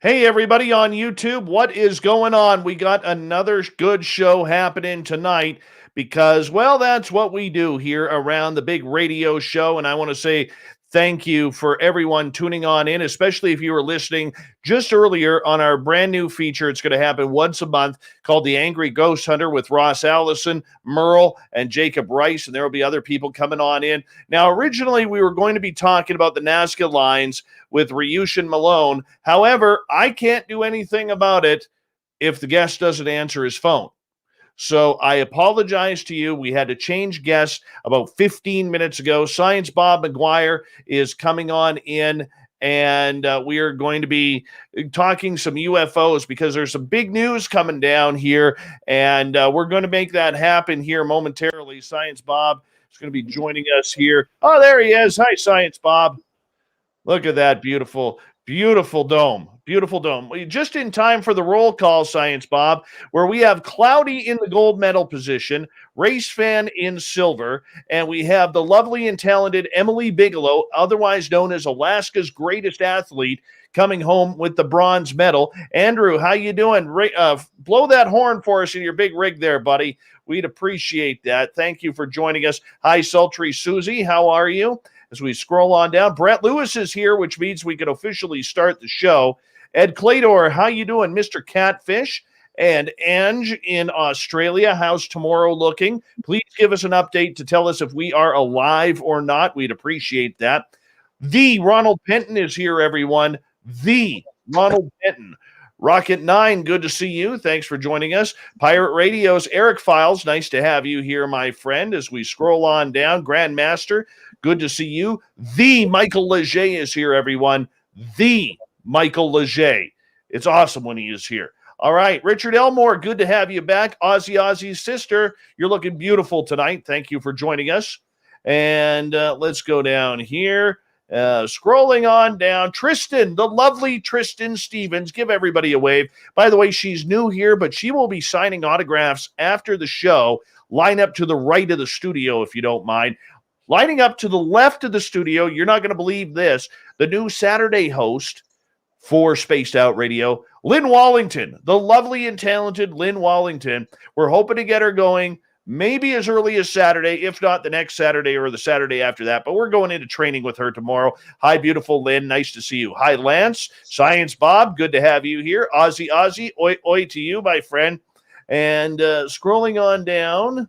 Hey, everybody on YouTube, what is going on? We got another good show happening tonight because, well, that's what we do here around the big radio show. And I want to say thank you for everyone tuning on in, especially if you were listening just earlier on our brand new feature. It's going to happen once a month called The Angry Ghost Hunter with Ross Allison, Merle, and Jacob Rice. And there will be other people coming on in. Now, originally, we were going to be talking about the Nazca lines with Ryushin Malone. However, I can't do anything about it if the guest doesn't answer his phone. So I apologize to you. We had to change guests about 15 minutes ago. Science Bob McGuire is coming on in, and we are going to be talking some UFOs because there's some big news coming down here, and we're going to make that happen here momentarily. Science Bob is going to be joining us here. Oh, there he is. Hi, Science Bob. Look at that beautiful, beautiful dome. Beautiful dome. Just in time for the roll call, Science Bob, where we have Cloudy in the gold medal position, Race Fan in silver, and we have the lovely and talented Emily Bigelow, otherwise known as Alaska's greatest athlete, coming home with the bronze medal. Andrew, how you doing? Blow that horn for us in your big rig there, buddy. We'd appreciate that. Thank you for joining us. Hi, Sultry Susie. How are you? As we scroll on down, Brett Lewis is here, which means we can officially start the show. Ed Clador, how you doing, Mr. Catfish? And Ange in Australia, how's tomorrow looking? Please give us an update to tell us if we are alive or not. We'd appreciate that. The Ronald Penton is here, everyone. The Ronald Penton. Rocket 9, good to see you. Thanks for joining us. Pirate Radio's Eric Files, nice to have you here, my friend. As we scroll on down, Grandmaster, good to see you. The Michael Leger is here, everyone. The Michael Leger. It's awesome when he is here. All right, Richard Elmore, good to have you back. Ozzy's sister, you're looking beautiful tonight. Thank you for joining us. And let's go down here. Scrolling on down, Tristan, the lovely Tristan Stevens. Give everybody a wave. By the way, she's new here, but she will be signing autographs after the show. Line up to the right of the studio, if you don't mind. Lining up to the left of the studio, you're not going to believe this, the new Saturday host for Spaced Out Radio, Lynn Wallington, the lovely and talented Lynn Wallington. We're hoping to get her going maybe as early as Saturday, if not the next Saturday or the Saturday after that. But we're going into training with her tomorrow. Hi, beautiful Lynn. Nice to see you. Hi, Lance. Science Bob. Good to have you here. Ozzy. Oi, oi to you, my friend. And scrolling on down,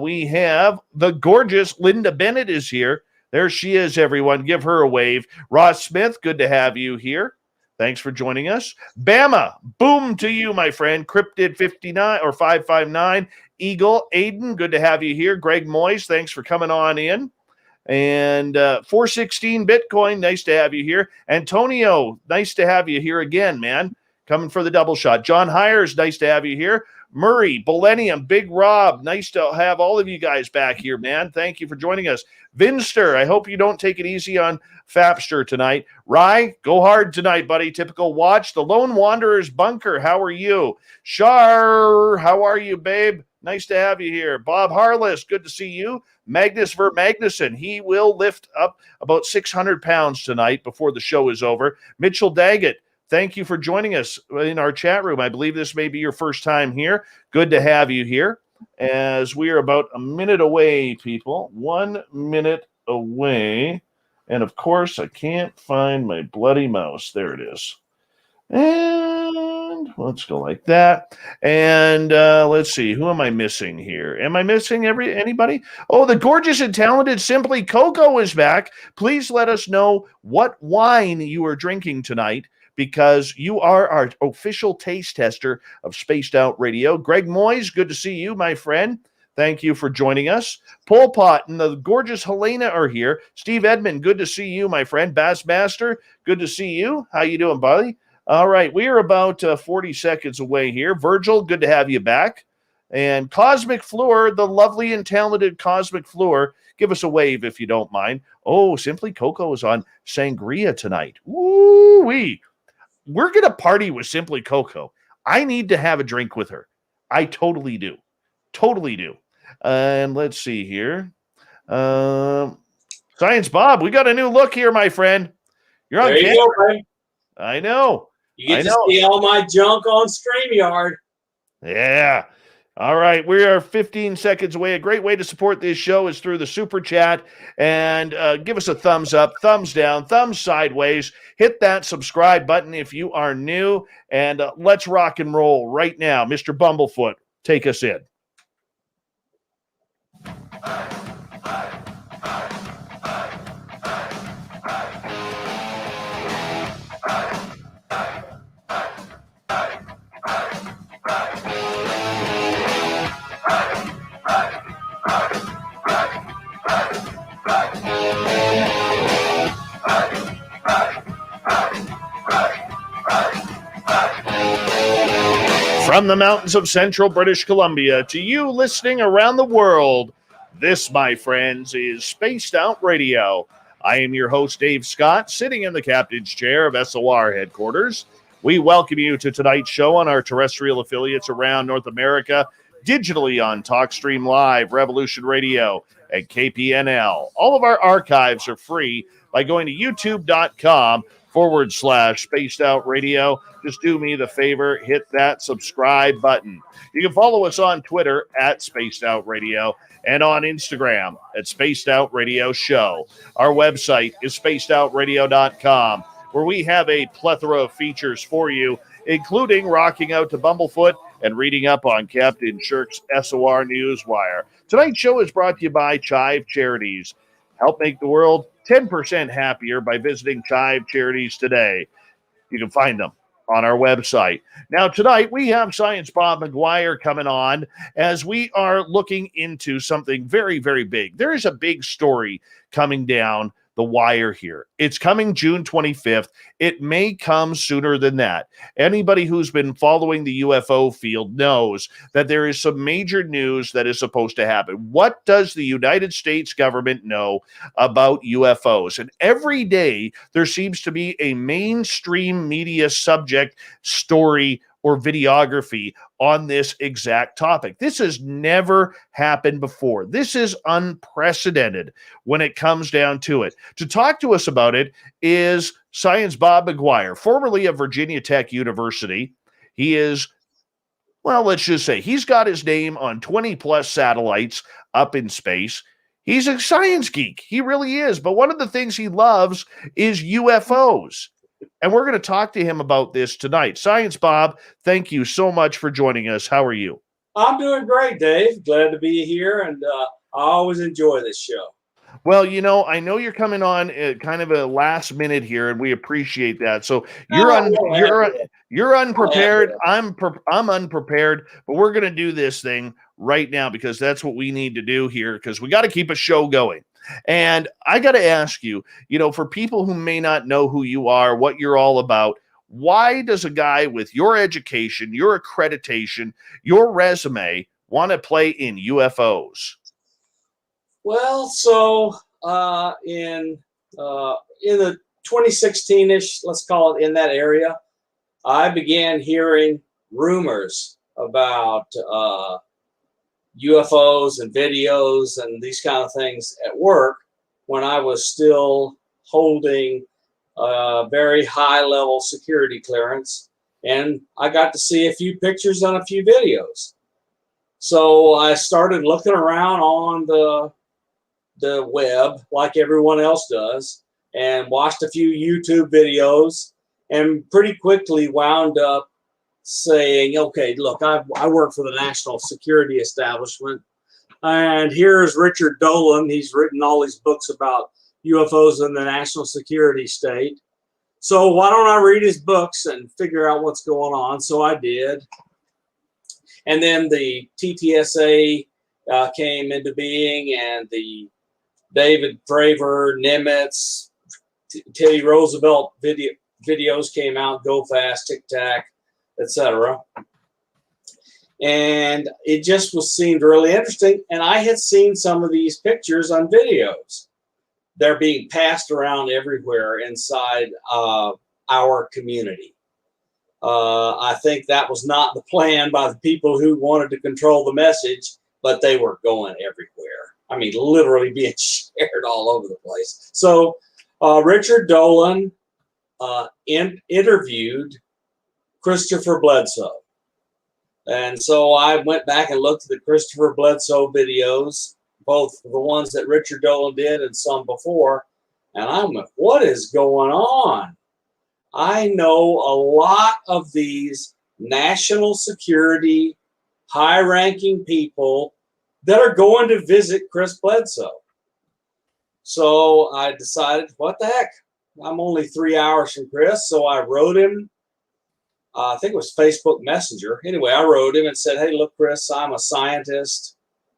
we have the gorgeous Linda Bennett is here. There she is, everyone. Give her a wave. Ross Smith, good to have you here. Thanks for joining us. Bama, boom to you, my friend. Cryptid 59 or 559. Eagle, Aiden, good to have you here. Greg Moyes, thanks for coming on in. And 416 Bitcoin, nice to have you here. Antonio, nice to have you here again, man. Coming for the double shot. John Hires, nice to have you here. Murray, Millennium, Big Rob, nice to have all of you guys back here, man. Thank you for joining us. Vinster, I hope you don't take it easy on Fapster tonight. Rye, go hard tonight, buddy. Typical watch. The Lone Wanderer's Bunker, how are you? Shar, how are you, babe? Nice to have you here. Bob Harless, good to see you. Magnus Ver Magnuson, he will lift up about 600 pounds tonight before the show is over. Mitchell Daggett, thank you for joining us in our chat room. I believe this may be your first time here. Good to have you here. As we are about a minute away, people. 1 minute away. And, of course, I can't find my bloody mouse. There it is. And let's go like that. And let's see. Who am I missing here? Am I missing anybody? Oh, the gorgeous and talented Simply Coco is back. Please let us know what wine you are drinking tonight, because you are our official taste tester of Spaced Out Radio. Greg Moyes, good to see you, my friend. Thank you for joining us. Pol Pot and the gorgeous Helena are here. Steve Edmond, good to see you, my friend. Bassmaster, good to see you. How you doing, buddy? All right, we are about 40 seconds away here. Virgil, good to have you back. And Cosmic Floor, the lovely and talented Cosmic Floor, give us a wave if you don't mind. Oh, Simply Coco is on Sangria tonight. Woo-wee. We're going to party with Simply Coco. I need to have a drink with her. I totally do. Totally do. And let's see here. Science Bob, we got a new look here, my friend. You're on camera. I know. You get to see all my junk on StreamYard. Yeah. All right, we are 15 seconds away. A great way to support this show is through the Super Chat. And give us a thumbs up, thumbs down, thumbs sideways. Hit that subscribe button if you are new. And let's rock and roll right now. Mr. Bumblefoot, take us in. From the mountains of central British Columbia to you listening around the world, this, my friends, is Spaced Out Radio. I am your host, Dave Scott, sitting in the captain's chair of SOR headquarters. We welcome you to tonight's show on our terrestrial affiliates around North America, digitally on TalkStream Live, Revolution Radio, and KPNL. All of our archives are free by going to youtube.com/Spaced Out Radio. Just do me the favor, hit that subscribe button. You can follow us on Twitter at Spaced Out Radio and on Instagram at Spaced Out Radio Show. Our website is spacedoutradio.com, where we have a plethora of features for you, including rocking out to Bumblefoot and reading up on Captain Shirk's SOR Newswire. Tonight's show is brought to you by Chive Charities. Help make the world 10% happier by visiting Chive Charities today. You can find them on our website. Now, tonight, we have Science Bob McGwier coming on as we are looking into something very, very big. There is a big story coming down the wire here. It's coming June 25th. It may come sooner than that. Anybody who's been following the UFO field knows that there is some major news that is supposed to happen. What does the United States government know about UFOs? And every day there seems to be a mainstream media subject, story, or videography on this exact topic. This has never happened before. This is unprecedented when it comes down to it. To talk to us about it is Science Bob McGwier, formerly of Virginia Tech University. He is, well, let's just say he's got his name on 20 plus satellites up in space. He's a science geek. He really is. But one of the things he loves is UFOs. And we're going to talk to him about this tonight. Science Bob, thank you so much for joining us. How are you? I'm doing great, Dave. Glad to be here, and I always enjoy this show. Well, you know, I know you're coming on kind of a last minute here, and we appreciate that. So you're unprepared. I'm unprepared, but we're going to do this thing right now because that's what we need to do here because we got to keep a show going. And I got to ask you, you know, for people who may not know who you are, what you're all about, why does a guy with your education, your accreditation, your resume want to play in UFOs? Well, so in the 2016-ish, let's call it, in that area, I began hearing rumors about UFOs and videos and these kind of things at work when I was still holding very high-level security clearance, and I got to see a few pictures and a few videos. So I started looking around on the web like everyone else does and watched a few YouTube videos and pretty quickly wound up saying, okay, look, I work for the National Security Establishment, and here's Richard Dolan. He's written all these books about UFOs in the national security state. So why don't I read his books and figure out what's going on? So I did. And then the TTSA came into being, and the David Fravor, Nimitz, Teddy Roosevelt videos came out, Go Fast, Tic Tac, etc. And it just seemed really interesting. And I had seen some of these pictures on videos. They're being passed around everywhere inside our community. I think that was not the plan by the people who wanted to control the message, but they were going everywhere. I mean, literally being shared all over the place. So Richard Dolan interviewed Christopher Bledsoe. And so I went back and looked at the Christopher Bledsoe videos, both the ones that Richard Dolan did and some before. And I'm like, what is going on? I know a lot of these national security, high-ranking people that are going to visit Chris Bledsoe. So I decided, what the heck? I'm only 3 hours from Chris, so I wrote him. I think it was Facebook Messenger. Anyway, I wrote him and said, hey, look, Chris, I'm a scientist.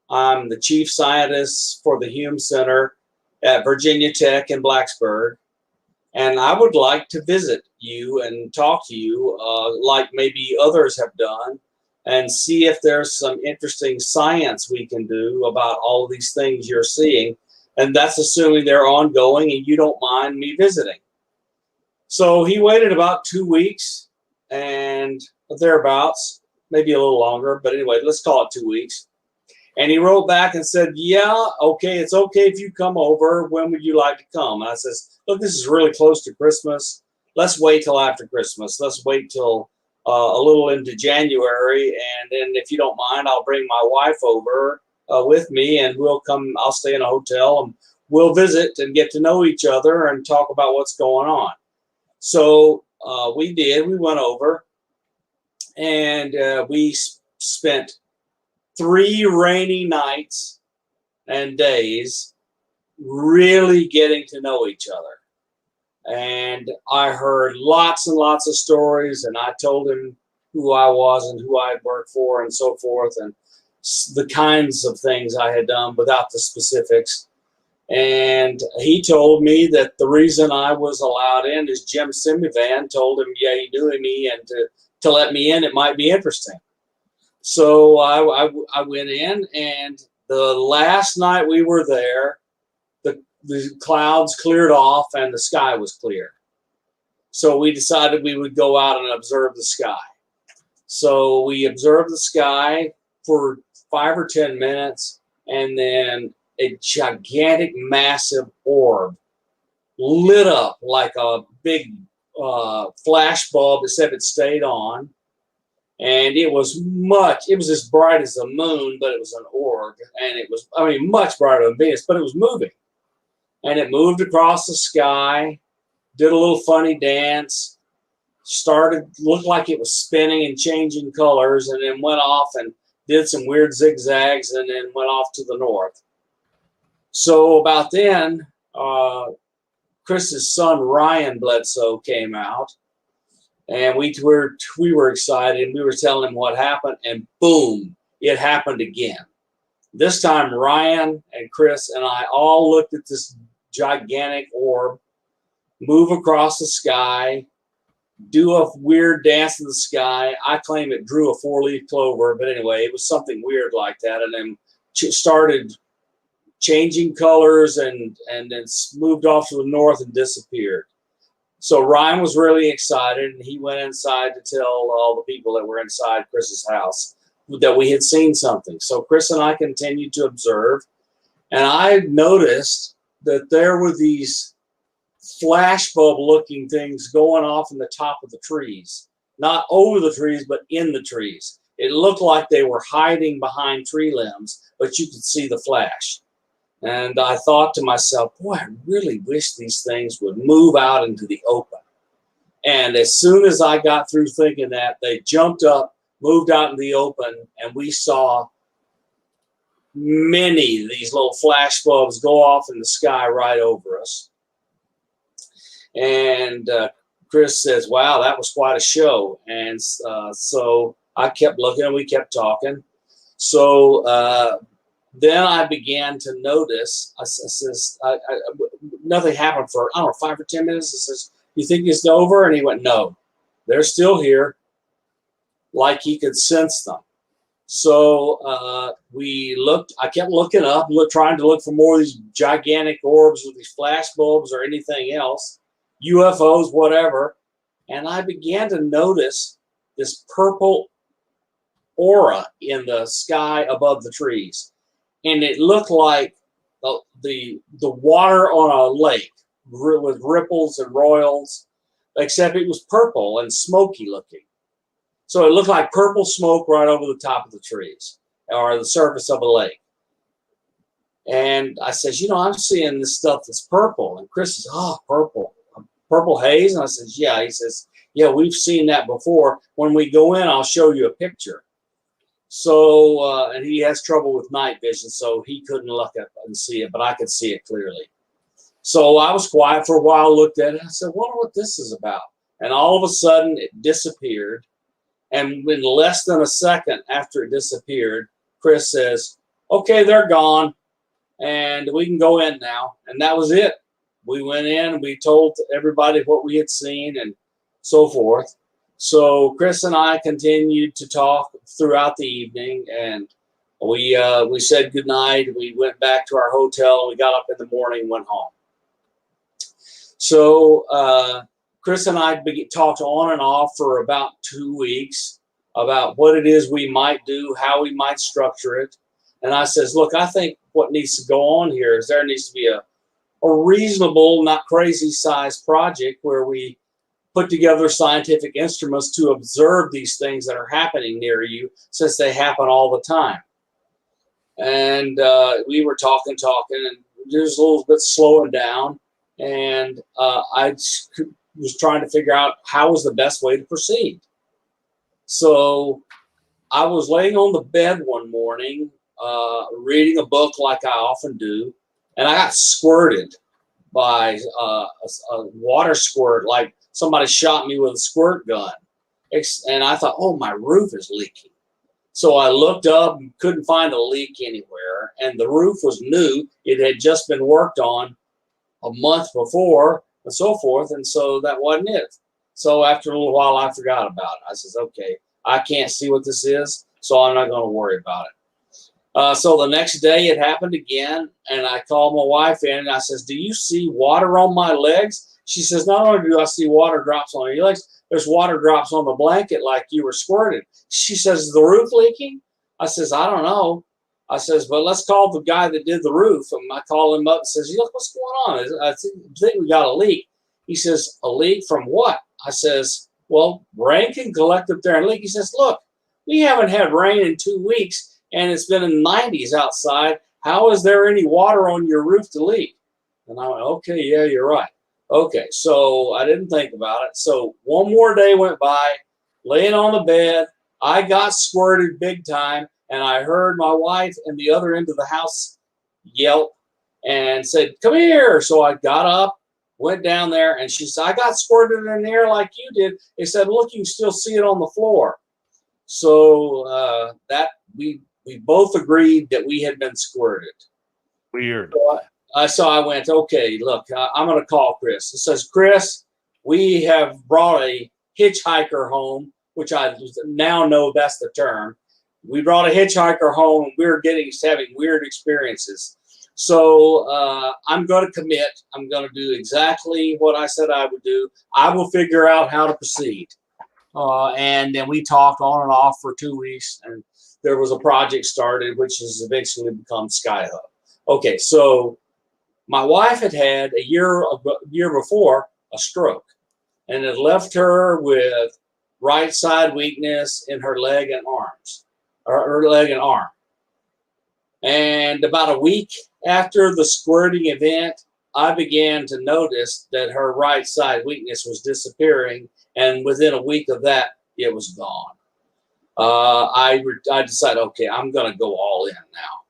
I'm the chief scientist for the Hume Center at Virginia Tech in Blacksburg. And I would like to visit you and talk to you like maybe others have done and see if there's some interesting science we can do about all of these things you're seeing. And that's assuming they're ongoing and you don't mind me visiting. So he waited about 2 weeks and thereabouts, maybe a little longer, but anyway, let's call it 2 weeks. And he wrote back and said, yeah, okay, it's okay if you come over. When would you like to come? And I says, look, this is really close to Christmas. Let's wait till after Christmas. Let's wait till a little into January. And then if you don't mind, I'll bring my wife over with me and we'll come. I'll stay in a hotel and we'll visit and get to know each other and talk about what's going on. So we did. We went over and we spent 3 rainy nights and days really getting to know each other. And I heard lots and lots of stories, and I told him who I was and who I had worked for and so forth, and the kinds of things I had done without the specifics. And he told me that the reason I was allowed in is Jim Simivan told him, yeah, he knew me, and to let me in, it might be interesting. So I went in, and the last night we were there, the clouds cleared off and the sky was clear. So we decided we would go out and observe the sky. So we observed the sky for 5 or 10 minutes, and then a gigantic, massive orb lit up like a big flash bulb, except it stayed on. And it was as bright as the moon, but it was an orb. And it was, much brighter than Venus, but it was moving. And it moved across the sky, did a little funny dance, looked like it was spinning and changing colors, and then went off and did some weird zigzags and then went off to the north. So about then, Chris's son, Ryan Bledsoe, came out. And we were excited. We were telling him what happened, and boom, it happened again. This time, Ryan and Chris and I all looked at this gigantic orb move across the sky, do a weird dance in the sky. I claim it drew a 4-leaf clover, but anyway, it was something weird like that, and then started changing colors and then moved off to the north and disappeared. So Ryan was really excited, and he went inside to tell all the people that were inside Chris's house that we had seen something. So Chris and I continued to observe, and I noticed that there were these flashbulb-looking things going off in the top of the trees. Not over the trees, but in the trees. It looked like they were hiding behind tree limbs, but you could see the flash. And I thought to myself, boy, I really wish these things would move out into the open. And as soon as I got through thinking that, they jumped up, moved out in the open, and we saw many of these little flash bulbs go off in the sky right over us. And Chris says, wow, that was quite a show. And so I kept looking, and we kept talking. So then I began to notice, nothing happened for, 5 or 10 minutes. I says, you think it's over? And he went, no, they're still here, like he could sense them. So we looked, I kept looking up, trying to look for more of these gigantic orbs with these flash bulbs or anything else, UFOs, whatever. And I began to notice this purple aura in the sky above the trees. And it looked like the water on a lake with ripples and royals, except it was purple and smoky looking. So it looked like purple smoke right over the top of the trees or the surface of a lake. And I says, I'm seeing this stuff that's purple. And Chris says, oh, purple haze? And I says, yeah. He says, yeah, we've seen that before. When we go in, I'll show you a picture. So, and he has trouble with night vision, so he couldn't look up and see it, but I could see it clearly. So I was quiet for a while, looked at it. I said, wonder what this is about. And all of a sudden, it disappeared. And in less than a second after it disappeared, Chris says, okay, they're gone, and we can go in now. And that was it. We went in, and we told everybody what we had seen and so forth. So Chris and I continued to talk throughout the evening, and we said goodnight. We went back to our hotel, and we got up in the morning and went home. So Chris and I talked on and off for about 2 weeks about what it is we might do, how we might structure it. And I says, look, I think what needs to go on here is there needs to be a reasonable, not crazy sized project where we put together scientific instruments to observe these things that are happening near you, since they happen all the time. And we were talking, and just a little bit slowing down. And I was trying to figure out how was the best way to proceed. So I was laying on the bed one morning, reading a book like I often do, and I got squirted by a water squirt, like somebody shot me with a squirt gun. And I thought, oh, my roof is leaking. So I looked up and couldn't find a leak anywhere. And the roof was new. It had just been worked on a month before and so forth. And so that wasn't it. So after a little while, I forgot about it. I says, okay, I can't see what this is, so I'm not going to worry about it. So the next day it happened again, and I called my wife in, and I says, do you see water on my legs? She says, not only do I see water drops on your legs, there's water drops on the blanket like you were squirted. She says, is the roof leaking? I says, I don't know. I says, but let's call the guy that did the roof. And I call him up and says, look, what's going on? I think we got a leak. He says, a leak from what? I says, well, rain can collect up there and leak. He says, look, we haven't had rain in 2 weeks, and it's been in the 90s outside. How is there any water on your roof to leak? And I went, okay, yeah, you're right. Okay, so I didn't think about it. So one more day went by, laying on the bed. I got squirted big time, and I heard my wife in the other end of the house yelp and said, come here. So I got up, went down there, and she said, I got squirted in the air like you did. They said, look, you can still see it on the floor. So that we both agreed that we had been squirted. Weird. So I went, okay, look, I'm going to call Chris. It says, Chris, we have brought a hitchhiker home, which I now know that's the term. We brought a hitchhiker home, and we were having weird experiences. So I'm going to commit. I'm going to do exactly what I said I would do. I will figure out how to proceed. And then we talked on and off for 2 weeks, and there was a project started, which has eventually become Sky Hub. Okay, so my wife had a year before a stroke, and it left her with right side weakness in her leg and arms, or her leg and arm. And about a week after the squirting event, I began to notice that her right side weakness was disappearing, and within a week of that, it was gone. I decided, okay, I'm going to go all in now.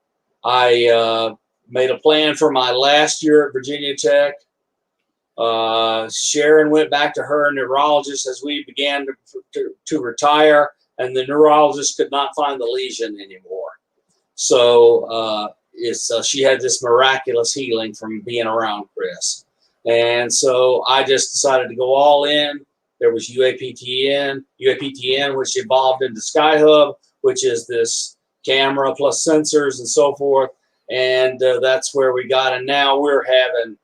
I made a plan for my last year at Virginia Tech. Sharon went back to her neurologist as we began to retire, and the neurologist could not find the lesion anymore. So she had this miraculous healing from being around Chris. And so I just decided to go all in. There was UAPTN, which evolved into Sky Hub, which is this camera plus sensors and so forth. And that's where we got. And now we're having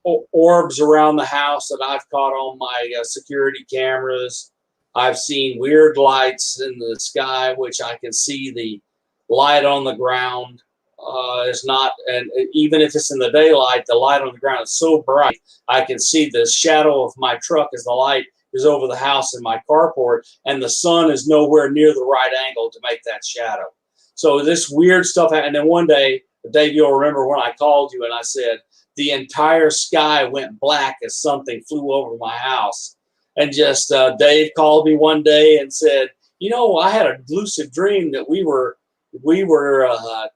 orbs around the house that I've caught on my security cameras. I've seen weird lights in the sky, which I can see the light on the ground is not, and even if it's in the daylight, the light on the ground is so bright, I can see the shadow of my truck as the light is over the house in my carport, and the sun is nowhere near the right angle to make that shadow. So this weird stuff happened. And then one day, Dave, you'll remember when I called you and I said, the entire sky went black as something flew over my house. And just Dave called me one day and said, you know, I had a lucid dream that we were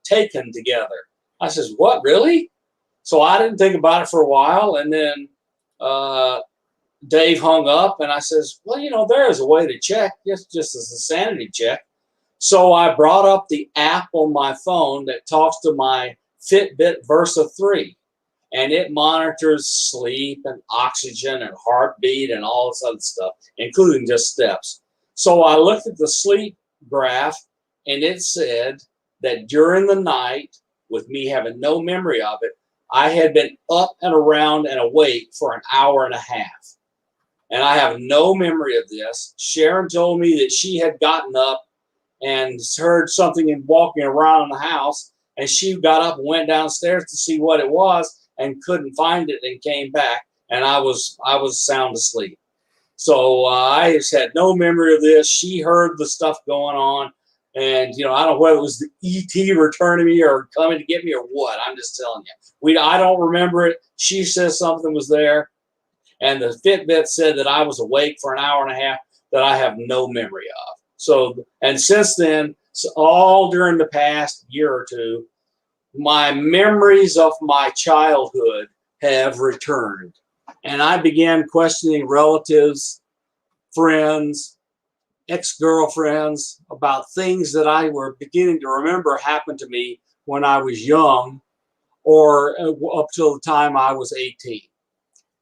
taken together. I says, what, really? So I didn't think about it for a while. And then Dave hung up and I says, well, you know, there is a way to check, just as a sanity check. So I brought up the app on my phone that talks to my Fitbit Versa 3. And it monitors sleep and oxygen and heartbeat and all this other stuff, including just steps. So I looked at the sleep graph, and it said that during the night, with me having no memory of it, I had been up and around and awake for an hour and a half. And I have no memory of this. Sharon told me that she had gotten up and heard something and walking around the house, and she got up and went downstairs to see what it was and couldn't find it and came back, and I was sound asleep. So I just had no memory of this. She heard the stuff going on, and you know, I don't know whether it was the ET returning me or coming to get me or what. I'm just telling you, I don't remember it. She says something was there, and the Fitbit said that I was awake for an hour and a half that I have no memory of. So, and since then, all during the past year or two, my memories of my childhood have returned. And I began questioning relatives, friends, ex-girlfriends about things that I were beginning to remember happened to me when I was young or up till the time I was 18.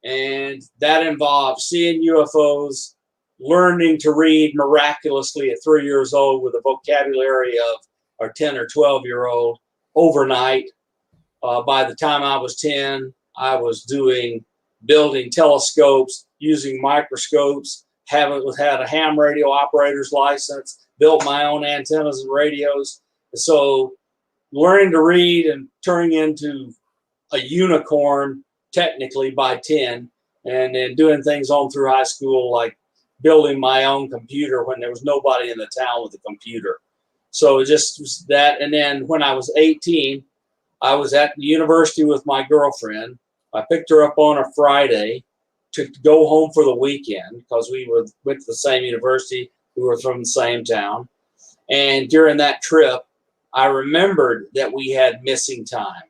And that involved seeing UFOs, learning to read miraculously at 3 years old with a vocabulary of a 10 or 12-year-old overnight. By the time I was 10, I was building telescopes, using microscopes, had a ham radio operator's license, built my own antennas and radios. So learning to read and turning into a unicorn technically by 10, and then doing things on through high school, like building my own computer when there was nobody in the town with a computer. So it just was that. And then when I was 18, I was at the university with my girlfriend. I picked her up on a Friday to go home for the weekend because we went to the same university. We were from the same town. And during that trip, I remembered that we had missing time.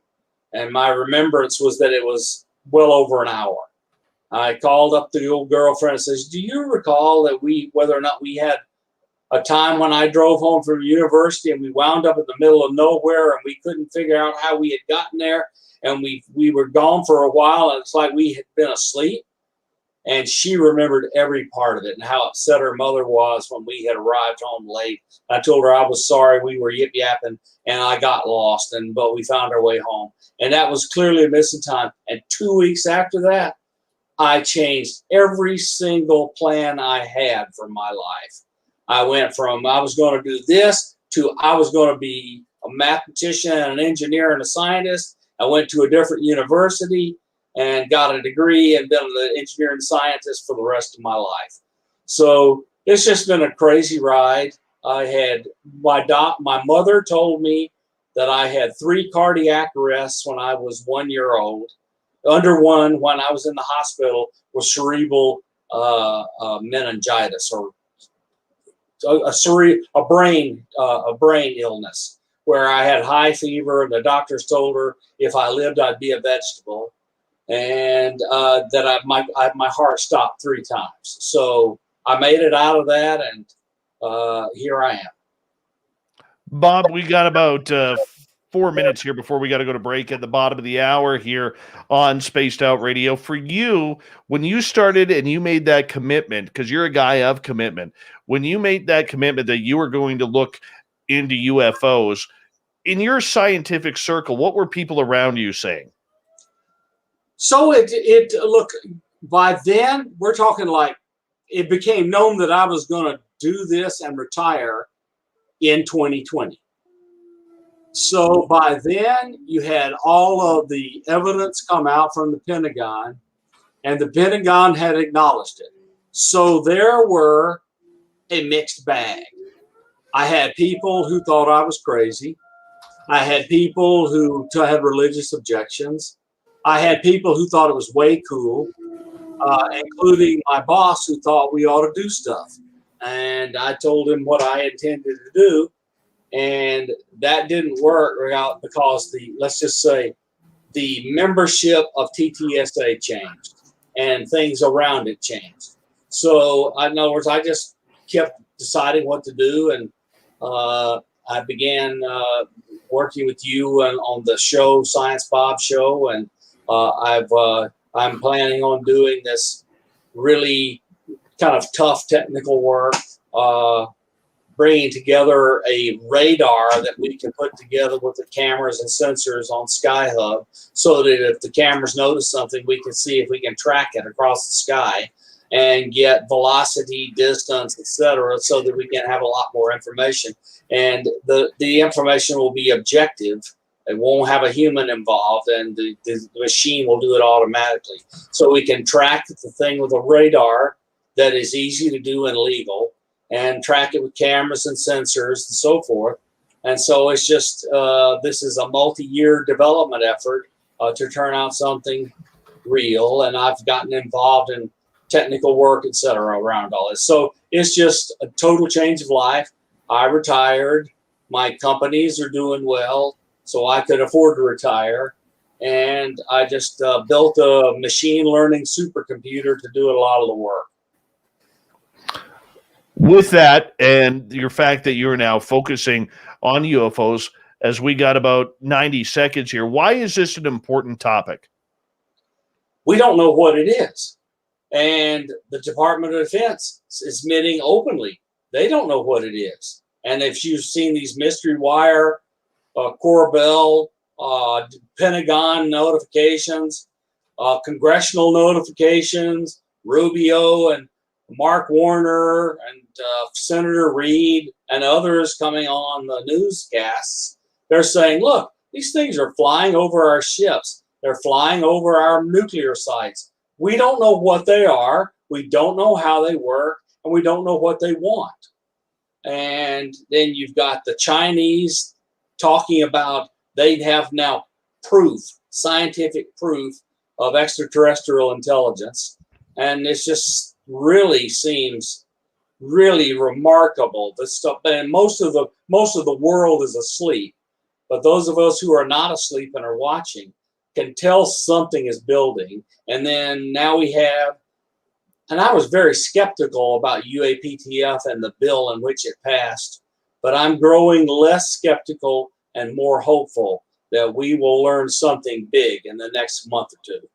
And my remembrance was that it was well over an hour. I called up the old girlfriend and says, do you recall that whether or not we had a time when I drove home from university and we wound up in the middle of nowhere and we couldn't figure out how we had gotten there, and we were gone for a while and it's like we had been asleep? And she remembered every part of it and how upset her mother was when we had arrived home late. I told her I was sorry, we were yip-yapping and I got lost, but we found our way home. And that was clearly a missing time. And 2 weeks after that, I changed every single plan I had for my life. I went from I was going to do this to I was going to be a mathematician and an engineer and a scientist. I went to a different university and got a degree and been an engineer and scientist for the rest of my life. So it's just been a crazy ride. I had my mother told me that I had 3 cardiac arrests when I was 1 year old. Under one, when I was in the hospital, was cerebral meningitis, or a brain illness, where I had high fever, and the doctors told her if I lived, I'd be a vegetable, and that my heart stopped 3 times. So I made it out of that, and here I am. Bob, we got about 4 minutes here before we got to go to break at the bottom of the hour here on Spaced Out Radio. For you, when you started and you made that commitment, because you're a guy of commitment, when you made that commitment that you were going to look into UFOs, in your scientific circle, what were people around you saying? So look, by then, we're talking like it became known that I was going to do this and retire in 2020. So by then, you had all of the evidence come out from the Pentagon, and the Pentagon had acknowledged it. So there were a mixed bag. I had people who thought I was crazy. I had people who had religious objections. I had people who thought it was way cool, including my boss who thought we ought to do stuff. And I told him what I intended to do. And that didn't work out because let's just say, the membership of TTSA changed and things around it changed. So, in other words, I just kept deciding what to do, and I began working with you on the show, Science Bob Show, and I'm planning on doing this really kind of tough technical work, bringing together a radar that we can put together with the cameras and sensors on SkyHub, so that if the cameras notice something, we can see if we can track it across the sky and get velocity, distance, etc., so that we can have a lot more information. And the information will be objective. It won't have a human involved, and the machine will do it automatically. So we can track the thing with a radar that is easy to do and legal, and track it with cameras and sensors and so forth. And so it's just, this is a multi-year development effort to turn out something real. And I've gotten involved in technical work, et cetera, around all this. So it's just a total change of life. I retired. My companies are doing well, so I could afford to retire. And I just built a machine learning supercomputer to do a lot of the work. With that, and your fact that you're now focusing on UFOs, as we got about 90 seconds here, why is this an important topic? We don't know what it is. And the Department of Defense is admitting openly they don't know what it is. And if you've seen these mystery wire, Corbell, Pentagon notifications, congressional notifications, Rubio and Mark Warner and Senator Reid and others coming on the newscasts, they're saying, look, these things are flying over our ships. They're flying over our nuclear sites. We don't know what they are. We don't know how they work, and we don't know what they want. And then you've got the Chinese talking about they have now proof, scientific proof of extraterrestrial intelligence. And it's just really seems really remarkable. This stuff, and most of the world is asleep, but those of us who are not asleep and are watching can tell something is building. And then now we have, and I was very skeptical about UAPTF and the bill in which it passed, but I'm growing less skeptical and more hopeful that we will learn something big in the next month or two.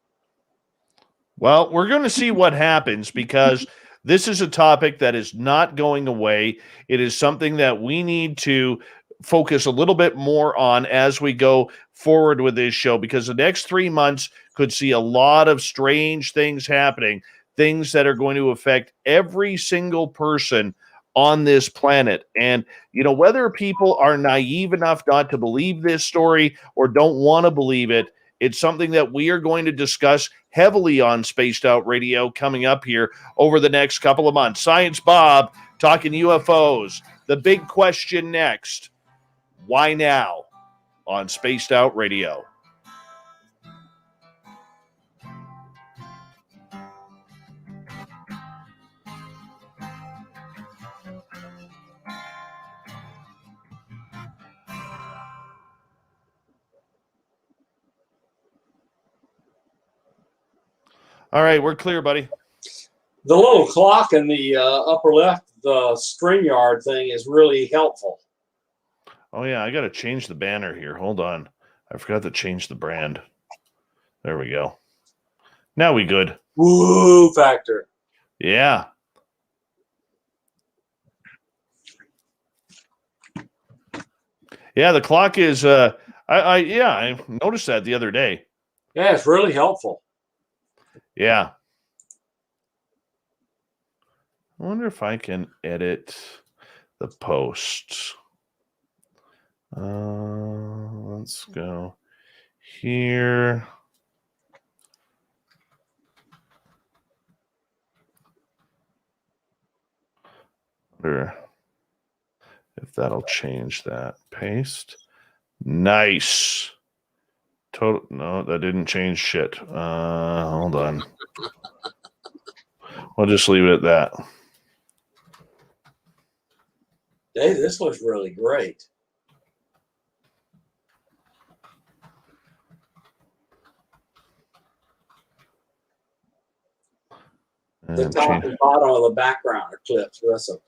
Well, we're going to see what happens, because this is a topic that is not going away. It is something that we need to focus a little bit more on as we go forward with this show, because the next 3 months could see a lot of strange things happening, things that are going to affect every single person on this planet. And, you know, whether people are naive enough not to believe this story or don't want to believe it, it's something that we are going to discuss heavily on Spaced Out Radio coming up here over the next couple of months. Science Bob talking UFOs. The big question next: why now? On Spaced Out Radio. All right, we're clear, buddy. The little clock in the upper left, the StreamYard thing, is really helpful. Oh, yeah, I got to change the banner here. Hold on. I forgot to change the brand. There we go. Now we good. Woo factor. Yeah. Yeah, the clock is I noticed that the other day. Yeah, it's really helpful. Yeah. I wonder if I can edit the posts. Let's go here. Wonder if that'll change that. Paste. Nice. Total. No, that didn't change shit. Hold on. We'll just leave it at that. Dave, this looks really great. The top and bottom of the background are clipped, so that's okay.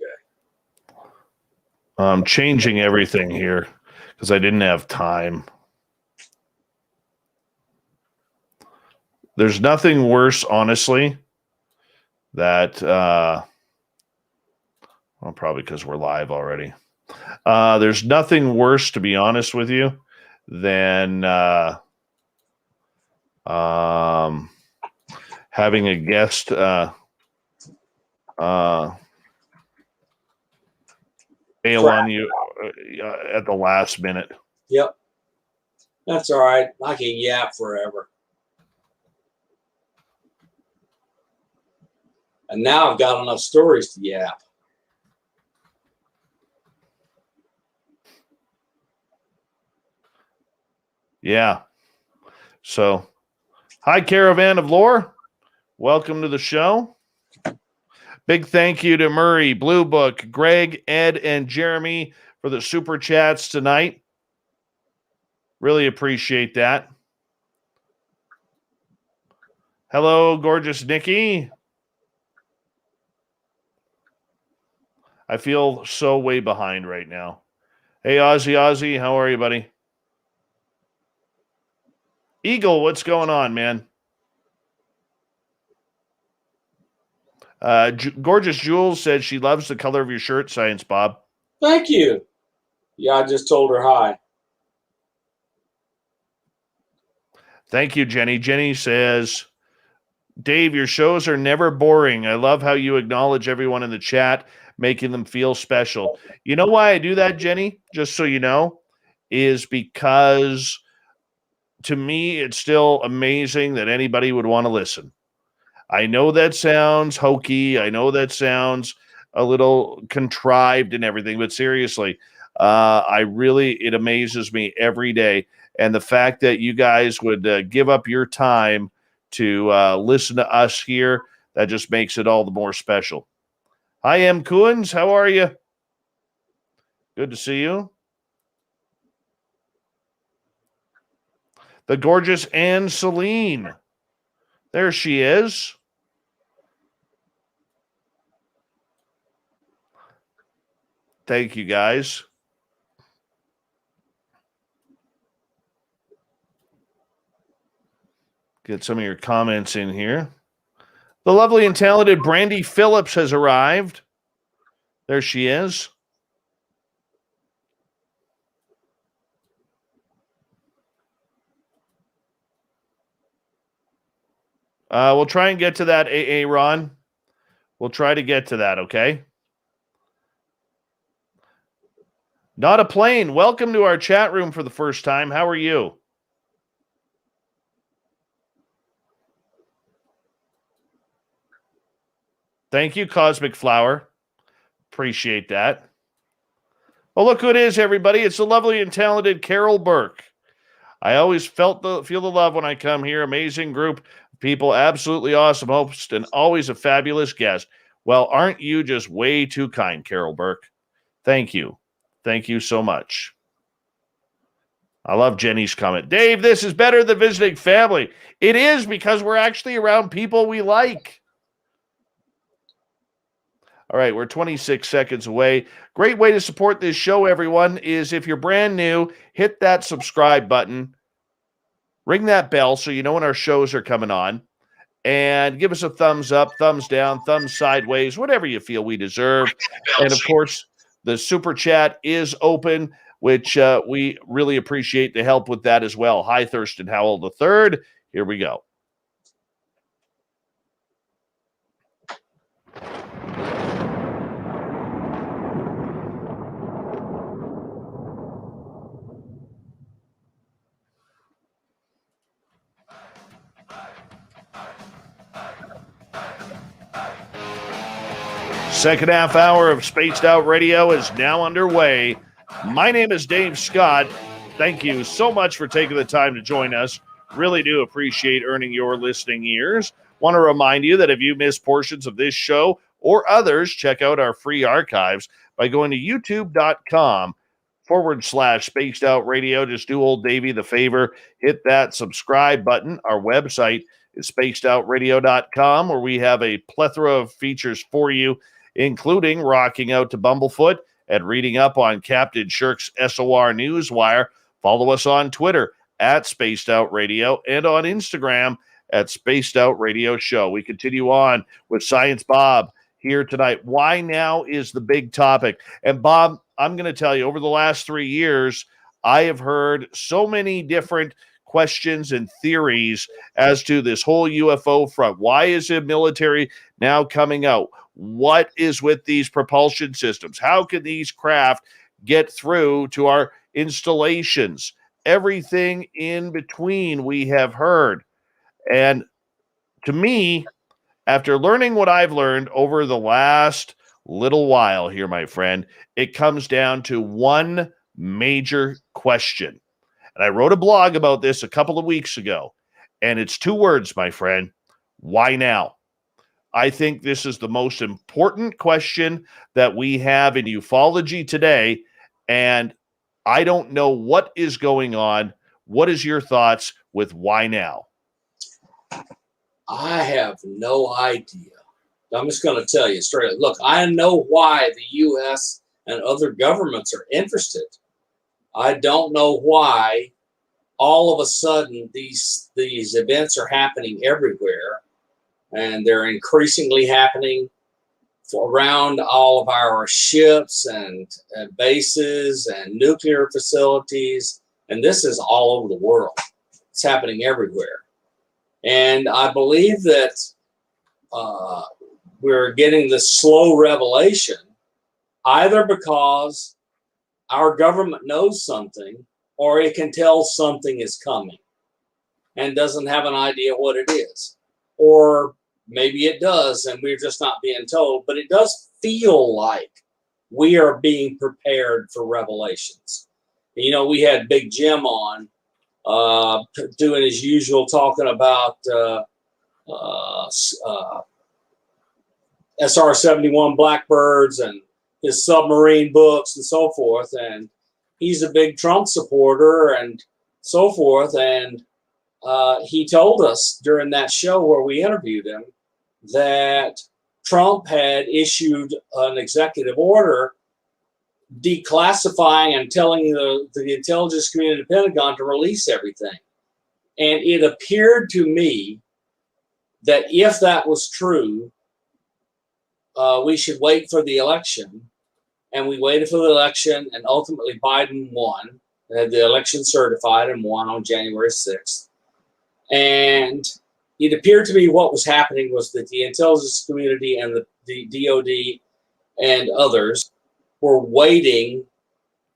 I'm changing everything here because I didn't have time. There's nothing worse, honestly, that well, probably because we're live already. There's nothing worse, to be honest with you, than having a guest bail on you at the last minute. Yep. That's all right. I can yap forever. And now I've got enough stories to yap. Yeah. So, hi, Caravan of Lore. Welcome to the show. Big thank you to Murray, Blue Book, Greg, Ed, and Jeremy for the super chats tonight. Really appreciate that. Hello, gorgeous Nikki. I feel so way behind right now. Hey, Ozzy, how are you, buddy? Eagle, what's going on, man? Gorgeous Jules said she loves the color of your shirt, Science Bob. Thank you. Yeah, I just told her hi. Thank you, Jenny. Jenny says, Dave, your shows are never boring. I love how you acknowledge everyone in the chat, making them feel special. You know why I do that, Jenny? Just so you know, is because to me, it's still amazing that anybody would want to listen. I know that sounds hokey. I know that sounds a little contrived and everything, but seriously, it amazes me every day. And the fact that you guys would give up your time to listen to us here, that just makes it all the more special. Hi, M. Coons. How are you? Good to see you. The gorgeous Anne Celine. There she is. Thank you, guys. Get some of your comments in here. The lovely and talented Brandy Phillips has arrived. There she is. We'll try and get to that, AA Ron. We'll try to get to that, okay? Not a plane. Welcome to our chat room for the first time. How are you? Thank you, Cosmic Flower. Appreciate that. Well, look who it is, everybody. It's the lovely and talented Carol Burke. I always feel the love when I come here. Amazing group of people, absolutely awesome host, and always a fabulous guest. Well, aren't you just way too kind, Carol Burke? Thank you. Thank you so much. I love Jenny's comment. Dave, this is better than visiting family. It is, because we're actually around people we like. All right, we're 26 seconds away. Great way to support this show, everyone, is if you're brand new, hit that subscribe button. Ring that bell so you know when our shows are coming on. And give us a thumbs up, thumbs down, thumbs sideways, whatever you feel we deserve. And, of course, the super chat is open, which we really appreciate the help with that as well. Hi, Thurston Howell III. Here we go. second half hour of Spaced Out Radio is now underway. My name is Dave Scott. Thank you so much for taking the time to join us. Really do appreciate earning your listening ears. Want to remind you that if you miss portions of this show or others, check out our free archives by going to youtube.com/Spaced Out Radio. Just do old Davey the favor, hit that subscribe button. Our website is spacedoutradio.com, where we have a plethora of features for you, including rocking out to Bumblefoot and reading up on Captain Shirk's SOR Newswire. Follow us on Twitter at Spaced Out Radio and on Instagram at Spaced Out Radio Show. We continue on with Science Bob here tonight. Why now is the big topic. And Bob, I'm going to tell you, over the last 3 years, I have heard so many different questions and theories as to this whole UFO front. Why is the military now coming out? What is with these propulsion systems? How can these craft get through to our installations? Everything in between we have heard. And to me, after learning what I've learned over the last little while here, my friend, it comes down to one major question. And I wrote a blog about this a couple of weeks ago, and it's 2 words, my friend. Why now? I think this is the most important question that we have in ufology today, and I don't know what is going on. What is your thoughts with why now? I have no idea. I'm just going to tell you straight. Look, I know why the U.S. and other governments are interested. I don't know why all of a sudden these events are happening everywhere, and they're increasingly happening around all of our ships and bases and nuclear facilities. And this is all over the world. It's happening everywhere. And I believe that we're getting this slow revelation, either because our government knows something, or it can tell something is coming and doesn't have an idea what it is. Or maybe it does and we're just not being told, but it does feel like we are being prepared for revelations. You know, we had Big Jim on doing his usual, talking about SR-71 Blackbirds and his submarine books and so forth. And he's a big Trump supporter and so forth. And he told us during that show where we interviewed him that Trump had issued an executive order declassifying and telling the intelligence community of the Pentagon to release everything. And it appeared to me that if that was true, we should wait for the election. And we waited for the election, and ultimately Biden won. They had the election certified and won on January 6th. And it appeared to me what was happening was that the intelligence community and the DOD and others were waiting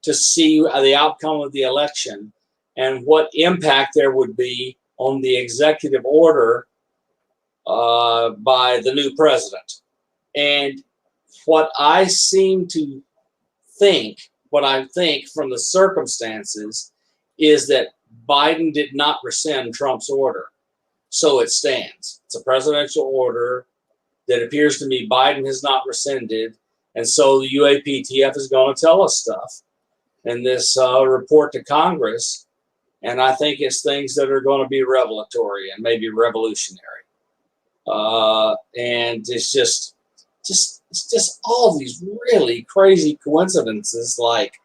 to see the outcome of the election and what impact there would be on the executive order by the new president. And what I think from the circumstances is that Biden did not rescind Trump's order. So it stands. It's a presidential order that appears to me Biden has not rescinded. And so the UAPTF is going to tell us stuff in this report to Congress. And I think it's things that are going to be revelatory and maybe revolutionary. And it's just all these really crazy coincidences, like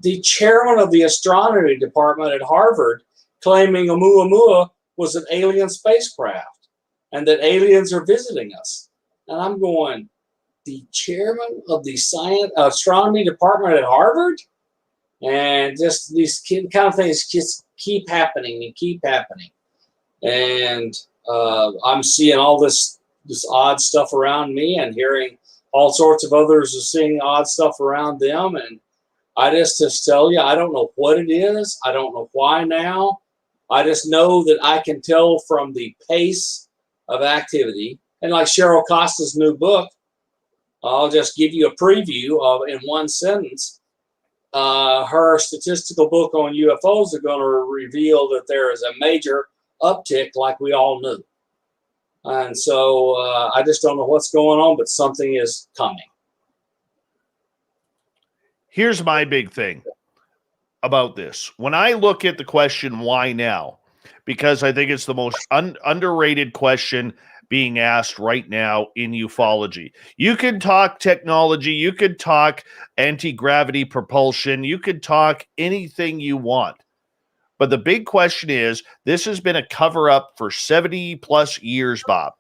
the chairman of the astronomy department at Harvard claiming Oumuamua was an alien spacecraft and that aliens are visiting us. And I'm going, the chairman of the astronomy department at Harvard? And just these kind of things just keep happening and keep happening. And I'm seeing all this odd stuff around me and hearing all sorts of others are seeing odd stuff around them. And I just tell you, I don't know what it is. I don't know why now. I just know that I can tell from the pace of activity. And like Cheryl Costa's new book, I'll just give you a preview of, in one sentence, her statistical book on UFOs are going to reveal that there is a major uptick like we all knew. And so I just don't know what's going on, but something is coming. Here's my big thing about this. When I look at the question, why now? Because I think it's the most underrated question being asked right now in ufology. You could talk technology, you could talk anti-gravity propulsion, you could talk anything you want. But the big question is, this has been a cover-up for 70 plus years, Bob.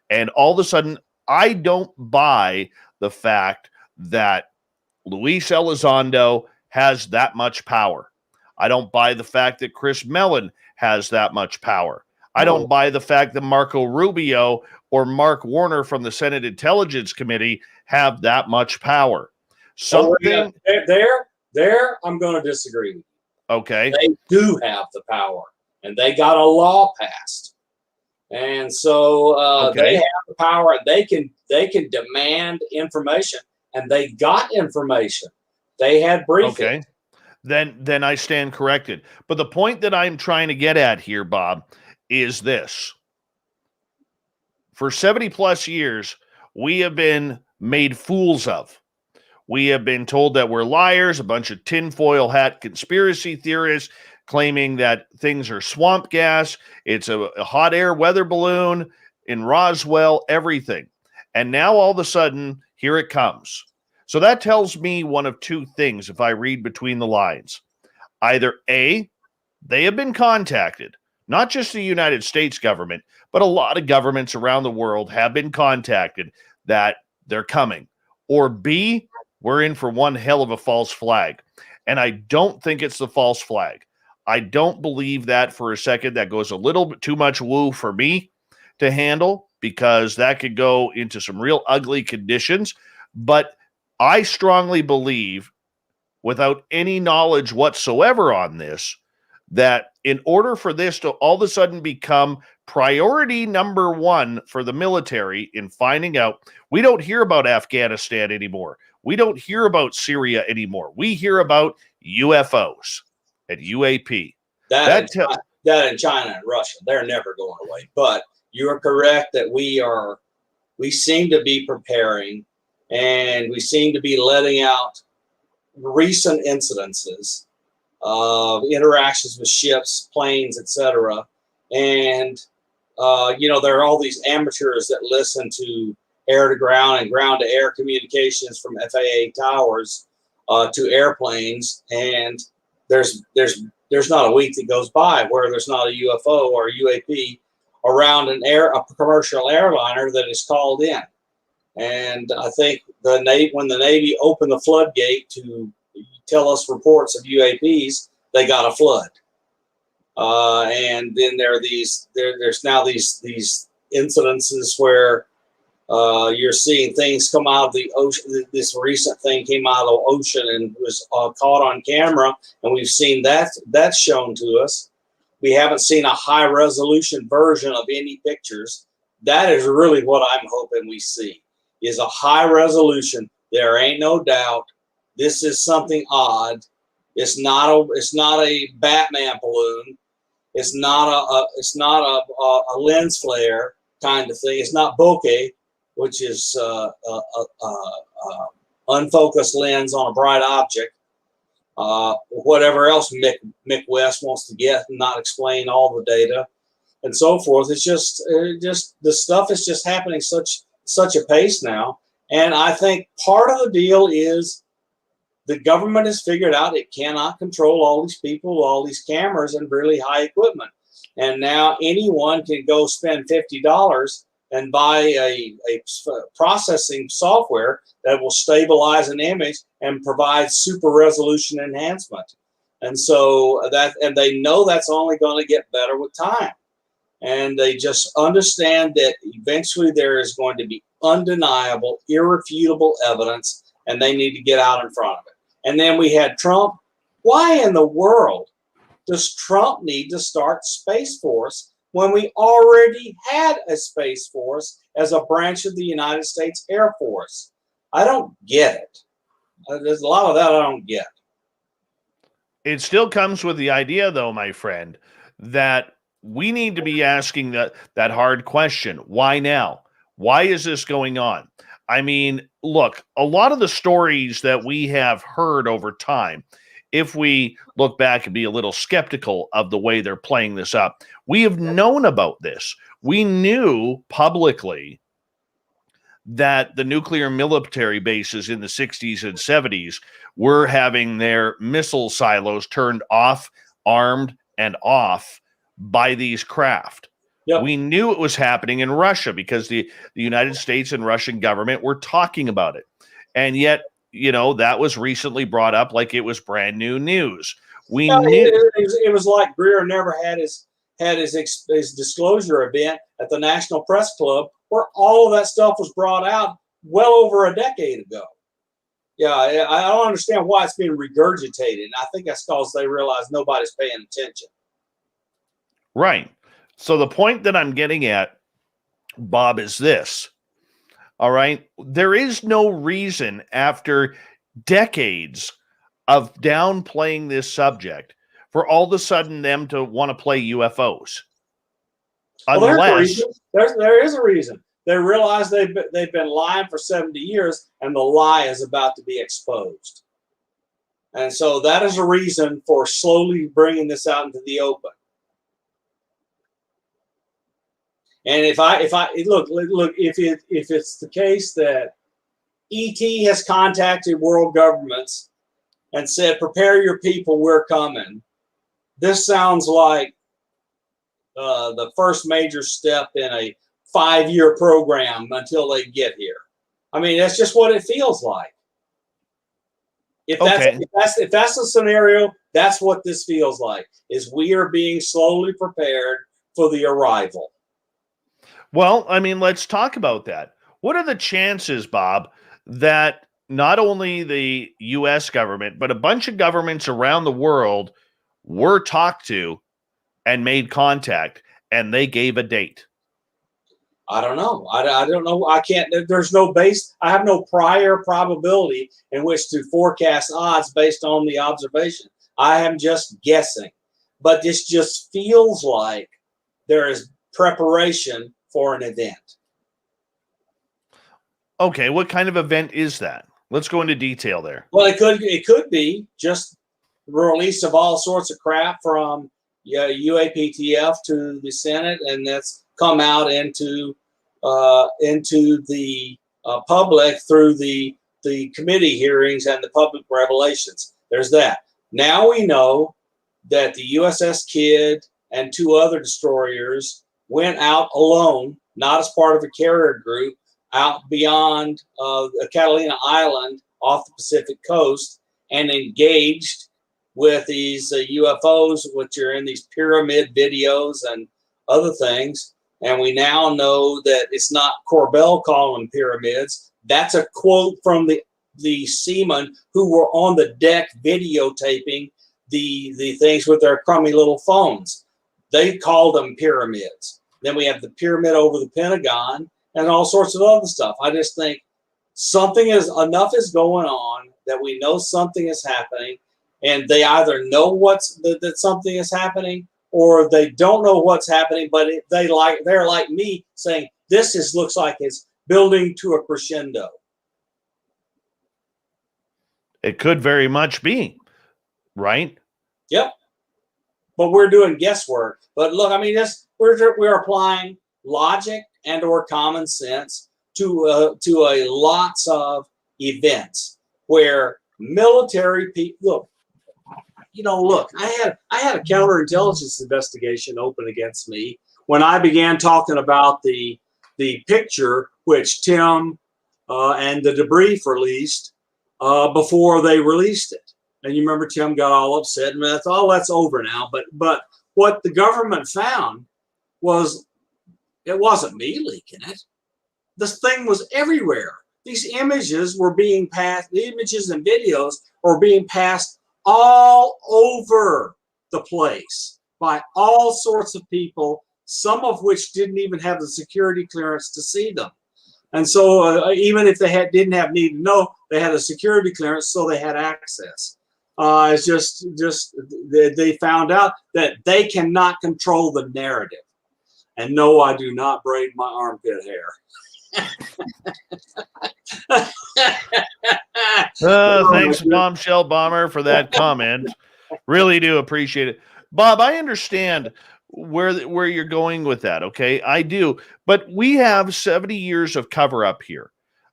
And all of a sudden, I don't buy the fact that Luis Elizondo has that much power. I don't buy the fact that Chris Mellon has that much power. I don't buy the fact that Marco Rubio or Mark Warner from the Senate Intelligence Committee have that much power. Something there I'm going to disagree with you. Okay. They do have the power, and they got a law passed. And so they have the power, and they can demand information, and they got information. They had briefings. Okay. Then I stand corrected. But the point that I'm trying to get at here, Bob, is this. For 70 plus years, we have been made fools of. We have been told that we're liars, a bunch of tinfoil hat conspiracy theorists claiming that things are swamp gas. It's a hot air weather balloon in Roswell, everything. And now all of a sudden, here it comes. So that tells me one of two things if I read between the lines. Either A, they have been contacted, not just the United States government, but a lot of governments around the world have been contacted that they're coming. Or B, we're in for one hell of a false flag. And I don't think it's the false flag. I don't believe that for a second. That goes a little bit too much woo for me to handle, because that could go into some real ugly conditions. But I strongly believe, without any knowledge whatsoever on this, that in order for this to all of a sudden become priority number one for the military in finding out, we don't hear about Afghanistan anymore. We don't hear about Syria anymore. We hear about UFOs and UAP. That in China and Russia, they're never going away. But you are correct that we seem to be preparing, and we seem to be letting out recent incidences of interactions with ships, planes, etc. And there are all these amateurs that listen to air-to-ground and ground-to-air communications from FAA towers to airplanes, and there's not a week that goes by where there's not a UFO or a UAP around a commercial airliner that is called in. And I think when the Navy opened the floodgate to tell us reports of UAPs, they got a flood. And then there's now these incidences where you're seeing things come out of the ocean. This recent thing came out of the ocean and was caught on camera, and we've seen that shown to us. We haven't seen a high resolution version of any pictures. That is really what I'm hoping we see, is a high resolution. There ain't no doubt this is something odd. It's not a Batman balloon. It's not a lens flare kind of thing. It's not bokeh, which is unfocused lens on a bright object. Whatever else Mick West wants to get and not explain all the data and so forth. It's just the stuff is just happening such a pace now. And I think part of the deal is the government has figured out it cannot control all these people, all these cameras, and really high equipment. And now anyone can go spend $50 and buy a processing software that will stabilize an image and provide super resolution enhancement. And so they know that's only going to get better with time. And they just understand that eventually there is going to be undeniable, irrefutable evidence, and they need to get out in front of it. And then we had Trump. Why in the world does Trump need to start Space Force when we already had a Space Force as a branch of the United States Air Force? I don't get it. There's a lot of that I don't get. It still comes with the idea, though, my friend, that we need to be asking that hard question. Why now? Why is this going on? I mean, look, a lot of the stories that we have heard over time, if we look back and be a little skeptical of the way they're playing this up, we have known about this. We knew publicly that the nuclear military bases in the 60s and 70s were having their missile silos turned off, armed, and off by these craft. Yep. We knew it was happening in Russia because the United States and Russian government were talking about it. And yet, that was recently brought up like it was brand new news. We knew it was like Greer never had his disclosure event at the National Press Club, where all of that stuff was brought out well over a decade ago. Yeah, I don't understand why it's being regurgitated. I think that's because they realize nobody's paying attention. Right. So the point that I'm getting at, Bob, is this. All right. There is no reason after decades of downplaying this subject for all of a sudden them to want to play UFOs. Unless there is a reason. They realize they've been lying for 70 years and the lie is about to be exposed. And so that is a reason for slowly bringing this out into the open. And if it's the case that ET has contacted world governments and said, prepare your people, we're coming, this sounds like the first major step in a 5-year program until they get here. I mean, that's just what it feels like. If that's the scenario, that's what this feels like, is we are being slowly prepared for the arrival. Well, I mean, let's talk about that. What are the chances, Bob, that not only the U.S. government, but a bunch of governments around the world were talked to and made contact, and they gave a date? I don't know. I don't know. I can't. There's no base. I have no prior probability in which to forecast odds based on the observation. I am just guessing. But this just feels like there is preparation for an event. Okay, what kind of event is that? Let's go into detail there. Well, it could be just release of all sorts of crap from UAPTF to the Senate, and that's come out into the public through the committee hearings and the public revelations. There's that. Now we know that the USS Kidd and 2 other destroyers went out alone, not as part of a carrier group, out beyond Catalina Island off the Pacific coast and engaged with these UFOs, which are in these pyramid videos and other things. And we now know that it's not Corbell calling them pyramids. That's a quote from the seamen who were on the deck videotaping the things with their crummy little phones. They called them pyramids. Then we have the pyramid over the Pentagon and all sorts of other stuff. I just think enough is going on that we know something is happening, and they either know that something is happening or they don't know what's happening, but they're like me saying this looks like it's building to a crescendo. It could very much be, right? Yep. But we're doing guesswork. But look, I mean, we're applying logic and or common sense to lots of events where military people look. I had a counterintelligence investigation open against me when I began talking about the picture which Tim and the debrief released before they released it. And you remember Tim got all upset and I thought, that's over now. But what the government found was it wasn't me leaking it. This thing was everywhere. These images were being passed, the images and videos were being passed all over the place by all sorts of people, some of which didn't even have the security clearance to see them. And so even if they didn't have need to know, they had a security clearance, so they had access. It's just they found out that they cannot control the narrative. And no, I do not braid my armpit hair. Thanks, Bombshell Bomber, for that comment. Really do appreciate it. Bob, I understand where you're going with that, okay? I do. But we have 70 years of cover-up here.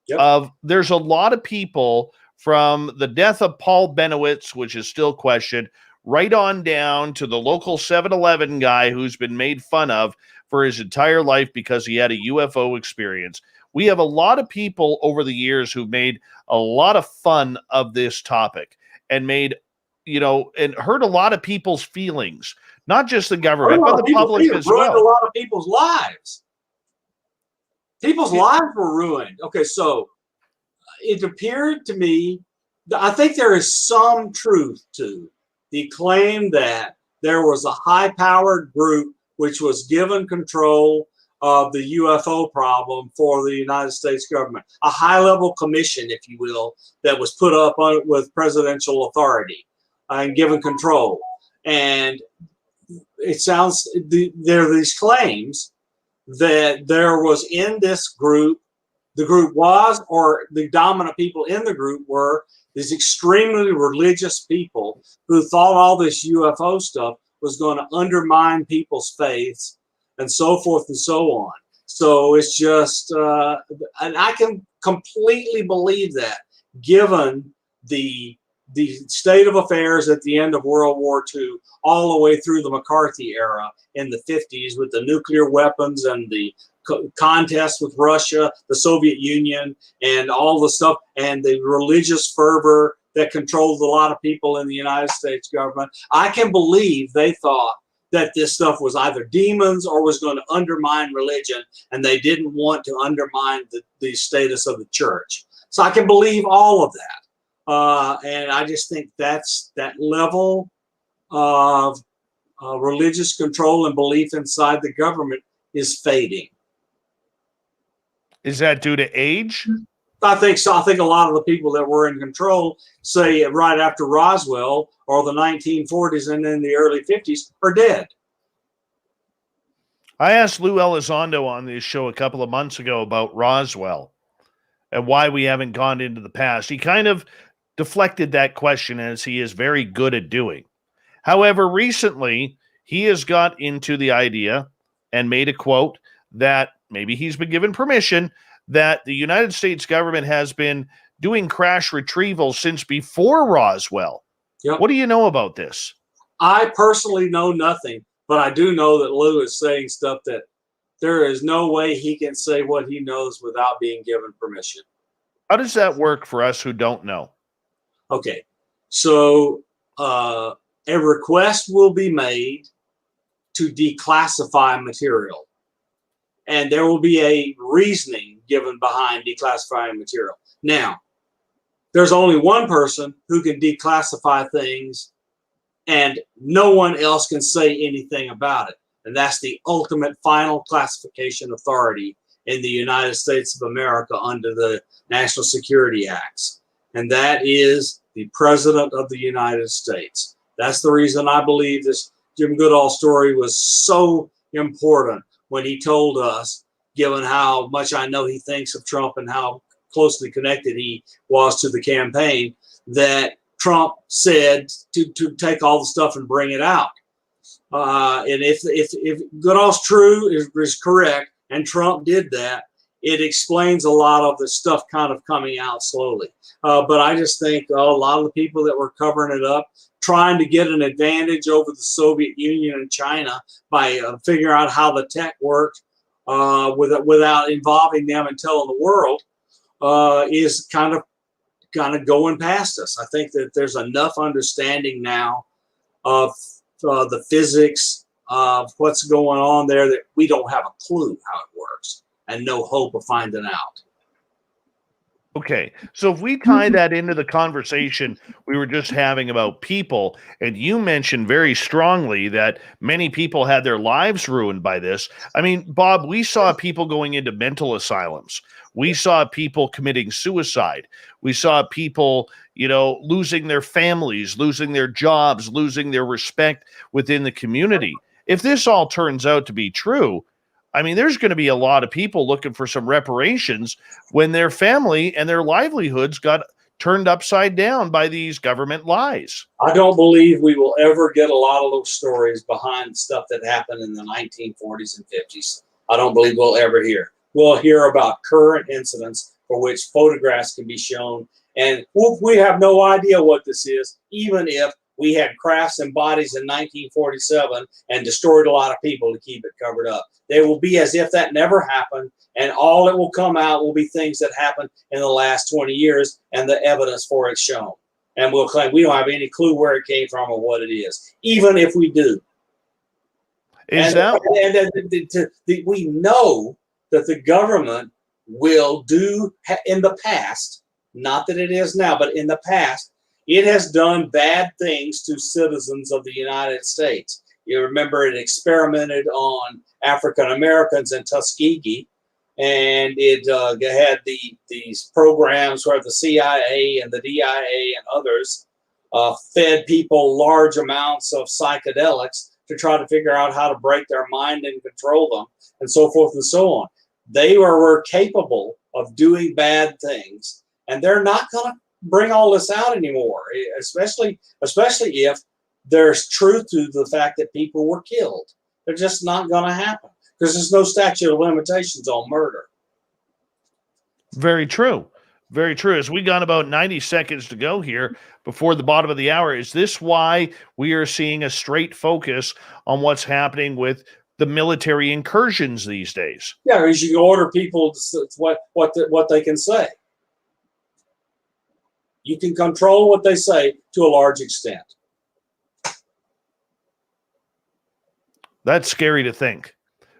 Yep. There's a lot of people from the death of Paul Benowitz, which is still questioned, right on down to the local 7-Eleven guy who's been made fun of for his entire life because he had a UFO experience. We have a lot of people over the years who've made a lot of fun of this topic and made, and hurt a lot of people's feelings, not just the government, but the public as well. Ruined a lot of people's lives. People's lives were ruined. Okay, so it appeared to me, I think there is some truth to the claim that there was a high-powered group which was given control of the UFO problem for the United States government, a high-level commission, if you will, that was put up with presidential authority and given control. And it sounds, there are these claims that there was in this group, the group was, or the dominant people in the group were, these extremely religious people who thought all this UFO stuff was going to undermine people's faiths and so forth and so on. So it's just, and I can completely believe that, given the state of affairs at the end of World War II, all the way through the McCarthy era in the 50s with the nuclear weapons and the contest with Russia, the Soviet Union, and all the stuff, and the religious fervor that controlled a lot of people in the United States government. I can believe they thought that this stuff was either demons or was going to undermine religion, and they didn't want to undermine the status of the church. So I can believe all of that. And I just think that's that level of religious control and belief inside the government is fading. Is that due to age? I think so. I think a lot of the people that were in control, say right after Roswell or the 1940s and in the early 50s, are dead. I asked Lou Elizondo on this show a couple of months ago about Roswell and why we haven't gone into the past. He kind of deflected that question, as he is very good at doing. However, recently he has got into the idea and made a quote that maybe he's been given permission that the United States government has been doing crash retrieval since before Roswell. Yep. What do you know about this? I personally know nothing, but I do know that Lou is saying stuff that there is no way he can say what he knows without being given permission. How does that work for us who don't know? Okay, so a request will be made to declassify material, and there will be a reasoning given behind declassifying material. Now, there's only one person who can declassify things, and no one else can say anything about it, and that's the ultimate final classification authority in the United States of America under the National Security Acts, and that is the President of the United States. That's the reason I believe this Jim Goodall story was so important when he told us, given how much I know he thinks of Trump and how closely connected he was to the campaign, that Trump said to take all the stuff and bring it out. And if Goodall's true is correct, and Trump did that, it explains a lot of the stuff kind of coming out slowly. But I just think a lot of the people that were covering it up, trying to get an advantage over the Soviet Union and China by figuring out how the tech worked without involving them and telling the world, is kind of going past us. I think that there's enough understanding now of the physics of what's going on there that we don't have a clue how it works and no hope of finding out. Okay, so if we tie that into the conversation we were just having about people, and you mentioned very strongly that many people had their lives ruined by this. I mean, Bob, we saw people going into mental asylums. We saw people committing suicide. We saw people, losing their families, losing their jobs, losing their respect within the community. If this all turns out to be true, I mean, there's going to be a lot of people looking for some reparations when their family and their livelihoods got turned upside down by these government lies. I don't believe we will ever get a lot of those stories behind stuff that happened in the 1940s and 50s. I don't believe we'll ever hear. We'll hear about current incidents for which photographs can be shown, and we have no idea what this is, even if we had crafts and bodies in 1947 and destroyed a lot of people to keep it covered up. They will be as if that never happened, and all that will come out will be things that happened in the last 20 years and the evidence for it shown. And we'll claim we don't have any clue where it came from or what it is, even if we do. We know that the government will do in the past, not that it is now, but in the past, it has done bad things to citizens of the United States. You remember it experimented on African Americans in Tuskegee, and it had these programs where the CIA and the DIA and others fed people large amounts of psychedelics to try to figure out how to break their mind and control them, and so forth and so on. They were capable of doing bad things, and they're not going to bring all this out anymore, especially if there's truth to the fact that people were killed. They're just not going to happen because there's no statute of limitations on murder. Very true. Very true. As we got about 90 seconds to go here before the bottom of the hour, is this why we are seeing a straight focus on what's happening with the military incursions these days? Yeah, because you order people what they can say. You can control what they say to a large extent. That's scary to think,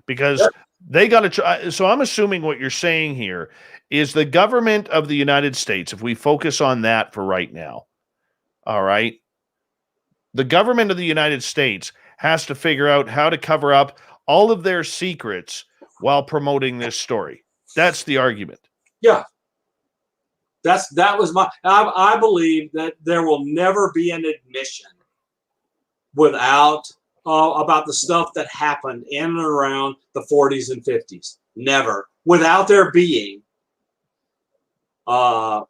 because they got to. So I'm assuming what you're saying here is the government of the United States, if we focus on that for right now, all right, the government of the United States has to figure out how to cover up all of their secrets while promoting this story. That's the argument. Yeah. That was I believe that there will never be an admission without about the stuff that happened in and around the 40s and 50s. Never, without there being an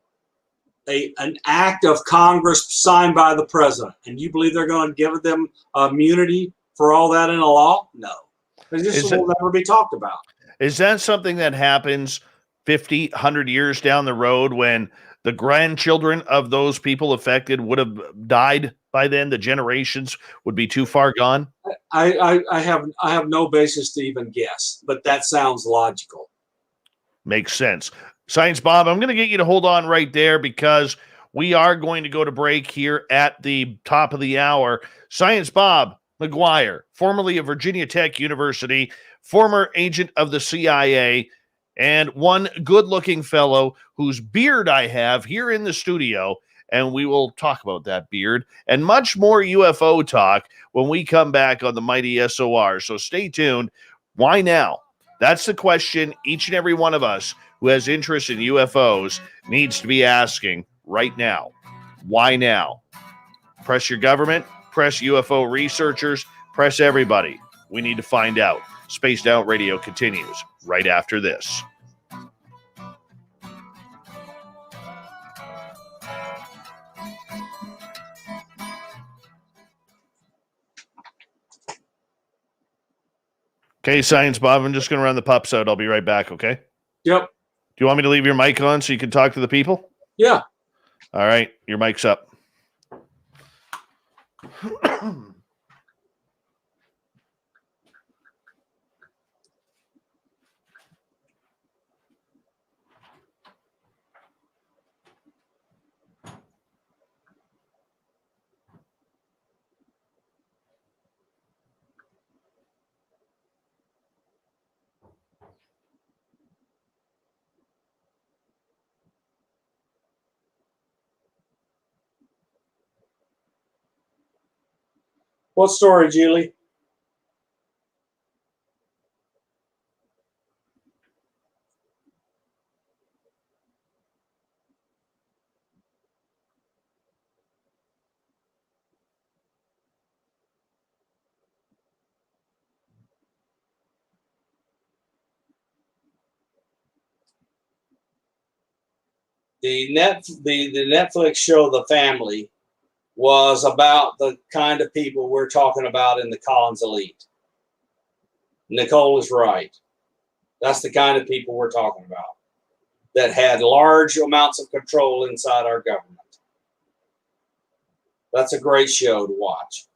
act of Congress signed by the president. And you believe they're going to give them immunity for all that in a law? No, this will never be talked about. Is that something that happens 50, 100 years down the road when the grandchildren of those people affected would have died by then? The generations would be too far gone? I have no basis to even guess, but that sounds logical. Makes sense. Science Bob, I'm going to get you to hold on right there because we are going to go to break here at the top of the hour. Science Bob McGwier, formerly of Virginia Tech University, former agent of the CIA, and one good-looking fellow whose beard I have here in the studio, and we will talk about that beard and much more UFO talk when we come back on the Mighty SOR. So stay tuned. Why now? That's the question each and every one of us who has interest in UFOs needs to be asking right now. Why now? Press your government, press UFO researchers, press everybody. We need to find out. Spaced Out Radio continues right after this. Okay, Science Bob, I'm just going to run the pups out. I'll be right back, okay? Yep. Do you want me to leave your mic on so you can talk to the people? Yeah. All right, your mic's up. What story, Julie? The Netflix show The Family was about the kind of people we're talking about in the Collins elite. Nicole is right. That's the kind of people we're talking about that had large amounts of control inside our government. That's a great show to watch.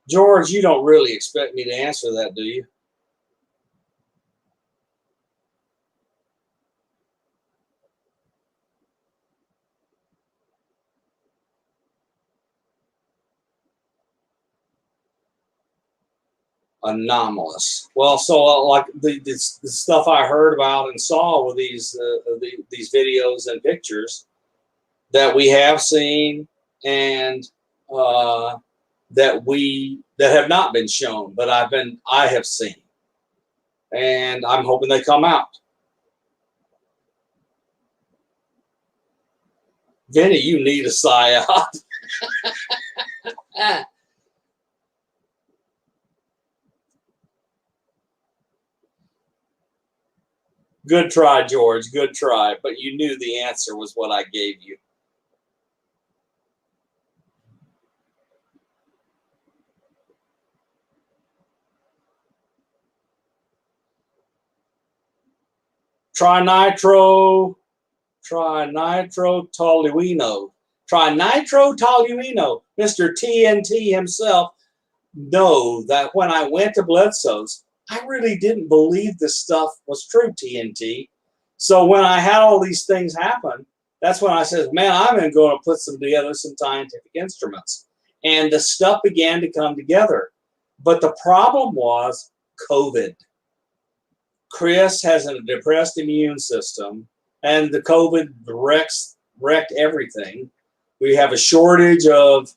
George, you don't really expect me to answer that, do you? Anomalous. Well, so like the stuff I heard about and saw with these videos and pictures that we have seen and that have not been shown, but I have seen, and I'm hoping they come out. Vinny, you need a psyop. Good try, George. Good try. But you knew the answer was what I gave you. Trinitrotolueno. Trinitrotolueno. Mr. TNT himself know that when I went to Bledsoe's, I really didn't believe this stuff was true, TNT. So when I had all these things happen, that's when I said, man, I'm going to put together some scientific instruments. And the stuff began to come together. But the problem was COVID. Chris has a depressed immune system, and the COVID wrecked everything. We have a shortage of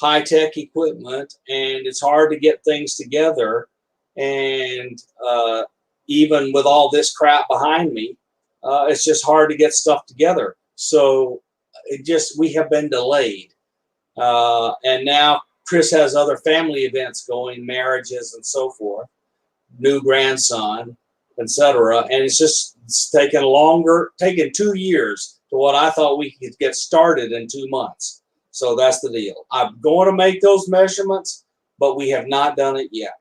high-tech equipment, and it's hard to get things together. And even with all this crap behind me, it's just hard to get stuff together. So we have been delayed. And now Chris has other family events going, marriages and so forth, new grandson, etc. And it's taken 2 years to what I thought we could get started in 2 months. So that's the deal. I'm going to make those measurements, but we have not done it yet.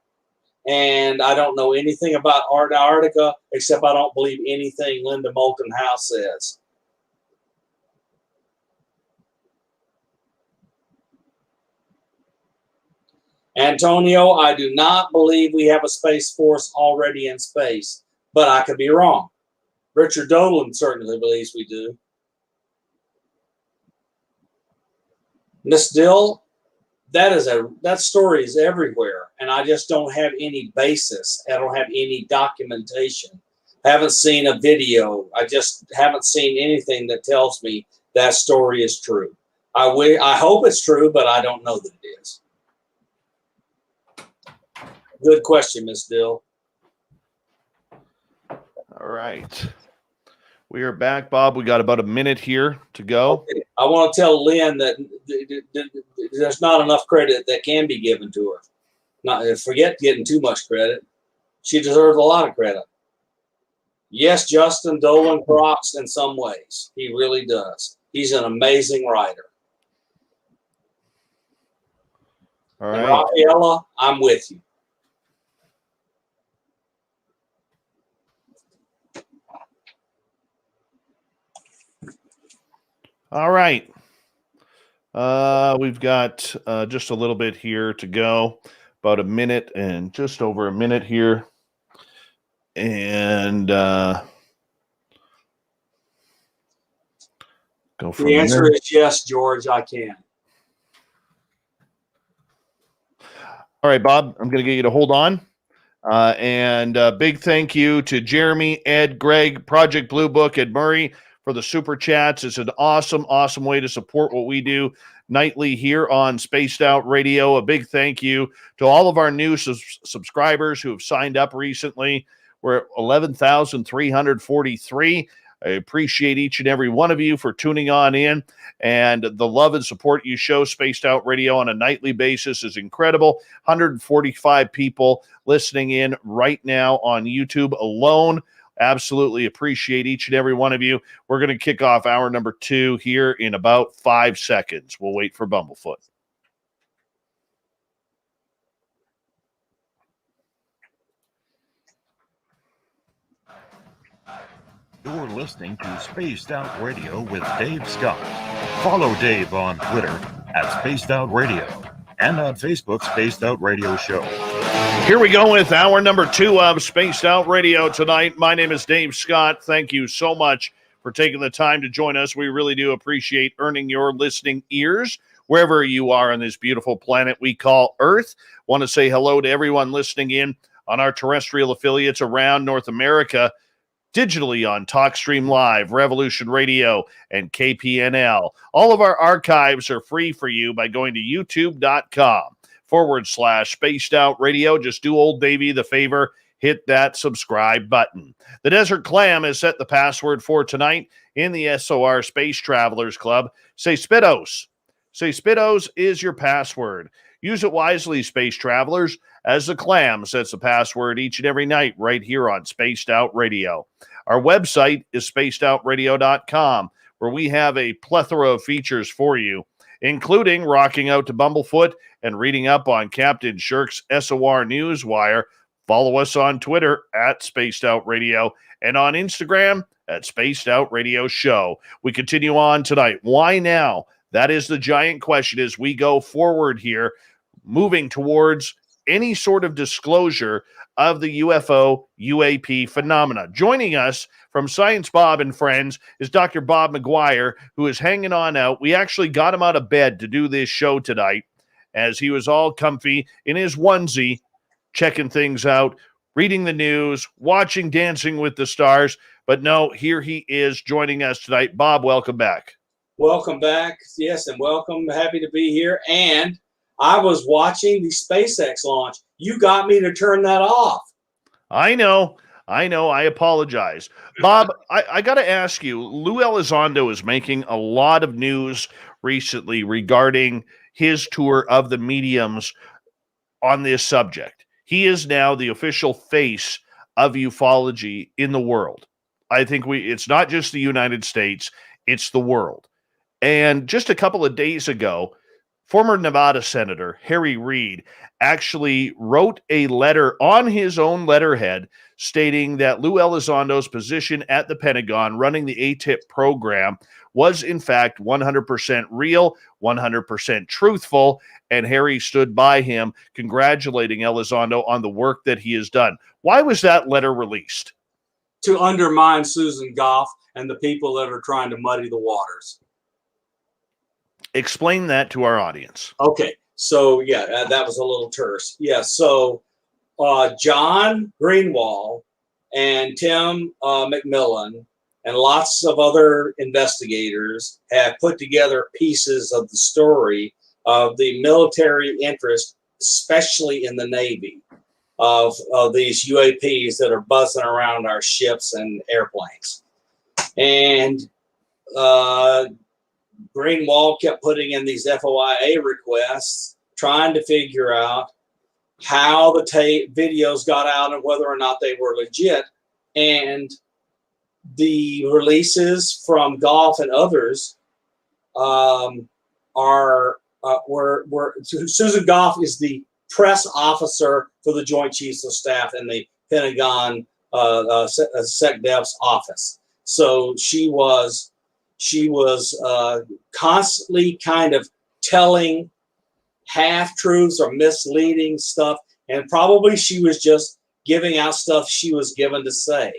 And I don't know anything about Antarctica, except I don't believe anything Linda Moulton House says. Antonio, I do not believe we have a Space Force already in space, but I could be wrong. Richard Dolan certainly believes we do. Miss Dill, that story is everywhere, and I just don't have any basis. I don't have any documentation. Haven't seen a video. I just haven't seen anything that tells me that story is true. I hope it's true, but I don't know that it is. Good question, Miss Dill. All right. We are back, Bob. We got about a minute here to go. Okay. I want to tell Lynn that there's not enough credit that can be given to her. Forget getting too much credit. She deserves a lot of credit. Yes, Justin Dolan rocks in some ways. He really does. He's an amazing writer. All right. And Rafaela, I'm with you. All right. We've got just a little bit here to go, about a minute and just over a minute here. And go from The answer there. is yes, George, I can. All right, Bob, I'm going to get you to hold on. And big thank you to Jeremy, Ed, Greg, Project Blue Book, Ed Murray for the super chats. It's an awesome, awesome way to support what we do nightly here on Spaced Out Radio. A big thank you to all of our new subscribers who have signed up recently. We're at 11,343. I appreciate each and every one of you for tuning on in, and the love and support you show Spaced Out Radio on a nightly basis is incredible. 145 people listening in right now on YouTube alone. Absolutely appreciate each and every one of you. We're going to kick off hour number 2 here in about 5 seconds. We'll wait for Bumblefoot. You're listening to Spaced Out Radio with Dave Scott. Follow Dave on Twitter at Spaced Out Radio and on Facebook, Spaced Out Radio Show. Here we go with hour number 2 of Spaced Out Radio tonight. My name is Dave Scott. Thank you so much for taking the time to join us. We really do appreciate earning your listening ears wherever you are on this beautiful planet we call Earth. Want to say hello to everyone listening in on our terrestrial affiliates around North America, digitally on TalkStream Live, Revolution Radio, and KPNL. All of our archives are free for you by going to youtube.com/Spaced Out Radio. Just do old Davey the favor, hit that subscribe button. The Desert Clam has set the password for tonight in the SOR Space Travelers Club. Say Spitos. Say Spitos is your password. Use it wisely, Space Travelers, as the Clam sets the password each and every night right here on Spaced Out Radio. Our website is spacedoutradio.com, where we have a plethora of features for you, including rocking out to Bumblefoot and reading up on Captain Shirk's SOR Newswire. Follow us on Twitter at Spaced Out Radio and on Instagram at Spaced Out Radio Show. We continue on tonight. Why now? That is the giant question as we go forward here, moving towards any sort of disclosure of the UFO UAP phenomena. Joining us from Science Bob and Friends is Dr. Bob McGwier, who is hanging on out. We actually got him out of bed to do this show tonight as he was all comfy in his onesie, checking things out, reading the news, watching Dancing with the Stars. But no, here he is joining us tonight. Bob, welcome back. Welcome back. Yes, and welcome. Happy to be here. And I was watching the SpaceX launch. You got me to turn that off. I know. I apologize. Bob, I got to ask you, Lou Elizondo is making a lot of news recently regarding his tour of the mediums on this subject. He is now the official face of ufology in the world. I think it's not just the United States, it's the world. And just a couple of days ago, former Nevada Senator Harry Reid actually wrote a letter on his own letterhead stating that Lou Elizondo's position at the Pentagon running the ATIP program was in fact 100% real, 100% truthful, and Harry stood by him, congratulating Elizondo on the work that he has done. Why was that letter released? To undermine Susan Goff and the people that are trying to muddy the waters. Explain that to our audience. Okay, so yeah, that was a little terse. Yeah, so John Greenwald and Tim McMillan and lots of other investigators have put together pieces of the story of the military interest, especially in the Navy, of these UAPs that are buzzing around our ships and airplanes. And Greenwald kept putting in these FOIA requests, trying to figure out how the videos got out and whether or not they were legit. And the releases from Goff and others Susan Goff is the press officer for the Joint Chiefs of Staff in the Pentagon SecDef's office. So she was constantly kind of telling half-truths or misleading stuff, and probably she was just giving out stuff she was given to say.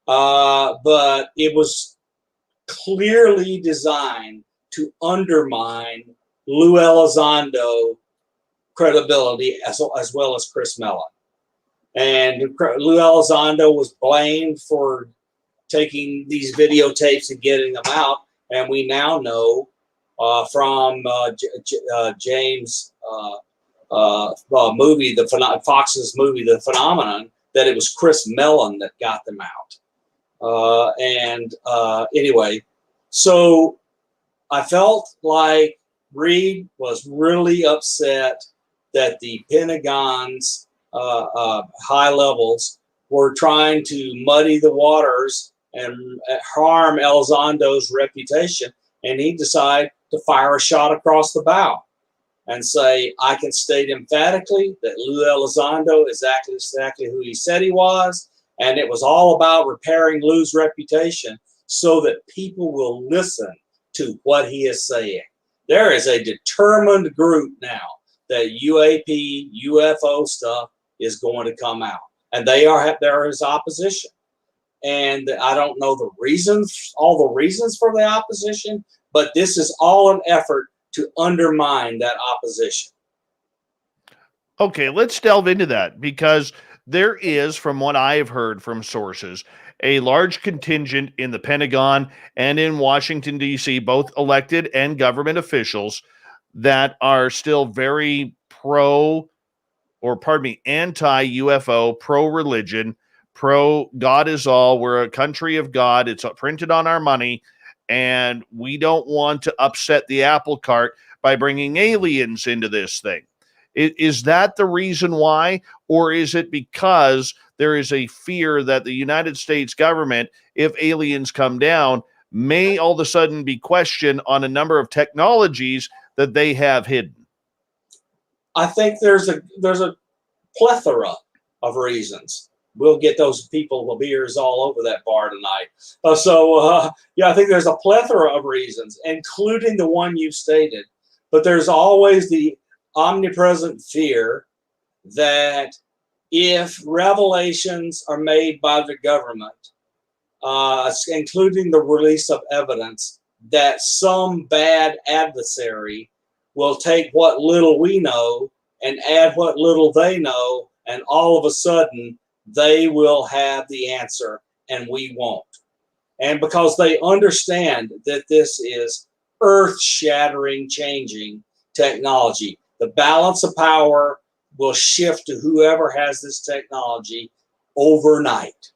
But it was clearly designed to undermine Lou Elizondo credibility as well as Chris Mellon. And Lou Elizondo was blamed for taking these videotapes and getting them out. And we now know from James' movie, Fox's movie, The Phenomenon, that it was Chris Mellon that got them out. Anyway, so I felt like Reed was really upset that the Pentagon's high levels were trying to muddy the waters and harm Elizondo's reputation, and he decided to fire a shot across the bow and say, I can state emphatically that Lou Elizondo is exactly who he said he was, and it was all about repairing Lou's reputation so that people will listen to what he is saying. There is a determined group now that UAP, UFO stuff is going to come out, and there is opposition. And I don't know all the reasons for the opposition, but this is all an effort to undermine that opposition. Okay, let's delve into that, because there is, from what I have heard from sources, a large contingent in the Pentagon and in Washington, D.C., both elected and government officials, that are still very anti-UFO, pro-religion, pro-God is all. We're a country of God. It's printed on our money, and we don't want to upset the apple cart by bringing aliens into this thing. Is that the reason why, or is it because there is a fear that the United States government, if aliens come down, may all of a sudden be questioned on a number of technologies that they have hidden? I think there's a plethora of reasons. We'll get those people with beers all over that bar tonight. I think there's a plethora of reasons, including the one you stated. But there's always the omnipresent fear that if revelations are made by the government, including the release of evidence, that some bad adversary will take what little we know and add what little they know, and all of a sudden they will have the answer and we won't. And because they understand that this is earth-shattering, changing technology, the balance of power will shift to whoever has this technology overnight.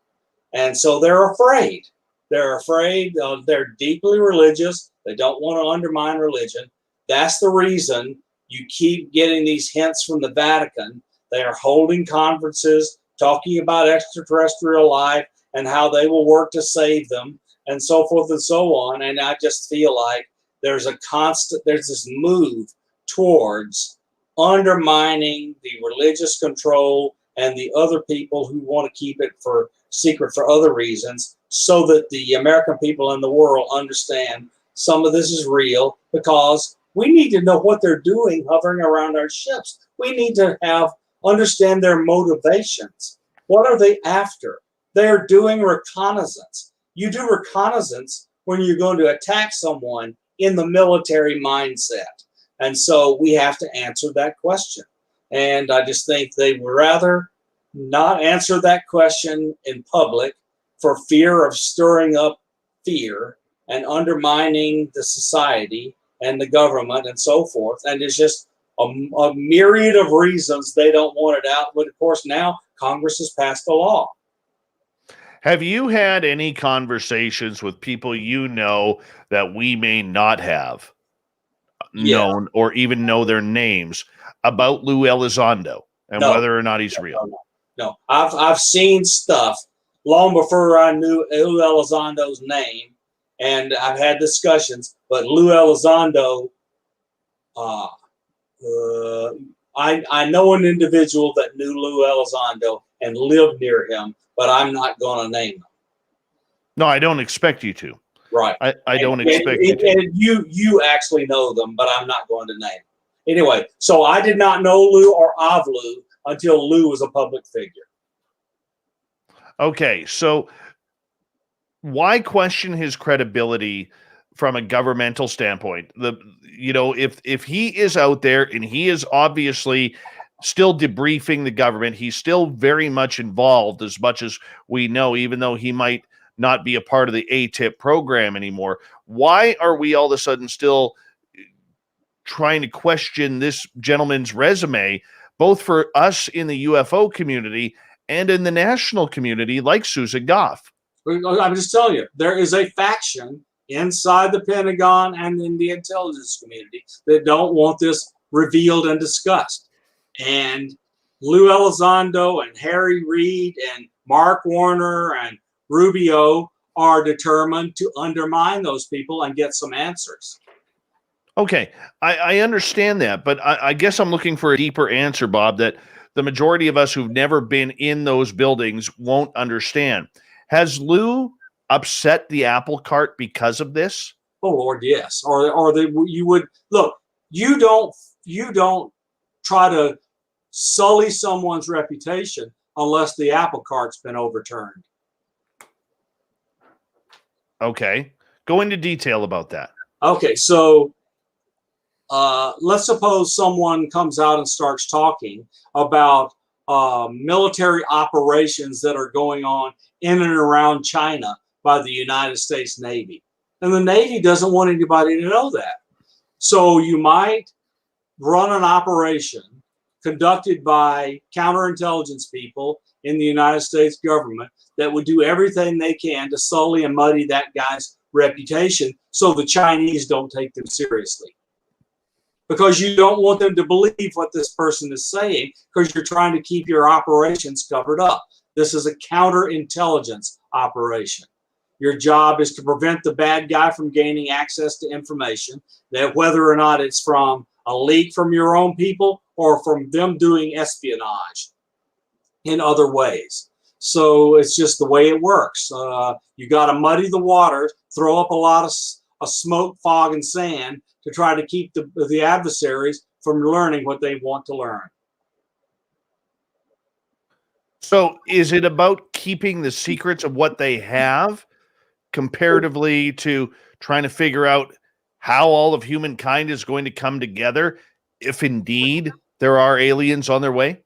And so they're afraid. They're afraid. They're deeply religious. They don't want to undermine religion. That's the reason you keep getting these hints from the Vatican. They are holding conferences, talking about extraterrestrial life and how they will work to save them, and so forth and so on. And I just feel like there's this move towards undermining the religious control and the other people who want to keep it for secret for other reasons, so that the American people in the world understand some of this is real, because we need to know what they're doing hovering around our ships. We need to understand their motivations. What are they after? They're doing reconnaissance. You do reconnaissance when you're going to attack someone in the military mindset. And so we have to answer that question. And I just think they would rather not answer that question in public for fear of stirring up fear and undermining the society and the government and so forth. And it's just a myriad of reasons they don't want it out. But of course, now Congress has passed a law. Have you had any conversations with people you know that we may not have known or even know their names about Lou Elizondo and whether or not he's real? No. I've seen stuff long before I knew Lou Elizondo's name, and I've had discussions. But Lou Elizondo, I know an individual that knew Lou Elizondo and lived near him, but I'm not going to name him. No, I don't expect you to. Right. I don't expect you to. And you actually know them, but I'm not going to name them. Anyway, so I did not know Lou or of Lou until Lou was a public figure. Okay, so why question his credibility from a governmental standpoint. If he is out there and he is obviously still debriefing the government, he's still very much involved, as much as we know, even though he might not be a part of the ATIP program anymore. Why are we all of a sudden still trying to question this gentleman's resume, both for us in the UFO community and in the national community, like Susan Goff? I'm just telling you, there is a faction inside the Pentagon and in the intelligence community that don't want this revealed and discussed. And Lou Elizondo and Harry Reid and Mark Warner and Rubio are determined to undermine those people and get some answers. Okay, I understand that, but I guess I'm looking for a deeper answer, Bob, that the majority of us who've never been in those buildings won't understand. Has Lou upset the apple cart because of this? Oh Lord, yes. You would look. You don't try to sully someone's reputation unless the apple cart's been overturned. Okay, go into detail about that. Okay, so let's suppose someone comes out and starts talking about military operations that are going on in and around China by the United States Navy. And the Navy doesn't want anybody to know that. So you might run an operation conducted by counterintelligence people in the United States government that would do everything they can to sully and muddy that guy's reputation so the Chinese don't take them seriously. Because you don't want them to believe what this person is saying, because you're trying to keep your operations covered up. This is a counterintelligence operation. Your job is to prevent the bad guy from gaining access to information, that whether or not it's from a leak from your own people or from them doing espionage in other ways. So it's just the way it works. You got to muddy the water, throw up a lot of smoke, fog, and sand to try to keep the adversaries from learning what they want to learn. So is it about keeping the secrets of what they have comparatively to trying to figure out how all of humankind is going to come together if indeed there are aliens on their way?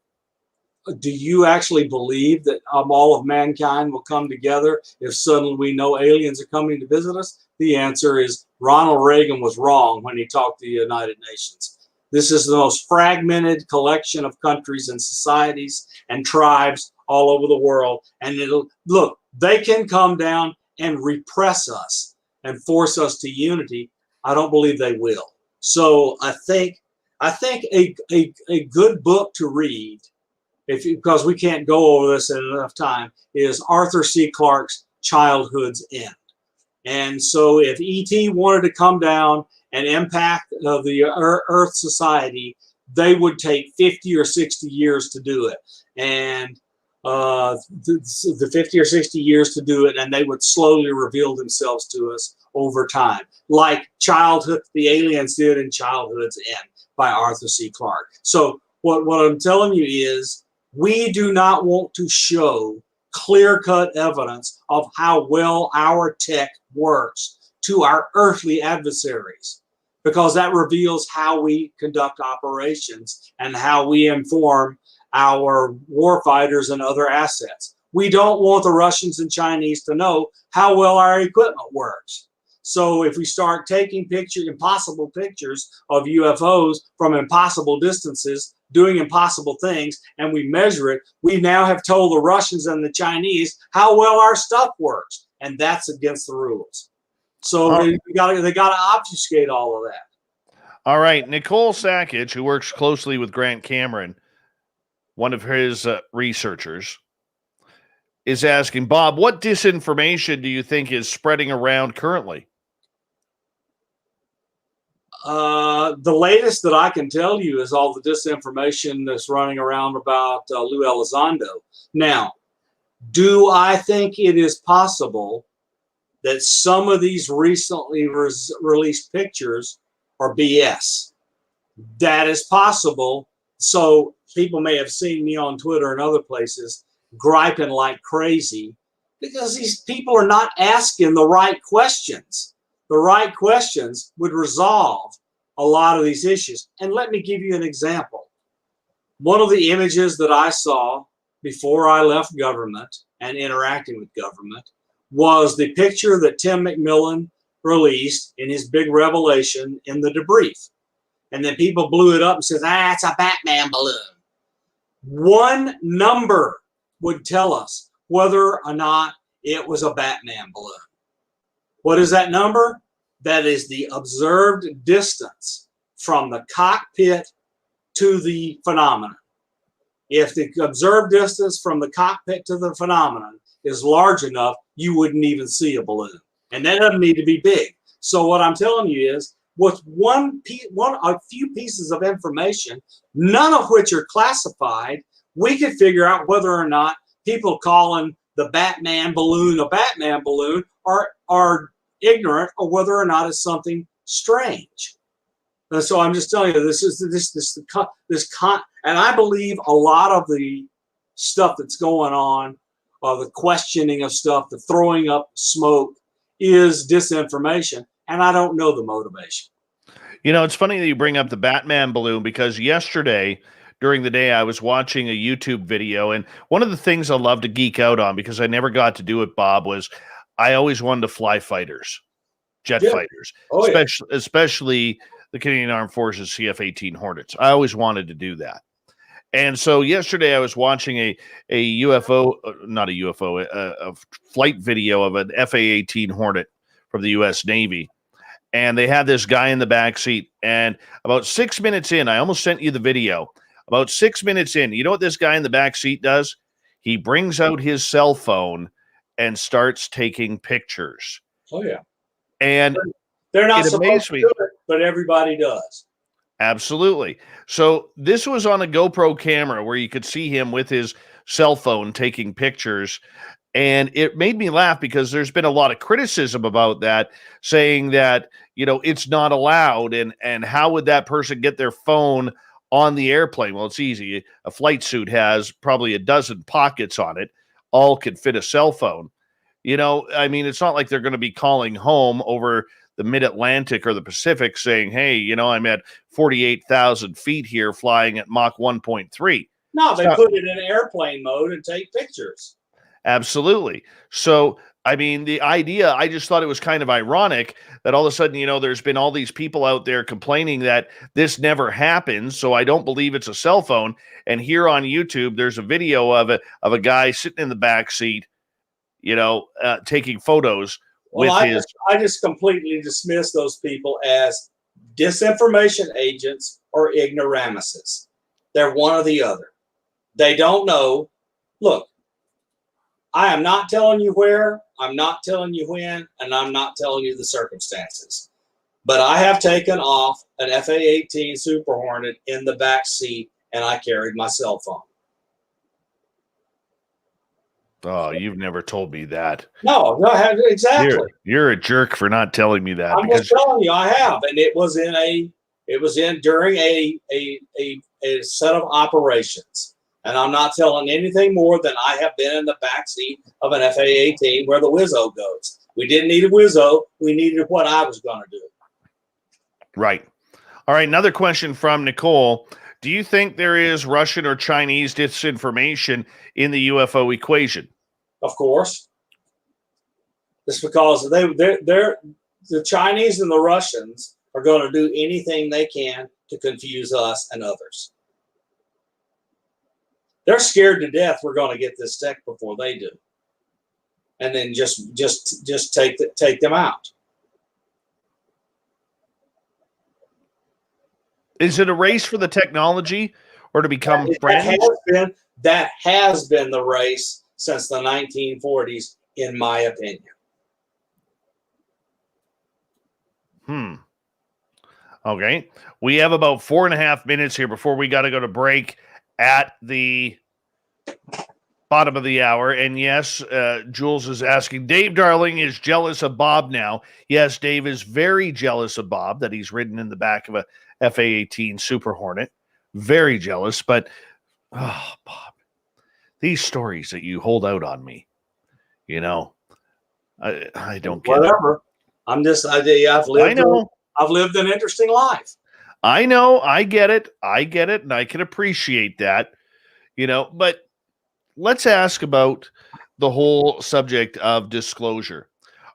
Do you actually believe that all of mankind will come together if suddenly we know aliens are coming to visit us? The answer is Ronald Reagan was wrong when he talked to the United Nations. This is the most fragmented collection of countries and societies and tribes all over the world. And look, they can come down and repress us and force us to unity. I don't believe they will. So I think a good book to read, because we can't go over this in enough time, is Arthur C. Clarke's Childhood's End. And so if E.T. wanted to come down and impact the Earth society, they would take 50 or 60 years to do it. And the 50 or 60 years to do it, and they would slowly reveal themselves to us over time, like the aliens did in Childhood's End by Arthur C. Clarke. So what I'm telling you is, we do not want to show clear-cut evidence of how well our tech works to our earthly adversaries, because that reveals how we conduct operations and how we inform our warfighters and other assets. We don't want the Russians and Chinese to know how well our equipment works. So if we start taking impossible pictures of UFOs from impossible distances, doing impossible things, and we measure it, we now have told the Russians and the Chinese how well our stuff works, and that's against the rules. So they got to obfuscate all of that. All right, Nicole Sackage, who works closely with Grant Cameron, one of his researchers, is asking, Bob, what disinformation do you think is spreading around currently? The latest that I can tell you is all the disinformation that's running around about Lou Elizondo. Now, do I think it is possible that some of these recently released pictures are BS? That is possible. So people may have seen me on Twitter and other places griping like crazy because these people are not asking the right questions. the right questions would resolve a lot of these issues. And let me give you an example. One of the images that I saw before I left government and interacting with government was the picture that Tim McMillan released in his big revelation in the debrief. And then people blew it up and said, it's a Batman balloon. One number would tell us whether or not it was a Batman balloon. What is that number? That is the observed distance from the cockpit to the phenomenon. If the observed distance from the cockpit to the phenomenon is large enough, you wouldn't even see a balloon. And that doesn't need to be big. So what I'm telling you is, with a few pieces of information, none of which are classified, we could figure out whether or not people calling the Batman balloon a Batman balloon are ignorant, or whether or not it's something strange. And so I'm just telling you, and I believe a lot of the stuff that's going on, the questioning of stuff, the throwing up smoke, is disinformation, and I don't know the motivation. You know, it's funny that you bring up the Batman balloon, because yesterday during the day I was watching a YouTube video, and one of the things I love to geek out on, because I never got to do it, Bob, was I always wanted to fly fighters, jet fighters, especially the Canadian Armed Forces CF-18 Hornets. I always wanted to do that. And so yesterday I was watching a flight video of an FA-18 Hornet from the U.S. Navy. And they had this guy in the back seat. And about 6 minutes in, I almost sent you the video. About 6 minutes in, you know what this guy in the back seat does? He brings out his cell phone and starts taking pictures. Oh, yeah. And they're not supposed to do it, but everybody does. Absolutely. So this was on a GoPro camera where you could see him with his cell phone taking pictures. And it made me laugh, because there's been a lot of criticism about that, saying that, you know, it's not allowed. And how would that person get their phone on the airplane? Well, it's easy. A flight suit has probably a dozen pockets on it. All could fit a cell phone. You know, I mean, it's not like they're going to be calling home over the mid-Atlantic or the Pacific saying, hey, you know, I'm at 48,000 feet here flying at Mach 1.3. No, they put it in airplane mode and take pictures. Absolutely. So, I mean, the idea, I just thought it was kind of ironic that all of a sudden, you know, there's been all these people out there complaining that this never happens. So I don't believe it's a cell phone. And here on YouTube, there's a video of a guy sitting in the back seat, you know, taking photos. Well, I just completely dismiss those people as disinformation agents or ignoramuses. They're one or the other. They don't know. Look, I am not telling you where, I'm not telling you when, and I'm not telling you the circumstances. But I have taken off an FA-18 Super Hornet in the back seat, and I carried my cell phone. Oh, you've never told me that. No, exactly. You're a jerk for not telling me that. I'm just telling you, I have, and it was during a set of operations, and I'm not telling anything more than I have been in the backseat of an FA-18 where the Wizzo goes. We didn't need a Wizzo. We needed what I was going to do. Right. All right. Another question from Nicole. Do you think there is Russian or Chinese disinformation in the UFO equation? Of course. It's because the Chinese and the Russians are going to do anything they can to confuse us and others. They're scared to death we're going to get this tech before they do. And then just take them out. Is it a race for the technology or to become friends? That has been the race since the 1940s, in my opinion. Okay. We have about 4.5 minutes here before we got to go to break at the bottom of the hour. And yes, Jules is asking, Dave Darling is jealous of Bob now. Yes, Dave is very jealous of Bob that he's ridden in the back of a FA-18 Super Hornet. Very jealous, but Bob, these stories that you hold out on me, you know, I don't get whatever. I've lived. I've lived an interesting life. I know. I get it, and I can appreciate that. But let's ask about the whole subject of disclosure.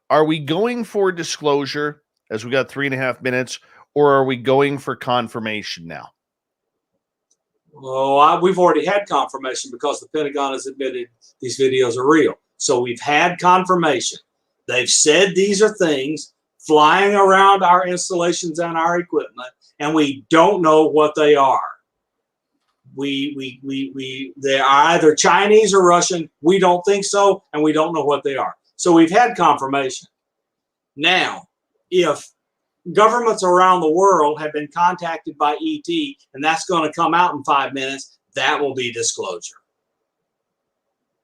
Are we going for disclosure as we got 3.5 minutes, or are we going for confirmation now? Well, we've already had confirmation because the Pentagon has admitted these videos are real. So we've had confirmation. They've said these are things flying around our installations and our equipment, and we don't know what they are. They are either Chinese or Russian. We don't think so, and we don't know what they are. So we've had confirmation. Now, if governments around the world have been contacted by ET, and that's going to come out in 5 minutes, that will be disclosure.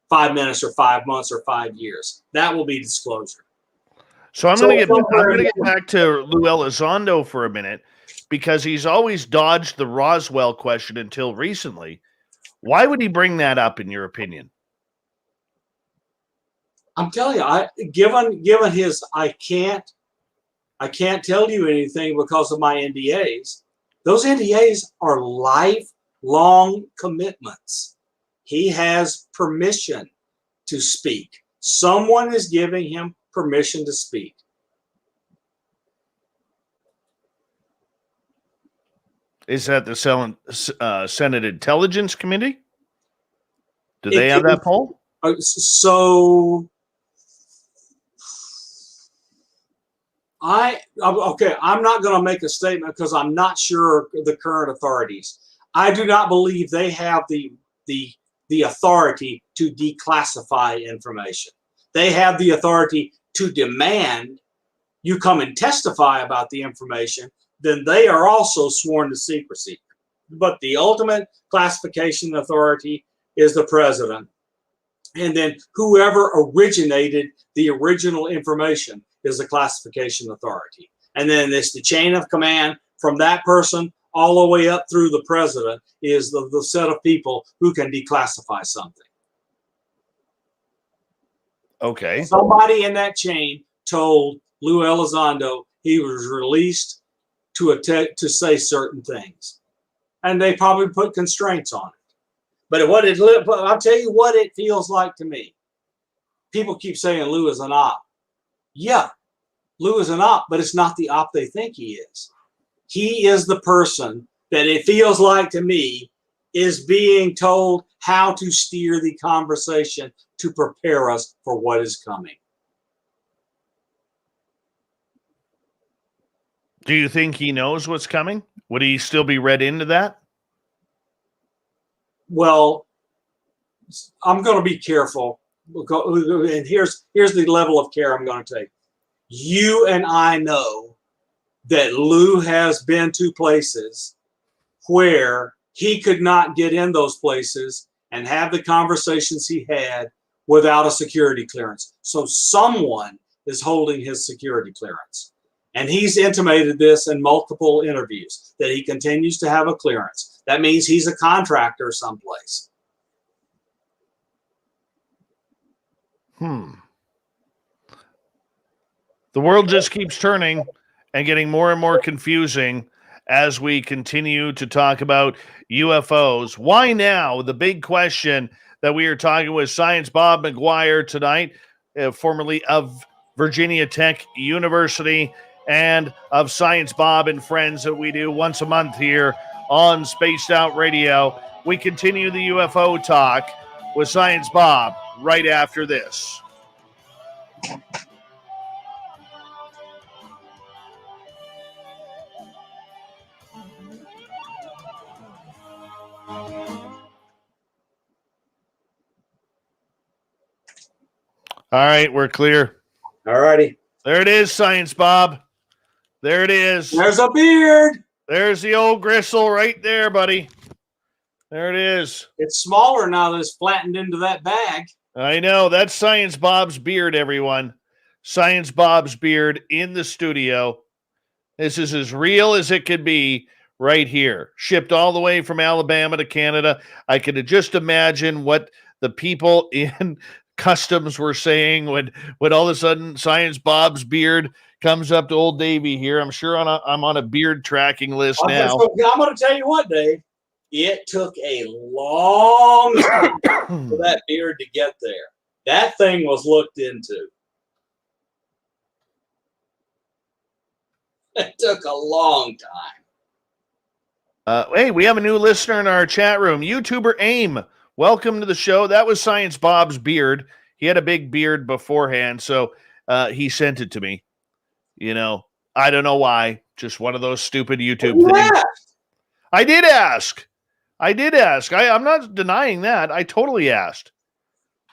5 minutes or 5 months or 5 years. That will be disclosure. So I'm going to get back to Lou Elizondo for a minute, because he's always dodged the Roswell question until recently. Why would he bring that up, in your opinion? I'm telling you, given his, I can't tell you anything because of my NDAs. Those NDAs are lifelong commitments. He has permission to speak. Someone is giving him permission to speak. Is that the Senate Intelligence Committee? Do they have that poll? So I'm not going to make a statement because I'm not sure the current authorities. I do not believe they have the authority to declassify information. They have the authority to demand you come and testify about the information. Then they are also sworn to secrecy. But the ultimate classification authority is the president. And then whoever originated the original information is the classification authority. And then it's the chain of command from that person all the way up through the president is the set of people who can declassify something. Okay. Somebody in that chain told Lou Elizondo he was released to say certain things. And they probably put constraints on it. But I'll tell you what it feels like to me. People keep saying Lou is an op. Yeah, Lou is an op, but it's not the op they think he is. He is the person that it feels like to me is being told how to steer the conversation to prepare us for what is coming. Do you think he knows what's coming? Would he still be read into that? Well, I'm going to be careful. And here's the level of care I'm going to take. You and I know that Lou has been to places where he could not get in those places and have the conversations he had without a security clearance. So someone is holding his security clearance. And he's intimated this in multiple interviews, that he continues to have a clearance. That means he's a contractor someplace. The world just keeps turning and getting more and more confusing as we continue to talk about UFOs. Why now? The big question that we are talking with Science Bob McGwier tonight, formerly of Virginia Tech University, and of Science Bob and Friends that we do once a month here on Spaced Out Radio. We continue the UFO talk with Science Bob right after this. All right, we're clear. All righty. There it is, Science Bob. There it is. There's a beard. There's the old gristle right there, buddy. There it is. It's smaller now that it's flattened into that bag. I know. That's Science Bob's beard, everyone. Science Bob's beard in the studio. This is as real as it could be right here. Shipped all the way from Alabama to Canada. I could just imagine what the people in customs were saying when all of a sudden Science Bob's beard comes up to old Davey here. I'm sure I'm on a beard tracking list now. I'm going to tell you what, Dave. It took a long time for that beard to get there. That thing was looked into. It took a long time. Hey, we have a new listener in our chat room. YouTuber AIM, welcome to the show. That was Science Bob's beard. He had a big beard beforehand, so he sent it to me. You know, I don't know why. Just one of those stupid YouTube things. I did ask. I'm not denying that. I totally asked.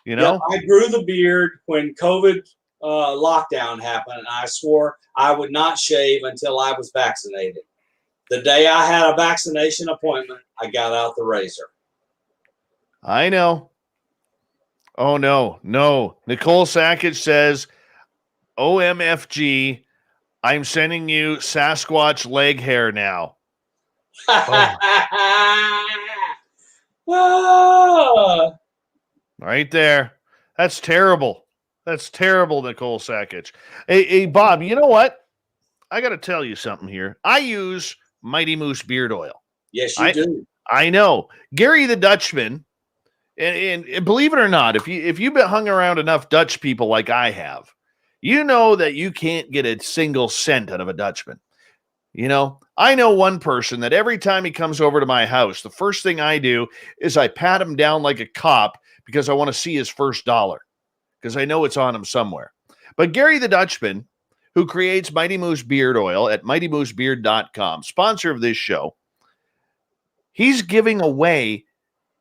You know, yeah, I grew the beard when COVID lockdown happened, and I swore I would not shave until I was vaccinated. The day I had a vaccination appointment, I got out the razor. I know. Oh, no. Nicole Sackett says, OMFG, I'm sending you Sasquatch leg hair now. Oh. Right there. That's terrible. Nicole Sackett. Hey, Bob, you know what? I got to tell you something here. I use Mighty Moose beard oil. Yes, you do. I know. Gary the Dutchman, and believe it or not, if you've been hung around enough Dutch people like I have, you know that you can't get a single cent out of a Dutchman. You know, I know one person that every time he comes over to my house, the first thing I do is I pat him down like a cop because I want to see his first dollar because I know it's on him somewhere. But Gary the Dutchman, who creates Mighty Moose Beard Oil at mightymoosebeard.com, sponsor of this show, he's giving away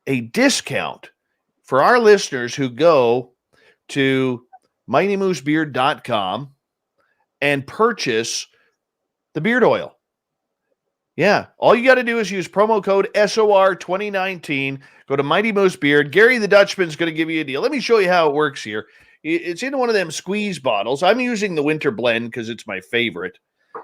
a discount for our listeners who go to mightymoosebeard.com and purchase the beard oil. Yeah, all you got to do is use promo code SOR2019. Go to Mighty Moose Beard. Gary the Dutchman's going to give you a deal. Let me show you how it works here. It's in one of them squeeze bottles. I'm using the winter blend because it's my favorite.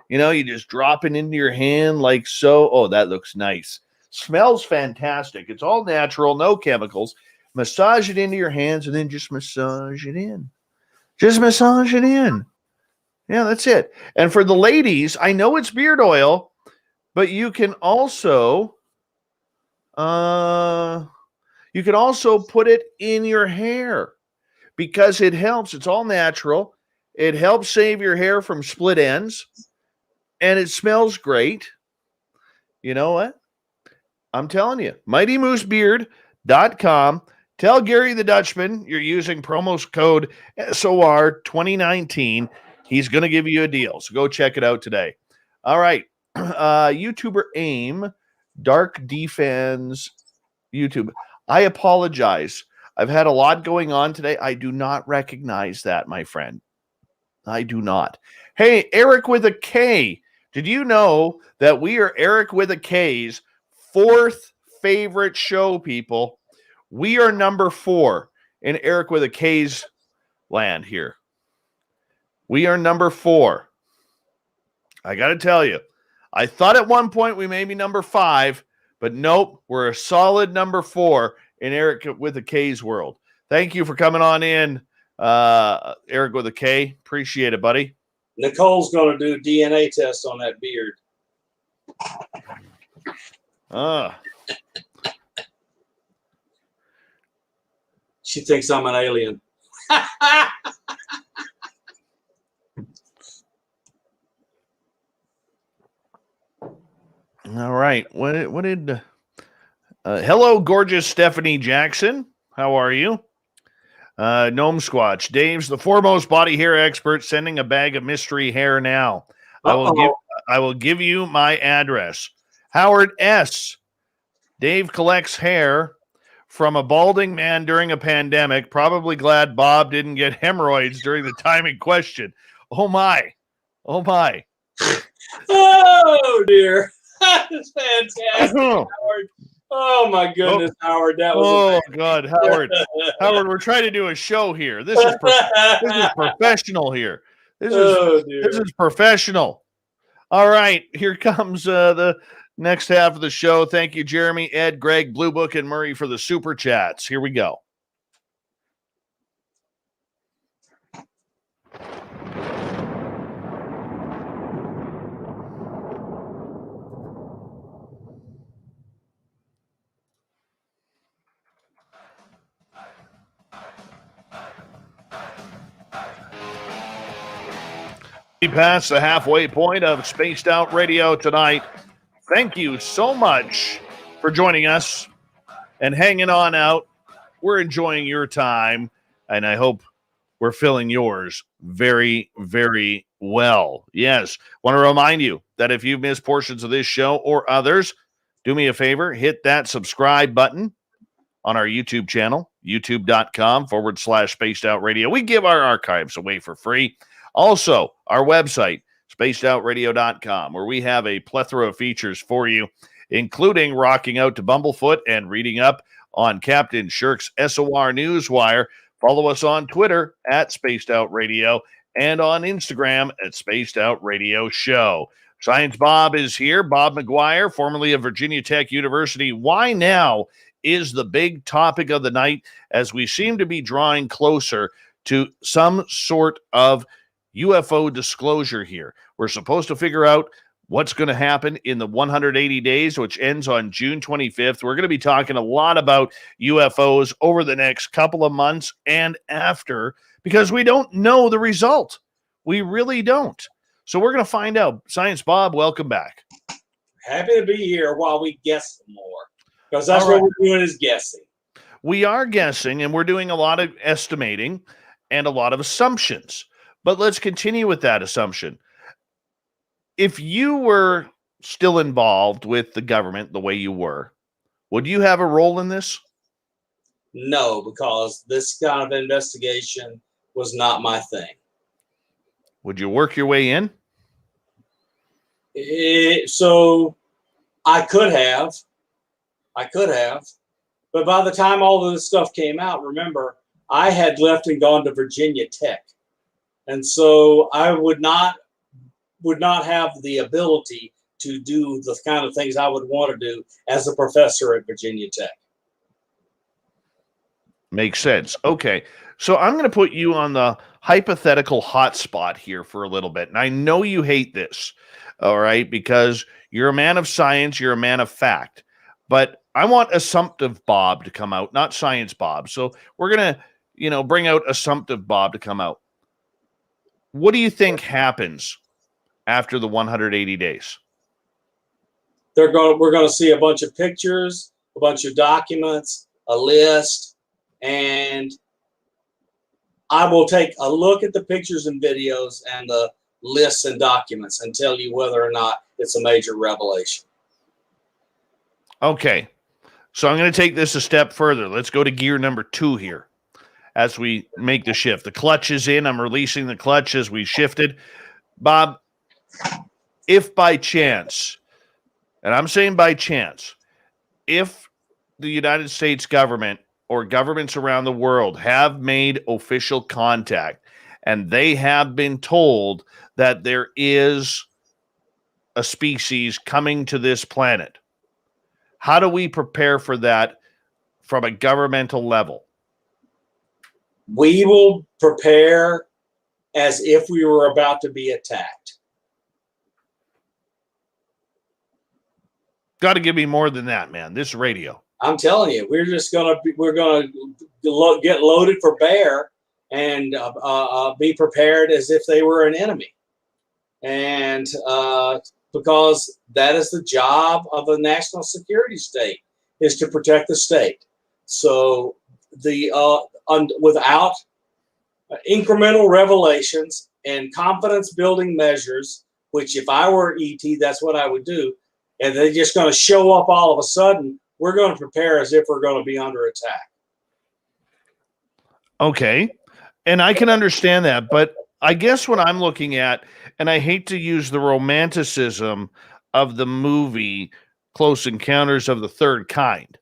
You know, you just drop it into your hand like so. Oh, that looks nice. Smells fantastic. It's all natural, no chemicals. Massage it into your hands and then just massage it in. Just massage it in. Yeah, that's it. And for the ladies, I know it's beard oil, but you can also put it in your hair because it helps. It's all natural. It helps save your hair from split ends, and it smells great. You know what? I'm telling you, mightymoosebeard.com. Tell Gary the Dutchman you're using promo code SOR2019. He's going to give you a deal. So go check it out today. All right. YouTuber AIM, Dark Defense YouTube. I apologize. I've had a lot going on today. I do not recognize that, my friend. I do not. Hey, Eric with a K. Did you know that we are Eric with a K's fourth favorite show, people? We are number 4 in Eric with a K's land here. We are number 4. I got to tell you, I thought at one point we may be number 5, but nope, we're a solid number 4 in Eric with a K's world. Thank you for coming on in, Eric with a K. Appreciate it, buddy. Nicole's going to do a DNA test on that beard. She thinks I'm an alien. All right. What did hello, gorgeous Stephanie Jackson. How are you? Gnome Squatch. Dave's the foremost body hair expert, sending a bag of mystery hair now. I will give you my address. Howard S. Dave collects hair from a balding man during a pandemic. Probably glad Bob didn't get hemorrhoids during the time in question. Oh my. Oh my. Oh dear. That's fantastic, Howard. Oh my goodness, Howard. That was God, Howard. Howard, we're trying to do a show here. This is professional here. This is professional. All right, here comes the next half of the show. Thank you, Jeremy, Ed, Greg, Blue Book, and Murray for the super chats. Here we go. We passed the halfway point of Spaced Out Radio tonight. Thank you so much for joining us and hanging on out. We're enjoying your time, and I hope we're filling yours very, very well. Yes, want to remind you that if you've missed portions of this show or others, do me a favor, hit that subscribe button on our YouTube channel, youtube.com/Spaced Out Radio. We give our archives away for free. Also, our website, spacedoutradio.com, where we have a plethora of features for you, including rocking out to Bumblefoot and reading up on Captain Shirk's SOR Newswire. Follow us on Twitter at Spaced Out Radio and on Instagram at Spaced Out Radio Show. Science Bob is here. Bob McGwier, formerly of Virginia Tech University. Why now is the big topic of the night as we seem to be drawing closer to some sort of UFO disclosure here. We're supposed to figure out what's going to happen in the 180 days, which ends on June 25th. We're going to be talking a lot about UFOs over the next couple of months and after, because we don't know the result. We really don't. So we're going to find out. Science Bob, welcome back. Happy to be here while we guess some more, because that's what we're doing is guessing. We are guessing, and we're doing a lot of estimating and a lot of assumptions. But let's continue with that assumption. If you were still involved with the government the way you were, would you have a role in this? No, because this kind of investigation was not my thing. Would you work your way in? So I could have. But by the time all of this stuff came out, remember, I had left and gone to Virginia Tech. And so I would not have the ability to do the kind of things I would want to do as a professor at Virginia Tech. Makes sense. Okay. So I'm going to put you on the hypothetical hot spot here for a little bit. And I know you hate this, all right, because you're a man of science, you're a man of fact. But I want Assumptive Bob to come out, not Science Bob. So we're going to, bring out Assumptive Bob to come out. What do you think happens after the 180 days? We're going to see a bunch of pictures, a bunch of documents, a list, and I will take a look at the pictures and videos and the lists and documents and tell you whether or not it's a major revelation. Okay. So I'm going to take this a step further. Let's go to gear number 2 here as we make the shift. The clutch is in. I'm releasing the clutch as we shifted. Bob, if by chance, and I'm saying by chance, if the United States government or governments around the world have made official contact and they have been told that there is a species coming to this planet, how do we prepare for that from a governmental level? We will prepare as if we were about to be attacked. Got to give me more than that, man. This radio. I'm telling you, we're gonna get loaded for bear and be prepared as if they were an enemy, and because that is the job of a national security state, is to protect the state. So without incremental revelations and confidence building measures, which if I were ET, that's what I would do, and they're just going to show up all of a sudden, we're going to prepare as if we're going to be under attack. Okay. And I can understand that, but I guess what I'm looking at, and I hate to use the romanticism of the movie Close Encounters of the Third Kind.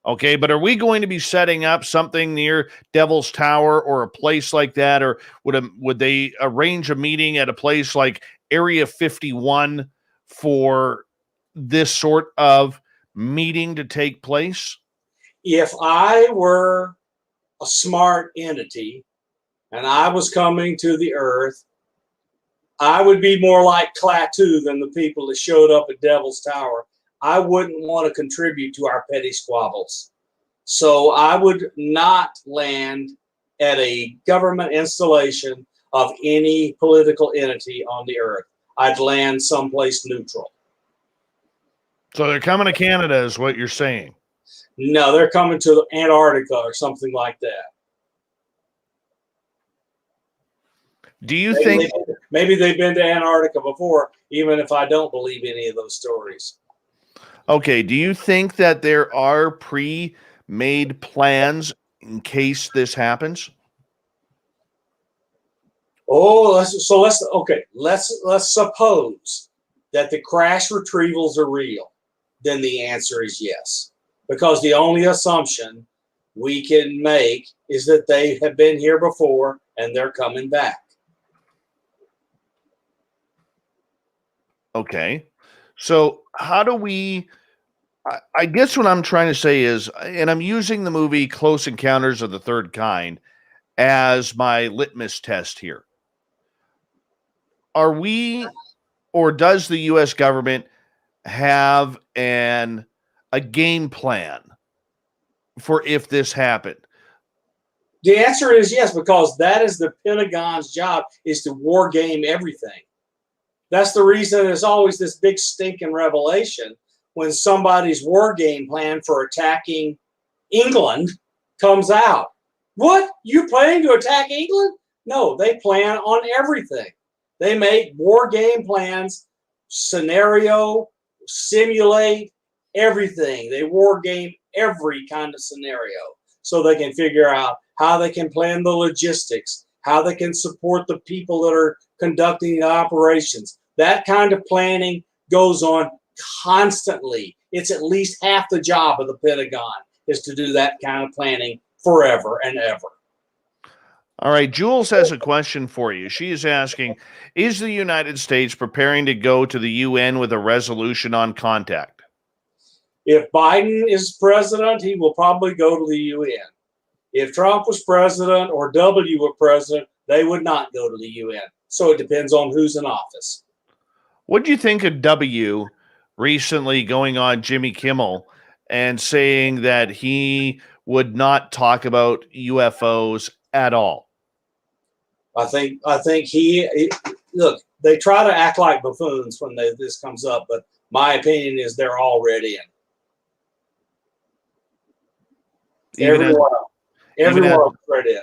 Okay, but are we going to be setting up something near Devil's Tower or a place like that, or would they arrange a meeting at a place like Area 51 for this sort of meeting to take place? If I were a smart entity and I was coming to the earth, I would be more like Klaatu than the people that showed up at Devil's Tower. I wouldn't want to contribute to our petty squabbles. So I would not land at a government installation of any political entity on the earth. I'd land someplace neutral. So they're coming to Canada is what you're saying. No, they're coming to Antarctica or something like that. Do you think maybe they've been to Antarctica before, even if I don't believe any of those stories? Okay, do you think that there are pre-made plans in case this happens? Oh, let's suppose that the crash retrievals are real. Then the answer is yes, because the only assumption we can make is that they have been here before and they're coming back. Okay. So how do we, I guess what I'm trying to say is, and I'm using the movie Close Encounters of the Third Kind as my litmus test here. Are we, or does the U.S. government have a game plan for if this happened? The answer is yes, because that is the Pentagon's job, is to war game everything. That's the reason there's always this big stinking revelation when somebody's war game plan for attacking England comes out. What? You planning to attack England? No, they plan on everything. They make war game plans, scenario, simulate everything. They war game every kind of scenario so they can figure out how they can plan the logistics, how they can support the people that are conducting the operations. That kind of planning goes on constantly. It's at least half the job of the Pentagon is to do that kind of planning forever and ever. All right, Jules has a question for you. She is asking, is the United States preparing to go to the UN with a resolution on contact? If Biden is president, he will probably go to the UN. If Trump was president or W were president, they would not go to the UN. So it depends on who's in office. What do you think of W recently going on Jimmy Kimmel and saying that he would not talk about UFOs at all? I think look, they try to act like buffoons when this comes up, but my opinion is they're already in. Everyone read in.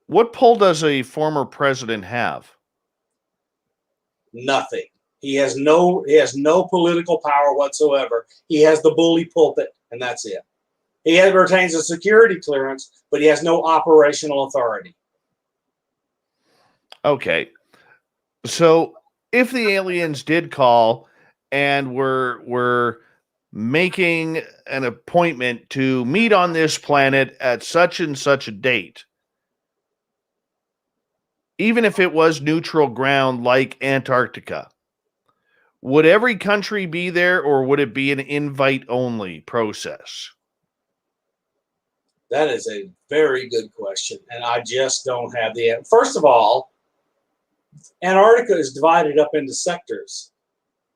What pull does a former president have? Nothing. He has no political power whatsoever. He has the bully pulpit, and that's it. He retains a security clearance, but he has no operational authority. Okay. So if the aliens did call and were making an appointment to meet on this planet at such and such a date, even if it was neutral ground like Antarctica, would every country be there, or would it be an invite-only process? That is a very good question, and I just don't have the answer. First of all, Antarctica is divided up into sectors,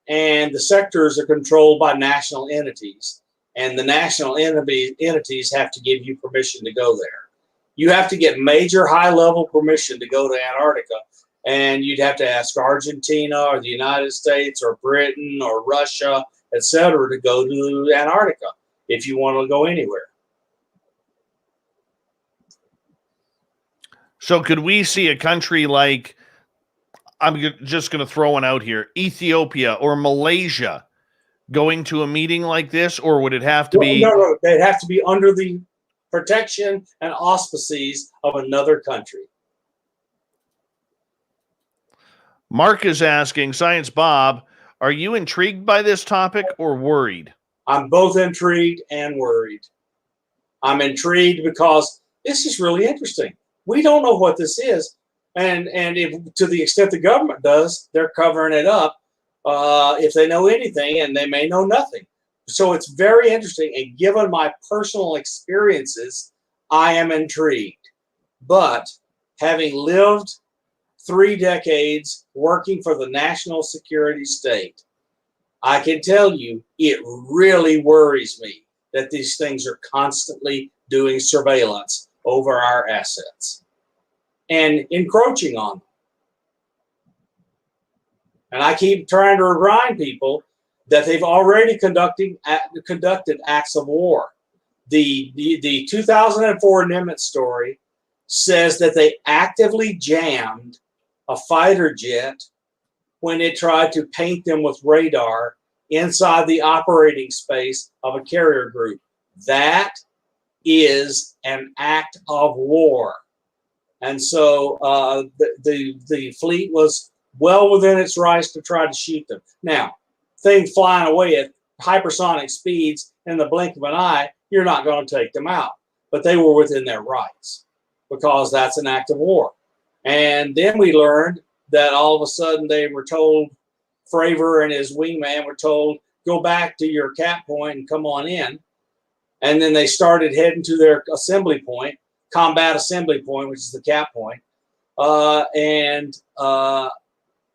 and the sectors are controlled by national entities, and the national entities have to give you permission to go there. You have to get major high-level permission to go to Antarctica, and you'd have to ask Argentina or the United States or Britain or Russia, etc., to go to Antarctica if you want to go anywhere. So could we see a country like, I'm just going to throw one out here, Ethiopia or Malaysia going to a meeting like this, or would it have to be? No, they'd have to be under the protection and auspices of another country. Mark is asking, Science Bob, are you intrigued by this topic or worried? I'm both intrigued and worried. I'm intrigued because this is really interesting. We don't know what this is. And if, to the extent the government does, they're covering it up if they know anything, and they may know nothing. So it's very interesting. And given my personal experiences, I am intrigued. But having lived 3 decades working for the national security state, I can tell you it really worries me that these things are constantly doing surveillance over our assets. and encroaching on them. And I keep trying to remind people that they've already conducted acts of war. The 2004 Nimitz story says that they actively jammed a fighter jet when it tried to paint them with radar inside the operating space of a carrier group. That is an act of war. And so the fleet was well within its rights to try to shoot them. Now, things flying away at hypersonic speeds in the blink of an eye, you're not going to take them out. But they were within their rights because that's an act of war. And then we learned that all of a sudden they were told, Fravor and his wingman were told, go back to your cap point and come on in. And then they started heading to their assembly point, combat assembly point, which is the cap point.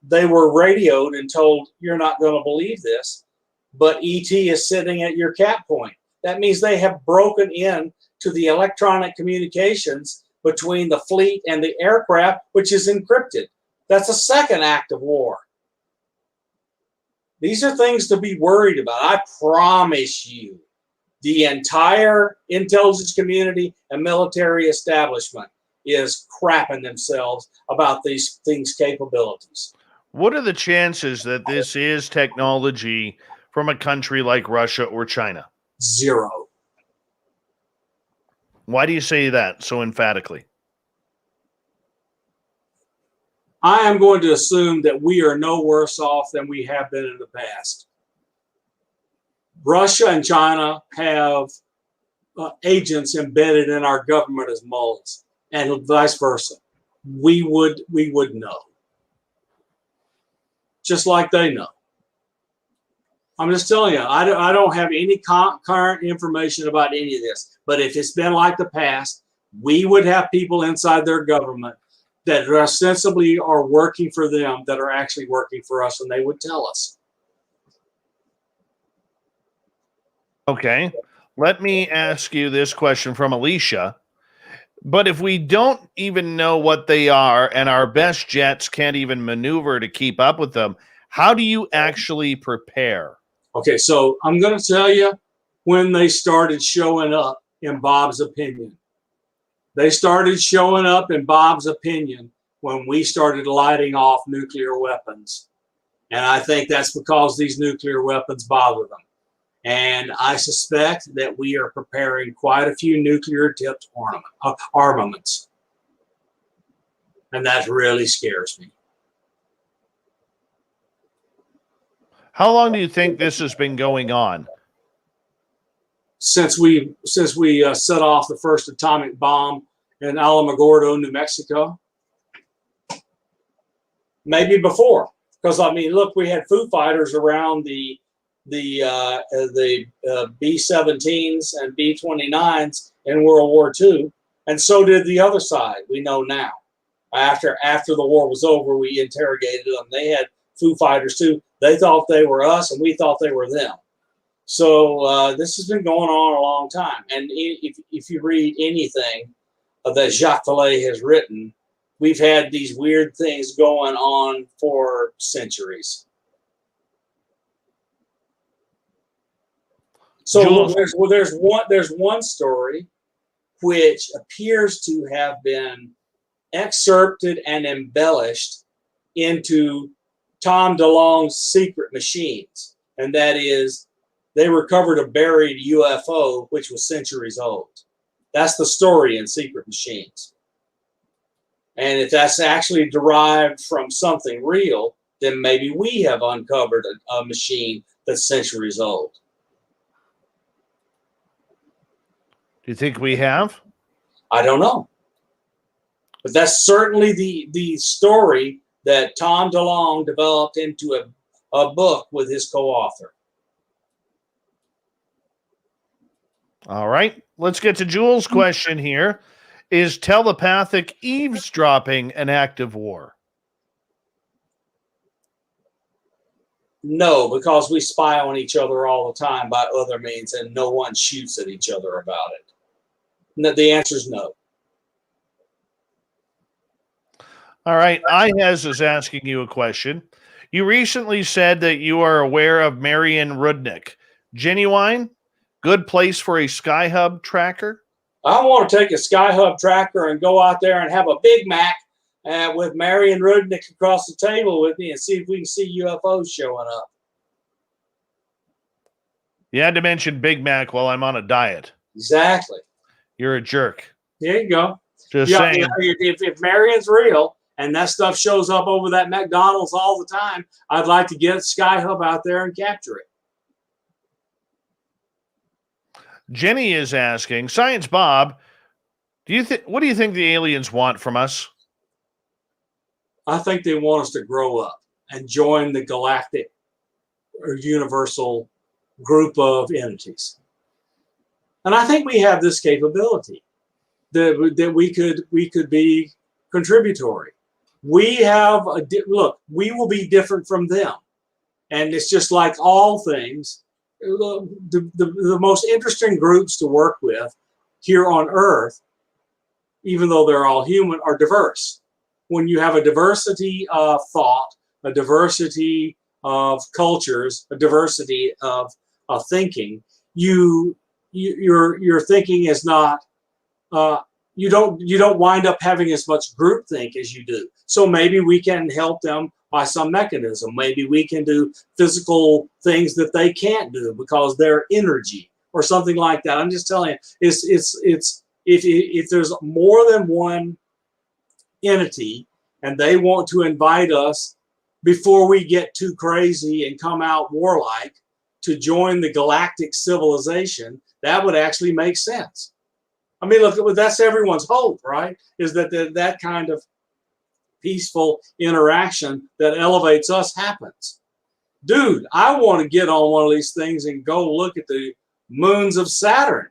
They were radioed and told, you're not going to believe this, but ET is sitting at your cap point. That means they have broken in to the electronic communications between the fleet and the aircraft, which is encrypted. That's a second act of war. These are things to be worried about. I promise you, the entire intelligence community and military establishment is crapping themselves about these things' capabilities. What are the chances that this is technology from a country like Russia or China? 0. Why do you say that so emphatically? I am going to assume that we are no worse off than we have been in the past. Russia and China have agents embedded in our government as moles, and vice versa. We would know, just like they know. I'm just telling you, I don't have any current information about any of this. But if it's been like the past, we would have people inside their government that ostensibly are working for them that are actually working for us, and they would tell us. Okay. Let me ask you this question from Alicia. But if we don't even know what they are and our best jets can't even maneuver to keep up with them, how do you actually prepare? Okay, so I'm going to tell you when they started showing up in Bob's opinion. They started showing up in Bob's opinion when we started lighting off nuclear weapons. And I think that's because these nuclear weapons bother them. And I suspect that we are preparing quite a few nuclear-tipped armaments. And that really scares me. How long do you think this has been going on? Since we set off the first atomic bomb in Alamogordo, New Mexico. Maybe before. Because, I mean, look, we had Foo Fighters around the B-17s and B-29s in World War II, and so did the other side. We know now. After the war was over, we interrogated them. They had Foo Fighters too. They thought they were us, and we thought they were them. So this has been going on a long time. And if you read anything that Jacques Vallée has written, we've had these weird things going on for centuries. So there's one story which appears to have been excerpted and embellished into Tom DeLonge's Secret Machines, and that is they recovered a buried UFO which was centuries old. That's the story in Secret Machines. And if that's actually derived from something real, then maybe we have uncovered a machine that's centuries old. Do you think we have? I don't know. But that's certainly the story that Tom DeLonge developed into a book with his co-author. All right. Let's get to Jules' question here. Is telepathic eavesdropping an act of war? No, because we spy on each other all the time by other means, and no one shoots at each other about it. No, the answer is no. All right. IHES is asking you a question. You recently said that you are aware of Marion Rudnick. Genuine? Good place for a Skyhub tracker? I want to take a Skyhub tracker and go out there and have a Big Mac with Marion Rudnick across the table with me and see if we can see UFOs showing up. You had to mention Big Mac while I'm on a diet. Exactly. You're a jerk. There you go. Just saying. If Marion's real and that stuff shows up over that McDonald's all the time, I'd like to get Skyhub out there and capture it. Jenny is asking, Science Bob, what do you think the aliens want from us? I think they want us to grow up and join the galactic or universal group of entities. And I think we have this capability that we could be contributory. We have look, we will be different from them. And it's just like all things, the most interesting groups to work with here on Earth, even though they're all human, are diverse. When you have a diversity of thought, a diversity of cultures, a diversity of thinking, your thinking is not you don't wind up having as much groupthink as you do. So maybe we can help them by some mechanism. Maybe we can do physical things that they can't do because they're energy or something like that. I'm just telling you, it's if there's more than one entity and they want to invite us before we get too crazy and come out warlike to join the galactic civilization, that would actually make sense. I mean, look, that's everyone's hope, right? Is that kind of peaceful interaction that elevates us happens. Dude, I want to get on one of these things and go look at the moons of Saturn.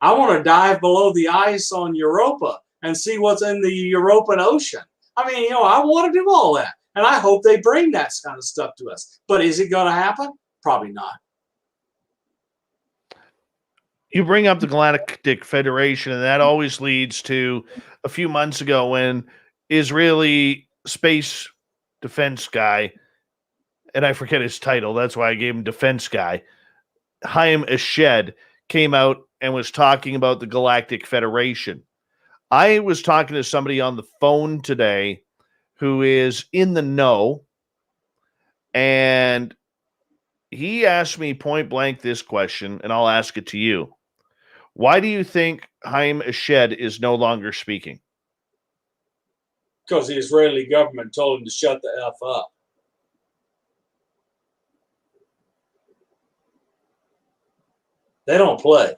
I want to dive below the ice on Europa and see what's in the European Ocean. I mean, I want to do all that. And I hope they bring that kind of stuff to us. But is it going to happen? Probably not. You bring up the Galactic Federation, and that always leads to a few months ago when Israeli space defense guy, and I forget his title, that's why I gave him defense guy, Hume came out and was talking about the Galactic Federation. I was talking to somebody on the phone today who is in the know, and he asked me point blank this question, and I'll ask it to you. Why do you think Hume is no longer speaking? Because the Israeli government told him to shut the F up. They don't play.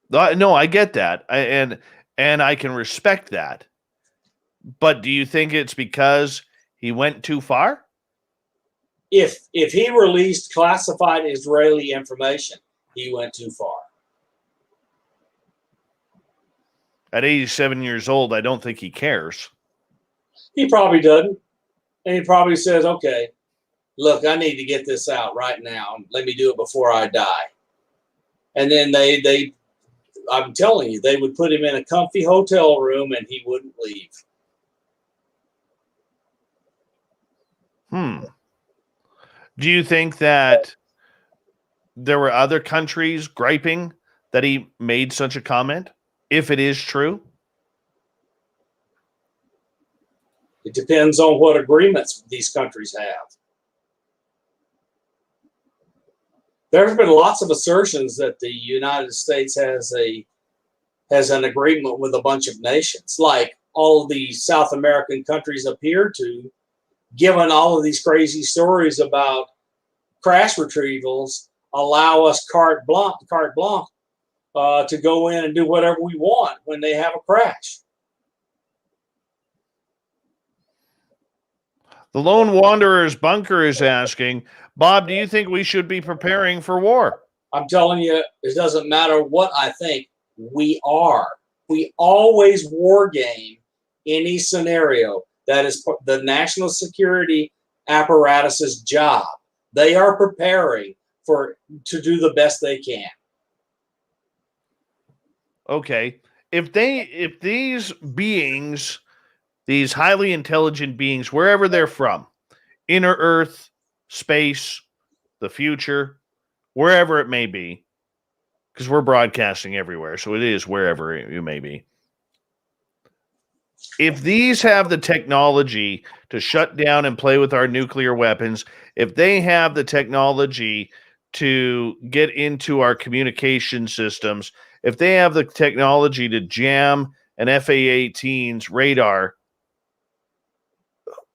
No, I get that. And I can respect that. But do you think it's because he went too far? If he released classified Israeli information, he went too far. At 87 years old, I don't think he cares. He probably doesn't. And he probably says, okay, look, I need to get this out right now. Let me do it before I die. And then I'm telling you, they would put him in a comfy hotel room and he wouldn't leave. Do you think that there were other countries griping that he made such a comment, if it is true? It depends on what agreements these countries have. There have been lots of assertions that the United States has an agreement with a bunch of nations, like all of the South American countries appear to, given all of these crazy stories about crash retrievals, allow us carte blanche to go in and do whatever we want when they have a crash. The Lone Wanderer's Bunker is asking, Bob, do you think we should be preparing for war? I'm telling you, it doesn't matter what I think. We are. We always war game any scenario. That is the national security apparatus's job. They are preparing to do the best they can. Okay. If these beings, these highly intelligent beings, wherever they're from, inner Earth, space, the future, wherever it may be, because we're broadcasting everywhere, so it is wherever you may be. If these have the technology to shut down and play with our nuclear weapons, if they have the technology to get into our communication systems, if they have the technology to jam an FA-18's radar,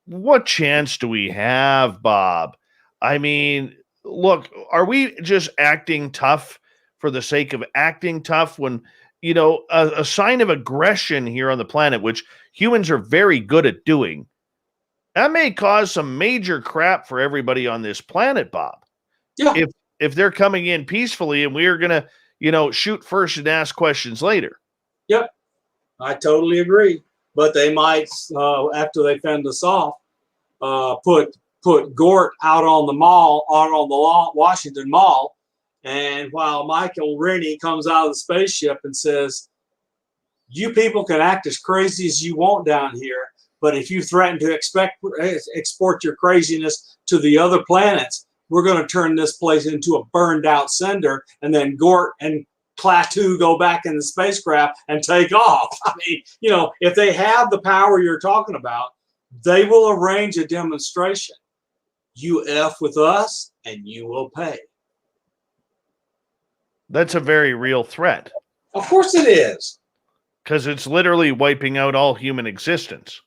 what chance do we have, Bob? I mean, look, are we just acting tough for the sake of acting tough when, a sign of aggression here on the planet, which humans are very good at doing, that may cause some major crap for everybody on this planet, Bob. Yeah. If they're coming in peacefully and we're going to, shoot first and ask questions later. Yep. I totally agree. But they might, after they fend us off, put Gort out on the Washington Mall. And while Michael Rennie comes out of the spaceship and says, you people can act as crazy as you want down here, but if you threaten to export your craziness to the other planets, we're going to turn this place into a burned out cinder. And then Gort and Klaatu go back in the spacecraft and take off. I mean, if they have the power you're talking about, they will arrange a demonstration. You F with us and you will pay. That's a very real threat. Of course it is. Because it's literally wiping out all human existence.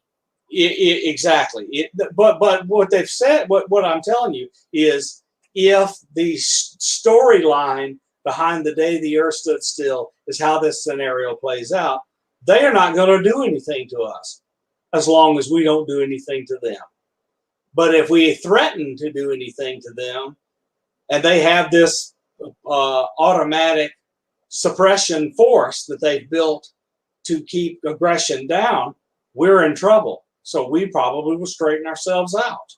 Exactly. But what they've said, what I'm telling you is, if the storyline behind the day the Earth stood still is how this scenario plays out, they are not going to do anything to us as long as we don't do anything to them. But if we threaten to do anything to them, and they have this automatic suppression force that they've built to keep aggression down, we're in trouble. So we probably will straighten ourselves out.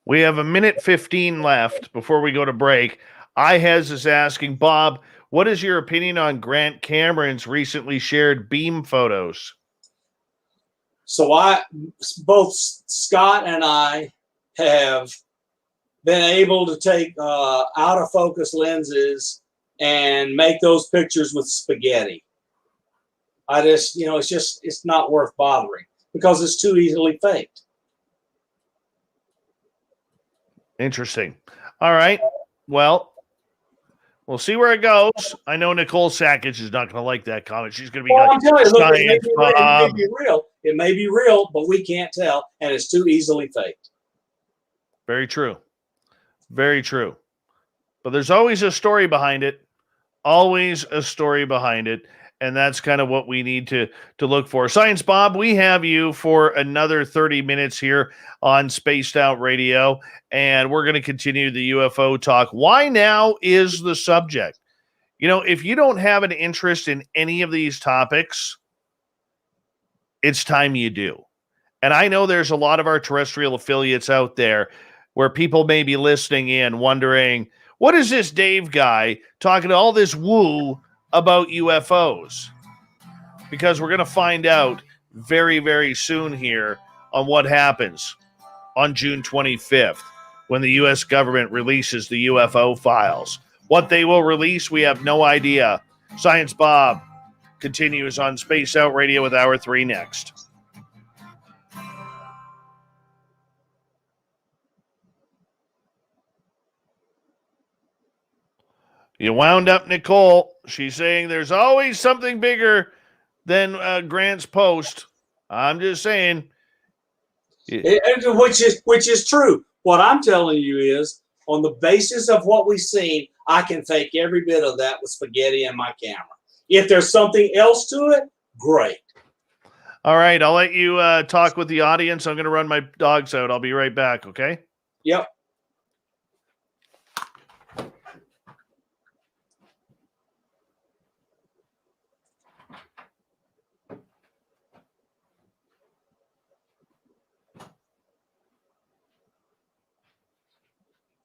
We have 1:15 left before we go to break. IHES is asking, Bob, what is your opinion on Grant Cameron's recently shared beam photos? So both Scott and I have been able to take out of focus lenses and make those pictures with spaghetti. It's not worth bothering because it's too easily faked. Interesting. All right. Well, we'll see where it goes. I know Nicole Sackage is not going to like that comment. She's going to be Well, like, I'm telling you, look, it Bob. may be real. It may be real, but we can't tell, and it's too easily faked. Very true. Very true. But there's always a story behind it. Always a story behind it. And that's kind of what we need to look for. Science Bob, we have you for another 30 minutes here on Spaced Out Radio, and we're going to continue the UFO talk. Why now is the subject. If you don't have an interest in any of these topics, it's time you do. And I know there's a lot of our terrestrial affiliates out there where people may be listening in wondering, what is this Dave guy talking to all this woo about UFOs? Because we're going to find out very, very soon here on what happens on June 25th when the U.S. government releases the UFO files. What they will release, we have no idea. Science Bob continues on Space Out Radio with Hour 3 next. You wound up Nicole. She's saying there's always something bigger than Grant's post. I'm just saying. Which is true. What I'm telling you is, on the basis of what we've seen, I can fake every bit of that with spaghetti and my camera. If there's something else to it, great. All right, I'll let you talk with the audience. I'm going to run my dogs out. I'll be right back, okay? Yep.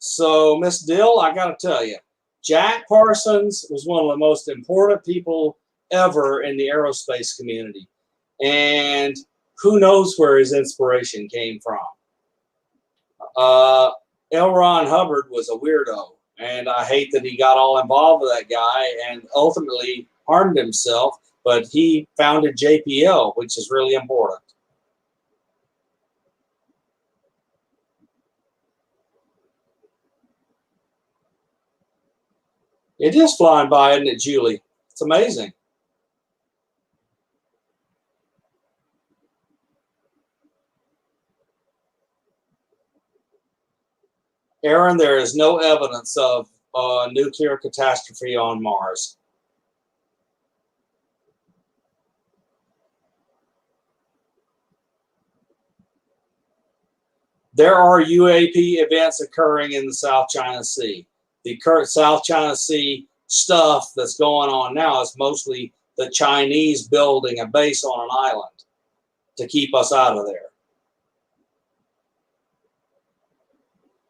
So, Miss Dill, I got to tell you, Jack Parsons was one of the most important people ever in the aerospace community. And who knows where his inspiration came from. L. Ron Hubbard was a weirdo, and I hate that he got all involved with that guy and ultimately harmed himself, but he founded JPL, which is really important. It is flying by, isn't it, Julie? It's amazing. Aaron, there is no evidence of a nuclear catastrophe on Mars. There are UAP events occurring in the South China Sea. The current South China Sea stuff that's going on now is mostly the Chinese building a base on an island to keep us out of there.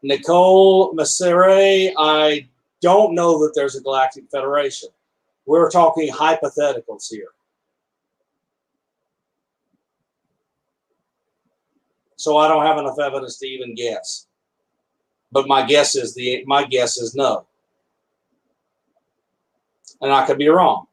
Nicole Messere, I don't know that there's a galactic federation. We're talking hypotheticals here. So I don't have enough evidence to even guess. But my guess is no. And I could be wrong.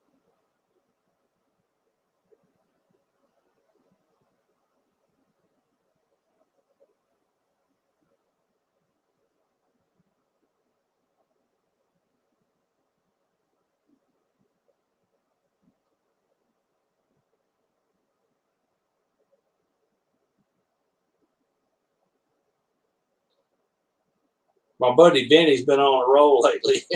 My buddy Benny's been on a roll lately.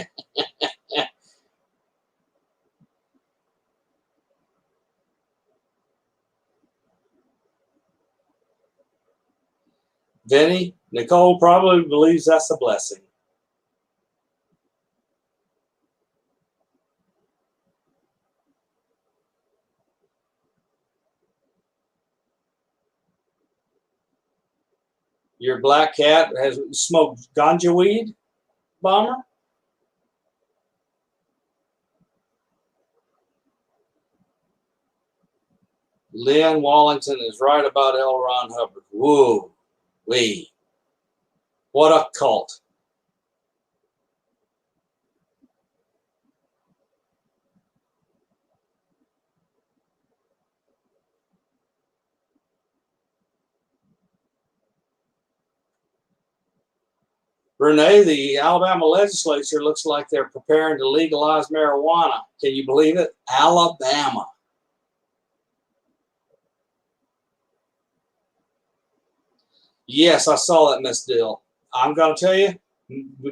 Benny, Nicole probably believes that's a blessing. Your black cat has smoked ganja weed, Bomber? Lynn Wallington is right about L. Ron Hubbard. Whoa, wee. What a cult. Renee, the Alabama legislature looks like they're preparing to legalize marijuana. Can you believe it? Alabama. Yes, I saw that, Miss Dill. I'm going to tell you,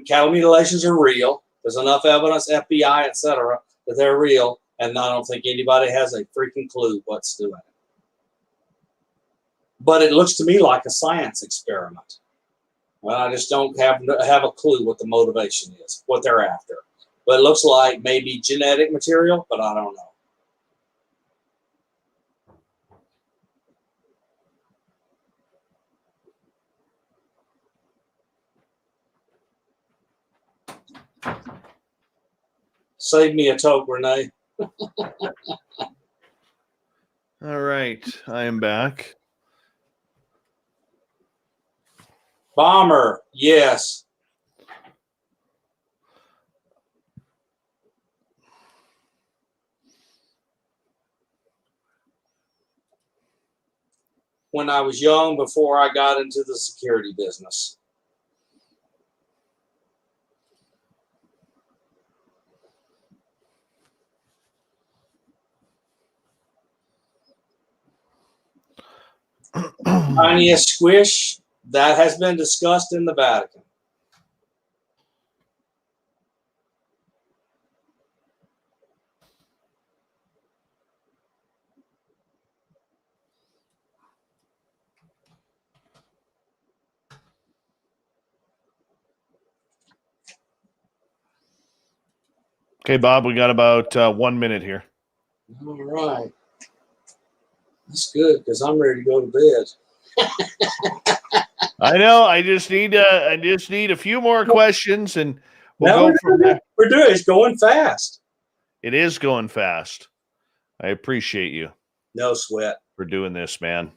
cattle mutilations are real. There's enough evidence, FBI, etc., that they're real, and I don't think anybody has a freaking clue what's doing it. But it looks to me like a science experiment. Well, I just don't have a clue what the motivation is, what they're after. But it looks like maybe genetic material, but I don't know. Save me a toke, Renee. All right, I am back. Bomber, yes. When I was young, before I got into the security business. Tiniest squish, that has been discussed in the Vatican. Okay, Bob, we got about 1 minute here. All right. That's good because I'm ready to go to bed. I know. I just need a few more questions, and we'll go from there. We're doing it's going fast. It is going fast. I appreciate you. No sweat. For doing this, man.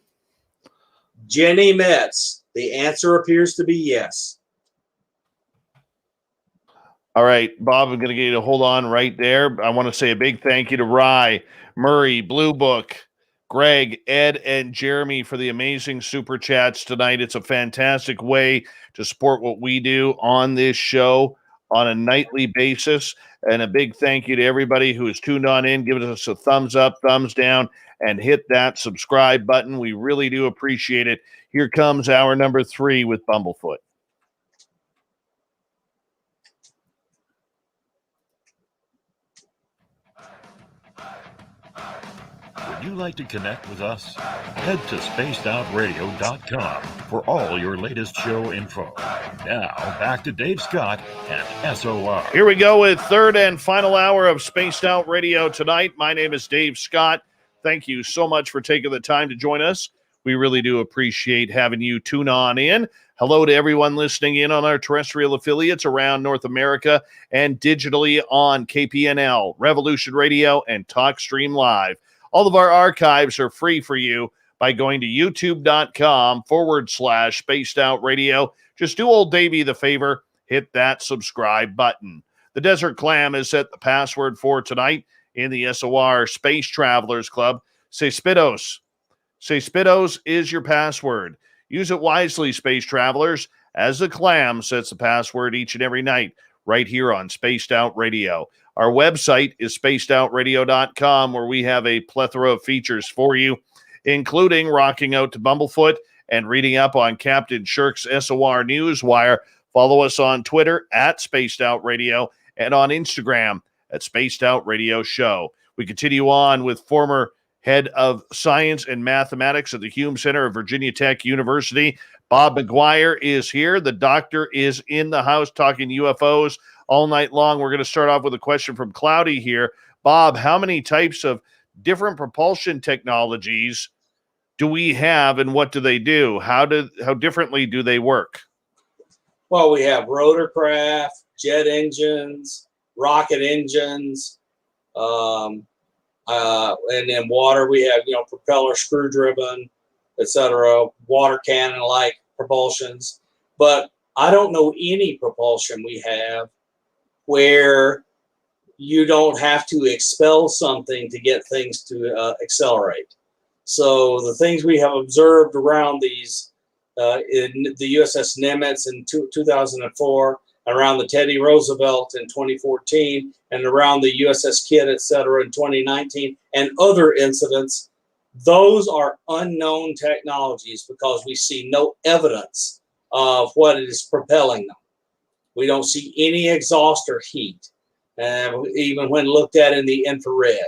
Jenny Metz. The answer appears to be yes. All right, Bob, I'm going to get you to hold on right there. I want to say a big thank you to Rye, Murray, Blue Book, Greg, Ed, and Jeremy for the amazing super chats tonight. It's a fantastic way to support what we do on this show on a nightly basis. And a big thank you to everybody who has tuned on in, giving us a thumbs up, thumbs down, and hit that subscribe button. We really do appreciate it. Here comes hour number 3 with Bumblefoot. Would you like to connect with us? Head to spacedoutradio.com for all your latest show info. Now, back to Dave Scott and SOR. Here we go with third and final hour of Spaced Out Radio tonight. My name is Dave Scott. Thank you so much for taking the time to join us. We really do appreciate having you tune on in. Hello to everyone listening in on our terrestrial affiliates around North America and digitally on KPNL, Revolution Radio, and TalkStream Live. All of our archives are free for you by going to youtube.com/Spaced Out Radio. Just do old Davey the favor, hit that subscribe button. The Desert Clam has set the password for tonight in the SOR Space Travelers Club. Say Spidos. Say Spidos is your password. Use it wisely, Space Travelers, as the Clam sets the password each and every night right here on Spaced Out Radio. Our website is spacedoutradio.com, where we have a plethora of features for you, including rocking out to Bumblefoot and reading up on Captain Shirk's SOR Newswire. Follow us on Twitter at Spaced Out Radio and on Instagram at Spaced Out Radio Show. We continue on with former head of science and mathematics at the Hume Center of Virginia Tech University. Bob McGwier is here. The doctor is in the house talking UFOs all night long. We're going to start off with a question from Cloudy here. Bob, how many types of different propulsion technologies do we have, and what do they do? How differently do they work? Well, we have rotorcraft, jet engines, rocket engines, and then water. We have, propeller, screw-driven, etc., water cannon-like propulsions. But I don't know any propulsion we have where you don't have to expel something to get things to accelerate. So the things we have observed around these in the USS Nimitz in 2004, around the Teddy Roosevelt in 2014, and around the USS Kidd, et cetera, in 2019, and other incidents, those are unknown technologies because we see no evidence of what is propelling them. We don't see any exhaust or heat, even when looked at in the infrared.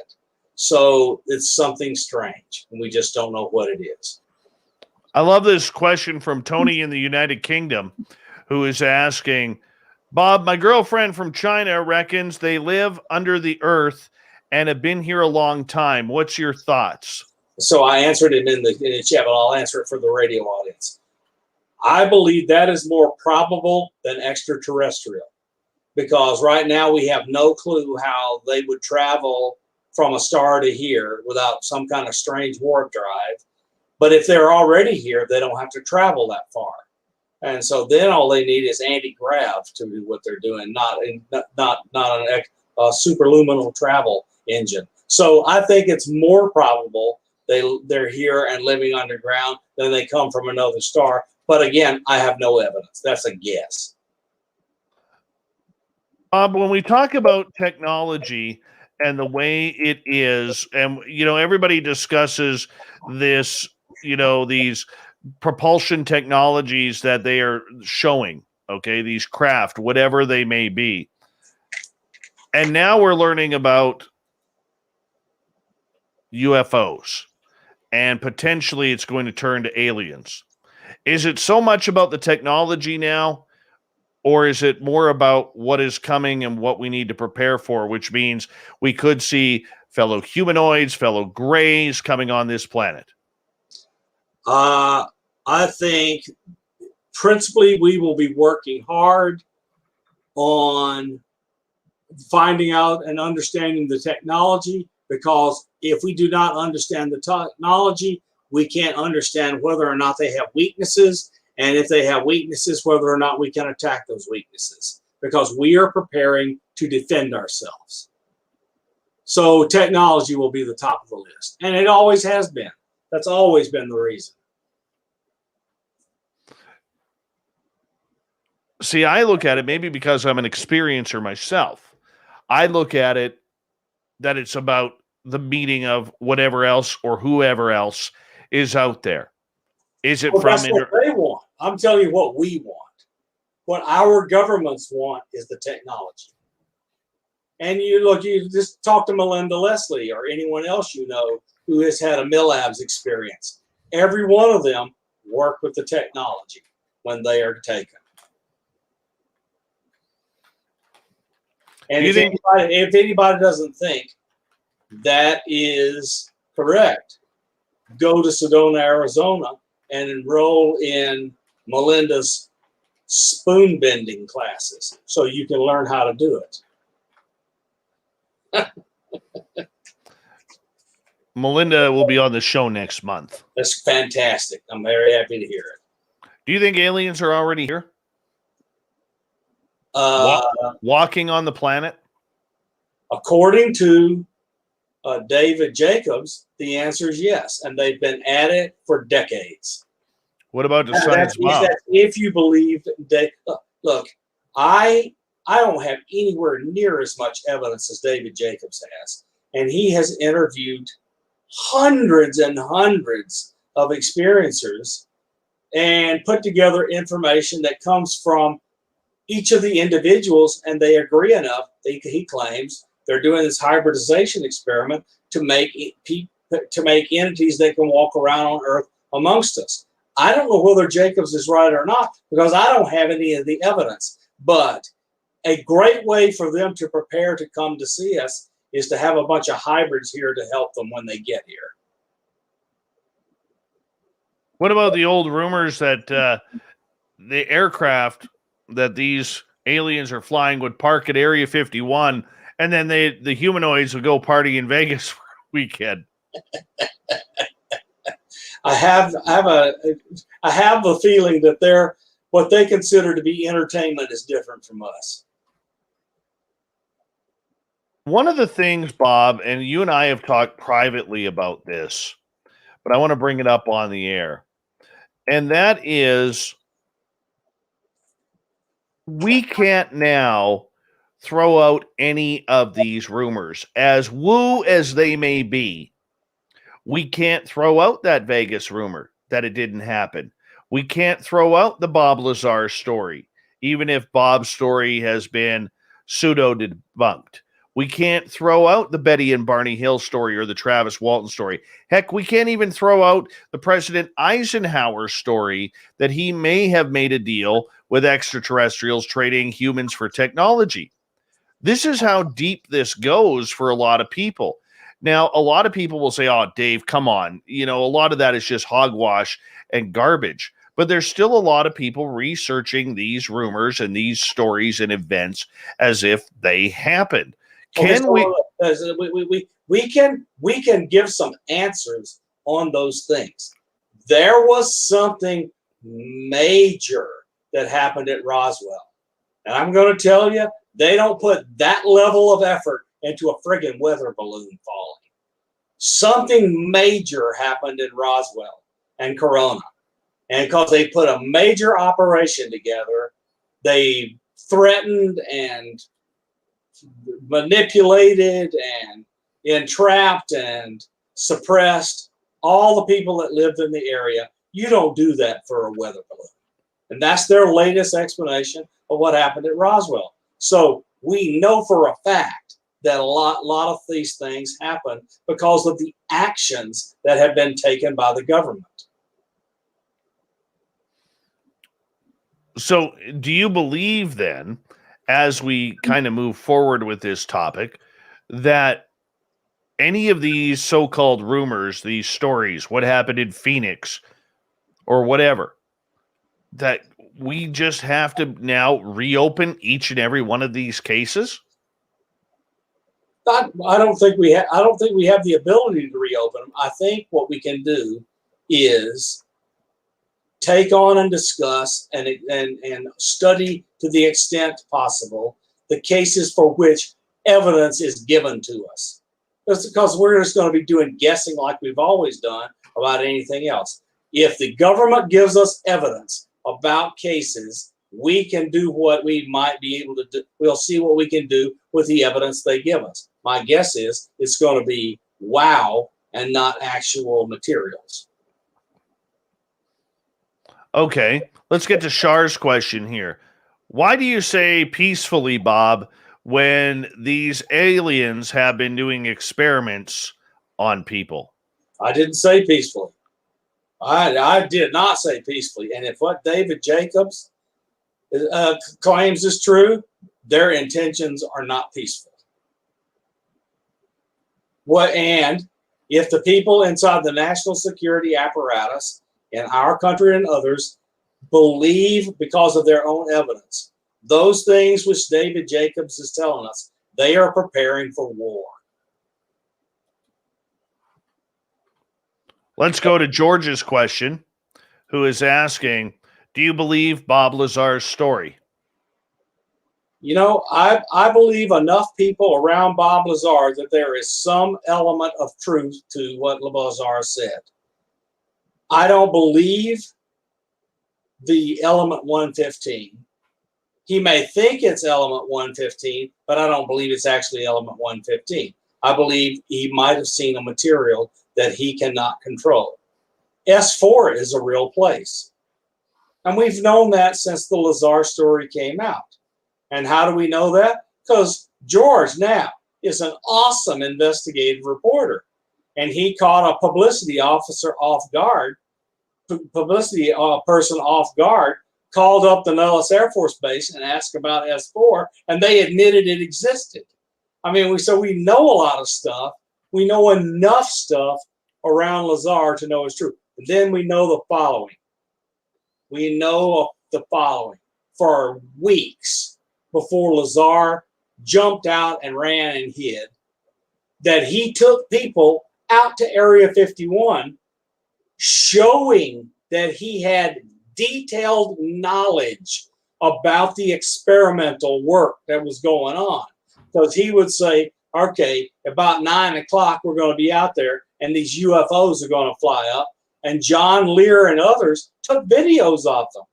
So it's something strange, and we just don't know what it is. I love this question from Tony in the United Kingdom, who is asking, Bob, my girlfriend from China reckons they live under the earth and have been here a long time. What's your thoughts? So I answered it in the chat, but I'll answer it for the radio audience. I believe that is more probable than extraterrestrial, because right now we have no clue how they would travel from a star to here without some kind of strange warp drive. But if they're already here, they don't have to travel that far. And so then all they need is anti-grav to do what they're doing, not a superluminal travel engine. So I think it's more probable they're here and living underground than they come from another star. But again, I have no evidence. That's a guess. Bob, when we talk about technology and the way it is, and everybody discusses this, these propulsion technologies that they are showing, okay, these craft, whatever they may be. And now we're learning about UFOs, and potentially it's going to turn to aliens. Is it so much about the technology now, or is it more about what is coming and what we need to prepare for, which means we could see fellow humanoids, fellow grays coming on this planet? I think principally we will be working hard on finding out and understanding the technology, because if we do not understand the technology, we can't understand whether or not they have weaknesses, and if they have weaknesses, whether or not we can attack those weaknesses, because we are preparing to defend ourselves. So technology will be the top of the list, and it always has been. That's always been the reason. See, I look at it maybe because I'm an experiencer myself. I look at it that it's about the meeting of whatever else or whoever else is out there. Is it well, from that's what they want. I'm telling you what we want. What our governments want is the technology. And you just talk to Melinda Leslie or anyone else you know who has had a MILABS experience. Every one of them work with the technology when they are taken. And if anybody doesn't think that is correct, go to Sedona, Arizona, and enroll in Melinda's spoon bending classes so you can learn how to do it. Melinda will be on the show next month. That's fantastic. I'm very happy to hear it. Do you think aliens are already here? Walking on the planet? According to David Jacobs, the answer is yes, and they've been at it for decades. What about the science bomb? If you believe they look, I don't have anywhere near as much evidence as David Jacobs has, and he has interviewed hundreds and hundreds of experiencers and put together information that comes from each of the individuals, and they agree enough. He claims they're doing this hybridization experiment to make entities that can walk around on Earth amongst us. I don't know whether Jacobs is right or not because I don't have any of the evidence. But a great way for them to prepare to come to see us is to have a bunch of hybrids here to help them when they get here. What about the old rumors that the aircraft that these aliens are flying would park at Area 51 and then the humanoids would go party in Vegas for a weekend? I have the feeling that what they consider to be entertainment is different from us. One of the things, Bob, and you and I have talked privately about this, but I want to bring it up on the air, and that is we can't now throw out any of these rumors, as woo as they may be. We can't throw out that Vegas rumor that it didn't happen. We can't throw out the Bob Lazar story, even if Bob's story has been pseudo-debunked. We can't throw out the Betty and Barney Hill story or the Travis Walton story. Heck, we can't even throw out the President Eisenhower story that he may have made a deal with extraterrestrials trading humans for technology. This is how deep this goes for a lot of people. Now, a lot of people will say, oh, Dave, come on. A lot of that is just hogwash and garbage. But there's still a lot of people researching these rumors and these stories and events as if they happened. We can give some answers on those things. There was something major that happened at Roswell. And I'm going to tell you, they don't put that level of effort into a friggin' weather balloon falling. Something major happened in Roswell and Corona. And because they put a major operation together, they threatened and manipulated and entrapped and suppressed all the people that lived in the area. You don't do that for a weather balloon. And that's their latest explanation of what happened at Roswell. So we know for a fact that a lot of these things happen because of the actions that have been taken by the government. So do you believe then, as we kind of move forward with this topic, that any of these so-called rumors, these stories, what happened in Phoenix or whatever, that we just have to now reopen each and every one of these cases? I don't think we have the ability to reopen them. I think what we can do is take on and discuss and study to the extent possible the cases for which evidence is given to us. That's because we're just going to be doing guessing like we've always done about anything else. If the government gives us evidence about cases, we can do what we might be able to do. We'll see what we can do with the evidence they give us. My guess is it's going to be wow and not actual materials. Okay, let's get to Shar's question here. Why do you say peacefully, Bob, when these aliens have been doing experiments on people? I didn't say peacefully. I did not say peacefully. And if what David Jacobs claims is true, their intentions are not peaceful. And if the people inside the national security apparatus in our country and others believe because of their own evidence, those things which David Jacobs is telling us, they are preparing for war. Let's go to George's question, who is asking, do you believe Bob Lazar's story? You know, I believe enough people around Bob Lazar that there is some element of truth to what Lazar said. I don't believe the element 115. He may think it's element 115, but I don't believe it's actually element 115. I believe he might have seen a material that he cannot control. S4 is a real place. And we've known that since the Lazar story came out. And how do we know that? Because George now is an awesome investigative reporter. And he caught a publicity officer off guard, publicity person off guard, called up the Nellis Air Force Base and asked about S4, and they admitted it existed. I mean, so we know a lot of stuff. We know enough stuff around Lazar to know it's true. And then we know the following. We know the following. For weeks before Lazar jumped out and ran and hid, that he took people out to Area 51 showing that he had detailed knowledge about the experimental work that was going on. Because he would say, okay, about 9 o'clock, we're going to be out there and these UFOs are going to fly up. And John Lear and others took videos of them.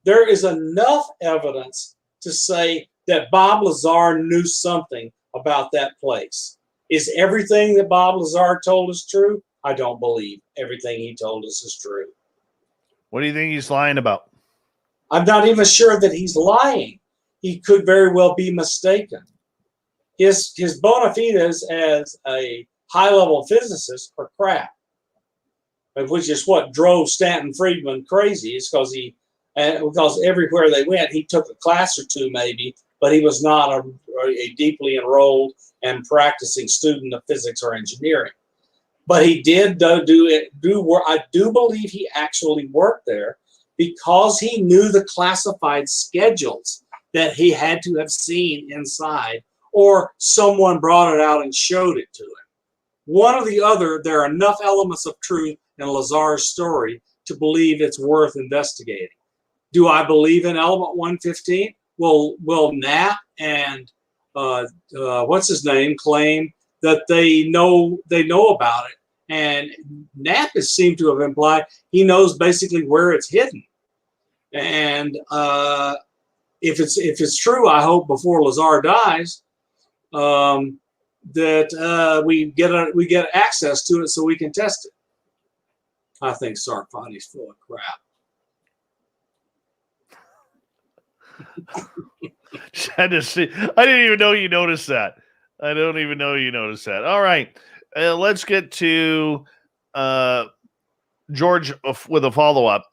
There is enough evidence to say that Bob Lazar knew something about that place. Is everything that Bob Lazar told us true? I don't believe everything he told us is true. What do you think he's lying about? I'm not even sure that he's lying. He could very well be mistaken. His bona fides as a high-level physicist are crap, which is what drove Stanton Friedman crazy. It's because everywhere they went, he took a class or two maybe, but he was not a deeply enrolled and practicing student of physics or engineering. But he did do work. I do believe he actually worked there because he knew the classified schedules that he had to have seen inside, or someone brought it out and showed it to him. One or the other, there are enough elements of truth in Lazar's story to believe it's worth investigating. Do I believe in element 115? Will Knapp and what's his name claim that they know about it? And Knapp has seemed to have implied he knows basically where it's hidden. And if it's true, I hope before Lazar dies that we get access to it so we can test it. I think Sarfati's full of crap. I didn't even know you noticed that. I don't even know you noticed that. All right. Let's get to George with a follow-up.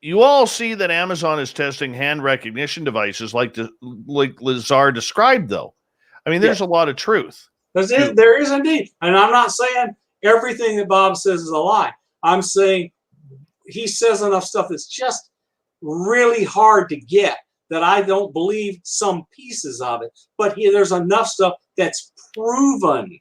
You all see that Amazon is testing hand recognition devices like Lazar described, though. I mean, there's a lot of truth. There is indeed. And I'm not saying everything that Bob says is a lie. I'm saying he says enough stuff that's just really hard to get that I don't believe some pieces of it. But there's enough stuff that's proven.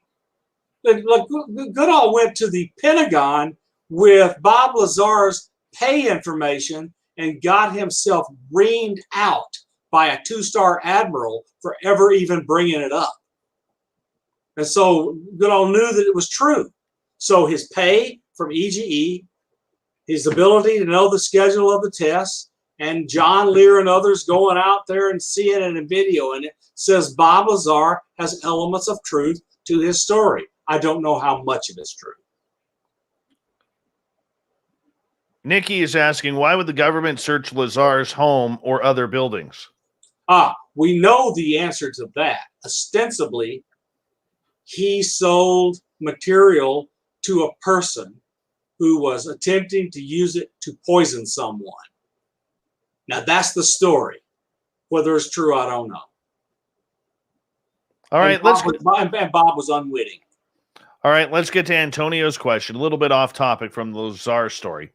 Look, Goodall went to the Pentagon with Bob Lazar's pay information and got himself reamed out by a 2-star admiral for ever even bringing it up. And so Goodall knew that it was true. So his pay from EGE, his ability to know the schedule of the tests, and John Lear and others going out there and seeing it in video, and it says Bob Lazar has elements of truth to his story. I don't know how much of it's true. Nikki is asking, why would the government search Lazar's home or other buildings? We know the answer to that. Ostensibly, he sold material to a person who was attempting to use it to poison someone. Now, that's the story. Whether it's true, I don't know. All right, and Bob was unwitting. All right, let's get to Antonio's question. A little bit off topic from the Lazar story.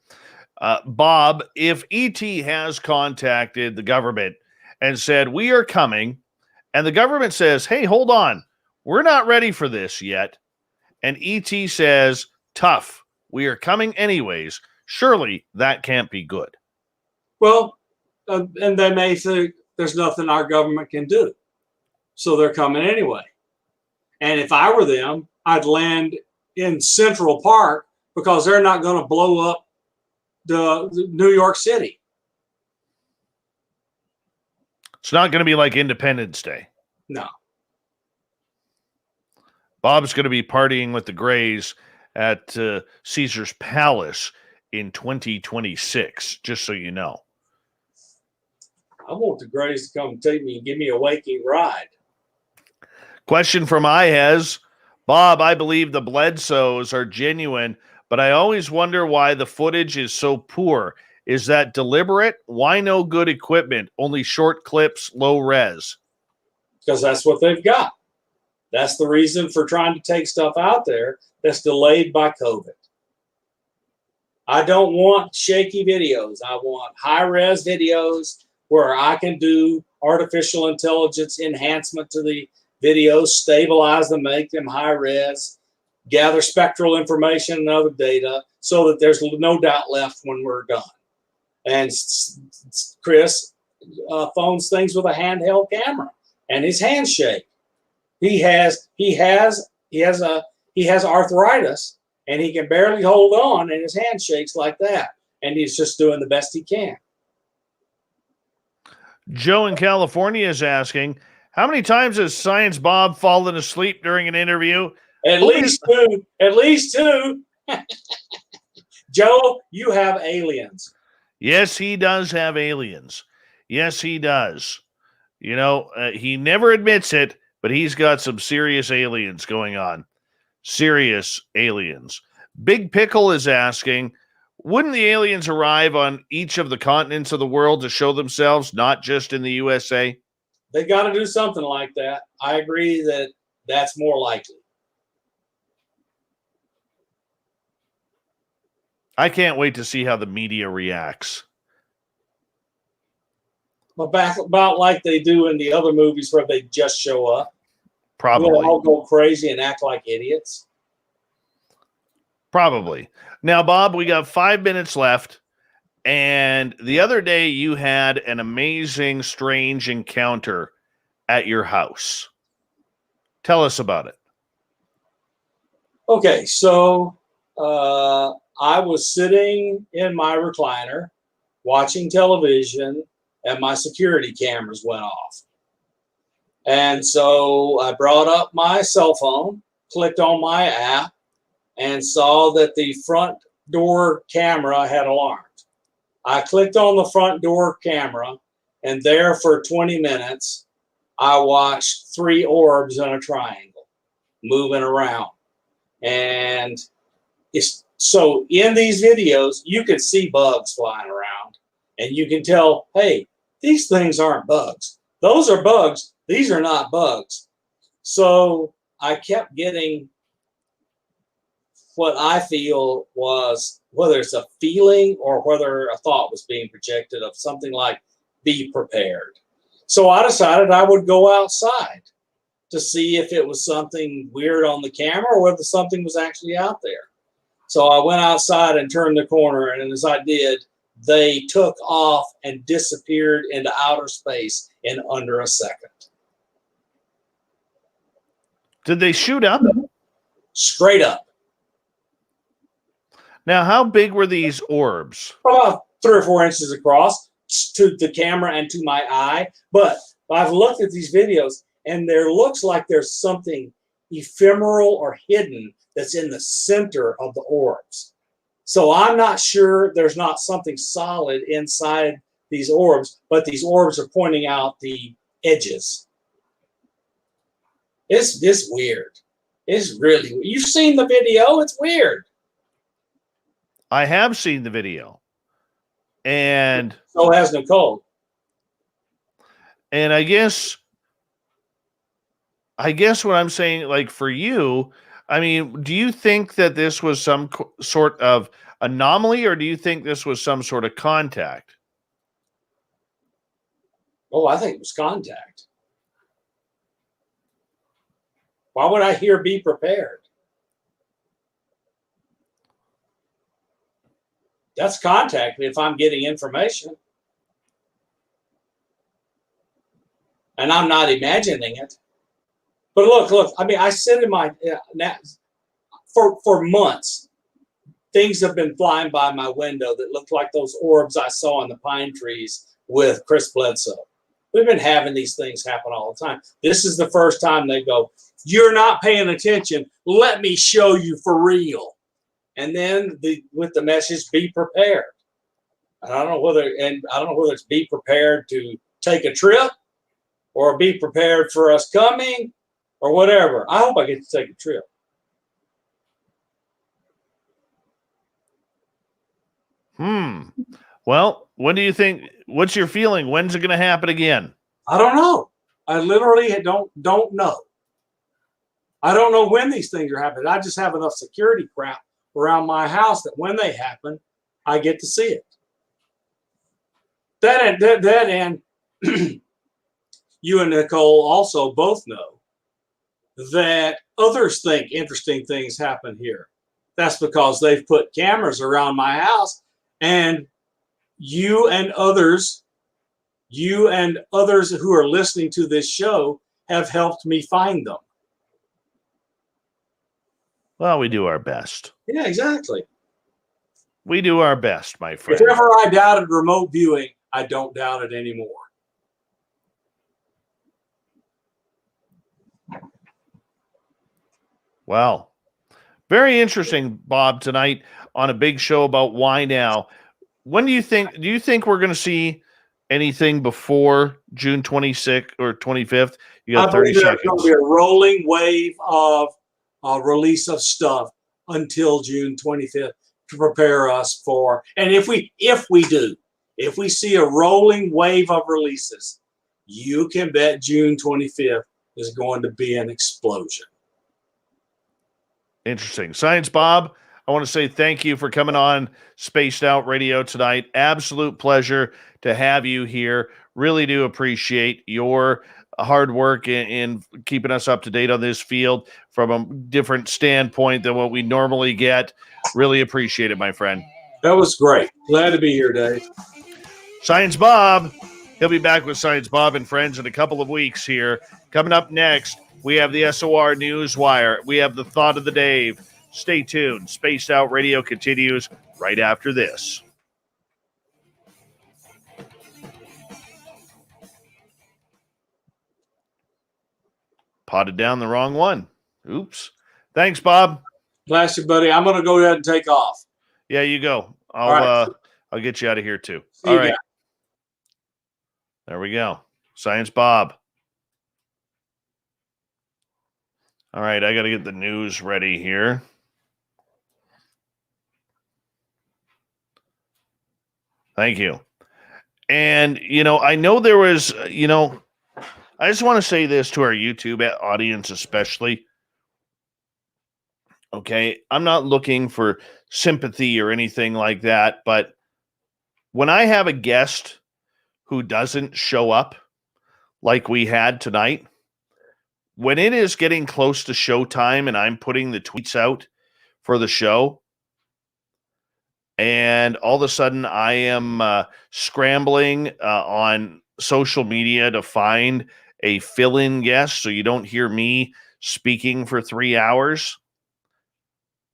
Bob, if ET has contacted the government and said, we are coming, and the government says, hey, hold on, we're not ready for this yet, and ET says, tough, we are coming anyways, surely that can't be good. Well, and they may say there's nothing our government can do, so they're coming anyway. And if I were them, I'd land in Central Park because they're not going to blow up the New York City. It's not going to be like Independence Day. No. Bob's going to be partying with the Greys at Caesar's Palace in 2026, just so you know. I want the Greys to come take me and give me a waking ride. Question from Ihez. Bob, I believe the Bledsoes are genuine, but I always wonder why the footage is so poor. Is that deliberate? Why no good equipment? Only short clips, low res? Because that's what they've got. That's the reason for trying to take stuff out there that's delayed by COVID. I don't want shaky videos. I want high-res videos where I can do artificial intelligence enhancement to the videos, stabilize them, make them high-res, gather spectral information and other data so that there's no doubt left when we're done. And Chris phones things with a handheld camera, and his hands shake. He has arthritis, and he can barely hold on, and his hand shakes like that. And he's just doing the best he can. Joe in California is asking, how many times has Science Bob fallen asleep during an interview? At least two. At least two. Joe, you have aliens. Yes, he does have aliens. Yes, he does. You know, he never admits it, but he's got some serious aliens going on. Serious aliens. Big Pickle is asking, wouldn't the aliens arrive on each of the continents of the world to show themselves, not just in the USA? They got to do something like that. I agree that that's more likely. I can't wait to see how the media reacts. But back about like they do in the other movies where they just show up. Probably. We'll all go crazy and act like idiots. Probably. Now, Bob, we got 5 minutes left. And the other day you had an amazing, strange encounter at your house. Tell us about it. Okay, so I was sitting in my recliner watching television, and my security cameras went off. And so I brought up my cell phone, clicked on my app, and saw that the front door camera had alarmed. I clicked on the front door camera, and there for 20 minutes, I watched 3 orbs in a triangle moving around. And so in these videos, you could see bugs flying around, and you can tell, hey, these things aren't bugs. Those are bugs. These are not bugs. So I kept getting what I feel was, whether it's a feeling or whether a thought was being projected of something like, be prepared. So I decided I would go outside to see if it was something weird on the camera or whether something was actually out there. So I went outside and turned the corner, and as I did, they took off and disappeared into outer space in under a second. Did they shoot up? Straight up. Now, how big were these orbs? About 3 or 4 inches across to the camera and to my eye. But I've looked at these videos, and there looks like there's something ephemeral or hidden that's in the center of the orbs. So I'm not sure there's not something solid inside these orbs, but these orbs are pointing out the edges. It's weird. It's really weird. You've seen the video. It's weird. I have seen the video. And so has Nicole. And I guess what I'm saying, like for you, I mean, do you think that this was some sort of anomaly, or do you think this was some sort of contact? Oh, I think it was contact. Why would I hear be prepared? That's contact if I'm getting information. And I'm not imagining it. But look, I mean, I sit in my, for months, things have been flying by my window that look like those orbs I saw in the pine trees with Chris Bledsoe. We've been having these things happen all the time. This is the first time they go, you're not paying attention. Let me show you for real. And then with the message, be prepared. And I don't know whether it's be prepared to take a trip or be prepared for us coming or whatever. I hope I get to take a trip. Well, when do you think, what's your feeling? When's it going to happen again? I don't know. I literally don't know. I don't know when these things are happening. I just have enough security crap around my house that when they happen, I get to see it. That and you and Nicole also both know that others think interesting things happen here. That's because they've put cameras around my house, and you and others who are listening to this show have helped me find them. Well, we do our best. Yeah, exactly. We do our best, my friend. If ever I doubted remote viewing, I don't doubt it anymore. Wow. Very interesting, Bob, tonight on a big show about why now. When do you think we're going to see anything before June 26th or 25th? You got 30 seconds. There's going to be a rolling wave of release of stuff until June 25th to prepare us for, and if we see a rolling wave of releases, you can bet June 25th is going to be an explosion. Interesting. Science Bob, I want to say thank you for coming on Spaced Out Radio tonight. Absolute pleasure to have you here. Really do appreciate your hard work in keeping us up to date on this field from a different standpoint than what we normally get. Really appreciate it, my friend. That was great. Glad to be here, Dave. Science Bob. He'll be back with Science Bob and friends in a couple of weeks here. Coming up next, we have the SOR News Wire. We have the Thought of the Dave. Stay tuned. Spaced Out Radio continues right after this. Potted down the wrong one. Oops. Thanks, Bob. Bless you, buddy. I'm going to go ahead and take off. Yeah, you go. I'll get you out of here too. All right. There we go. Science Bob. All right, I got to get the news ready here. Thank you. And, I know there was, I just want to say this to our YouTube audience especially. Okay. I'm not looking for sympathy or anything like that. But when I have a guest who doesn't show up like we had tonight, when it is getting close to showtime and I'm putting the tweets out for the show, and all of a sudden I am scrambling on social media to find a fill-in guest so you don't hear me speaking for 3 hours.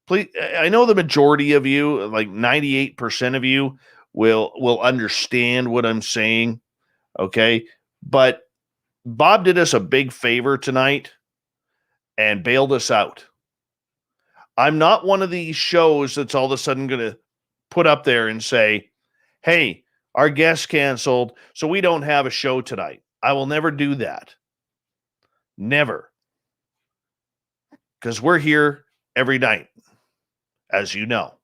Please, I know the majority of you, like 98% of you, will understand what I'm saying, okay? But Bob did us a big favor tonight and bailed us out. I'm not one of these shows that's all of a sudden going to put up there and say, hey, our guest canceled, so we don't have a show tonight. I will never do that. Never. Because we're here every night, as you know.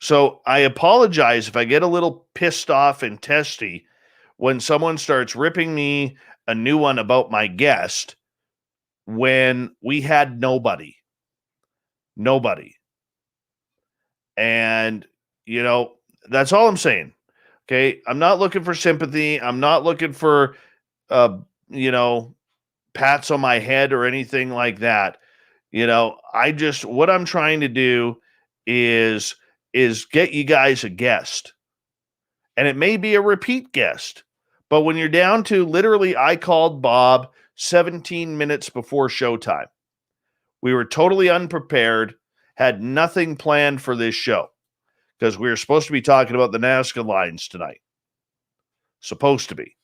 So I apologize if I get a little pissed off and testy when someone starts ripping me a new one about my guest when we had nobody. Nobody. And, that's all I'm saying. Okay. I'm not looking for sympathy. I'm not looking for, uh, you know, pats on my head or anything like that. What I'm trying to do is get you guys a guest. And it may be a repeat guest. But when you're down to literally, I called Bob 17 minutes before showtime. We were totally unprepared, had nothing planned for this show because we were supposed to be talking about the Nazca lines tonight. Supposed to be.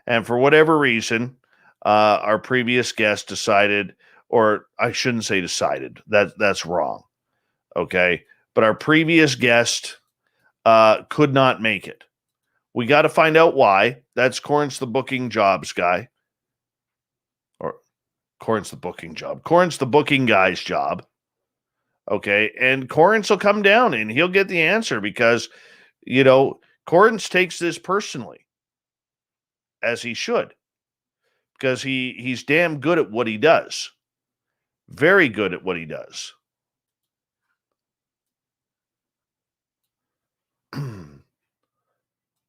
And for whatever reason, our previous guest decided, or I shouldn't say decided, that's wrong. Okay. But our previous guest could not make it. We got to find out why. That's Karyn's the booking jobs guy. Or Karyn's the booking job. Karyn's the booking guy's job. Okay. And Karyn's will come down and he'll get the answer because, Karyn's takes this personally, as he should, because he's damn good at what he does. Very good at what he does.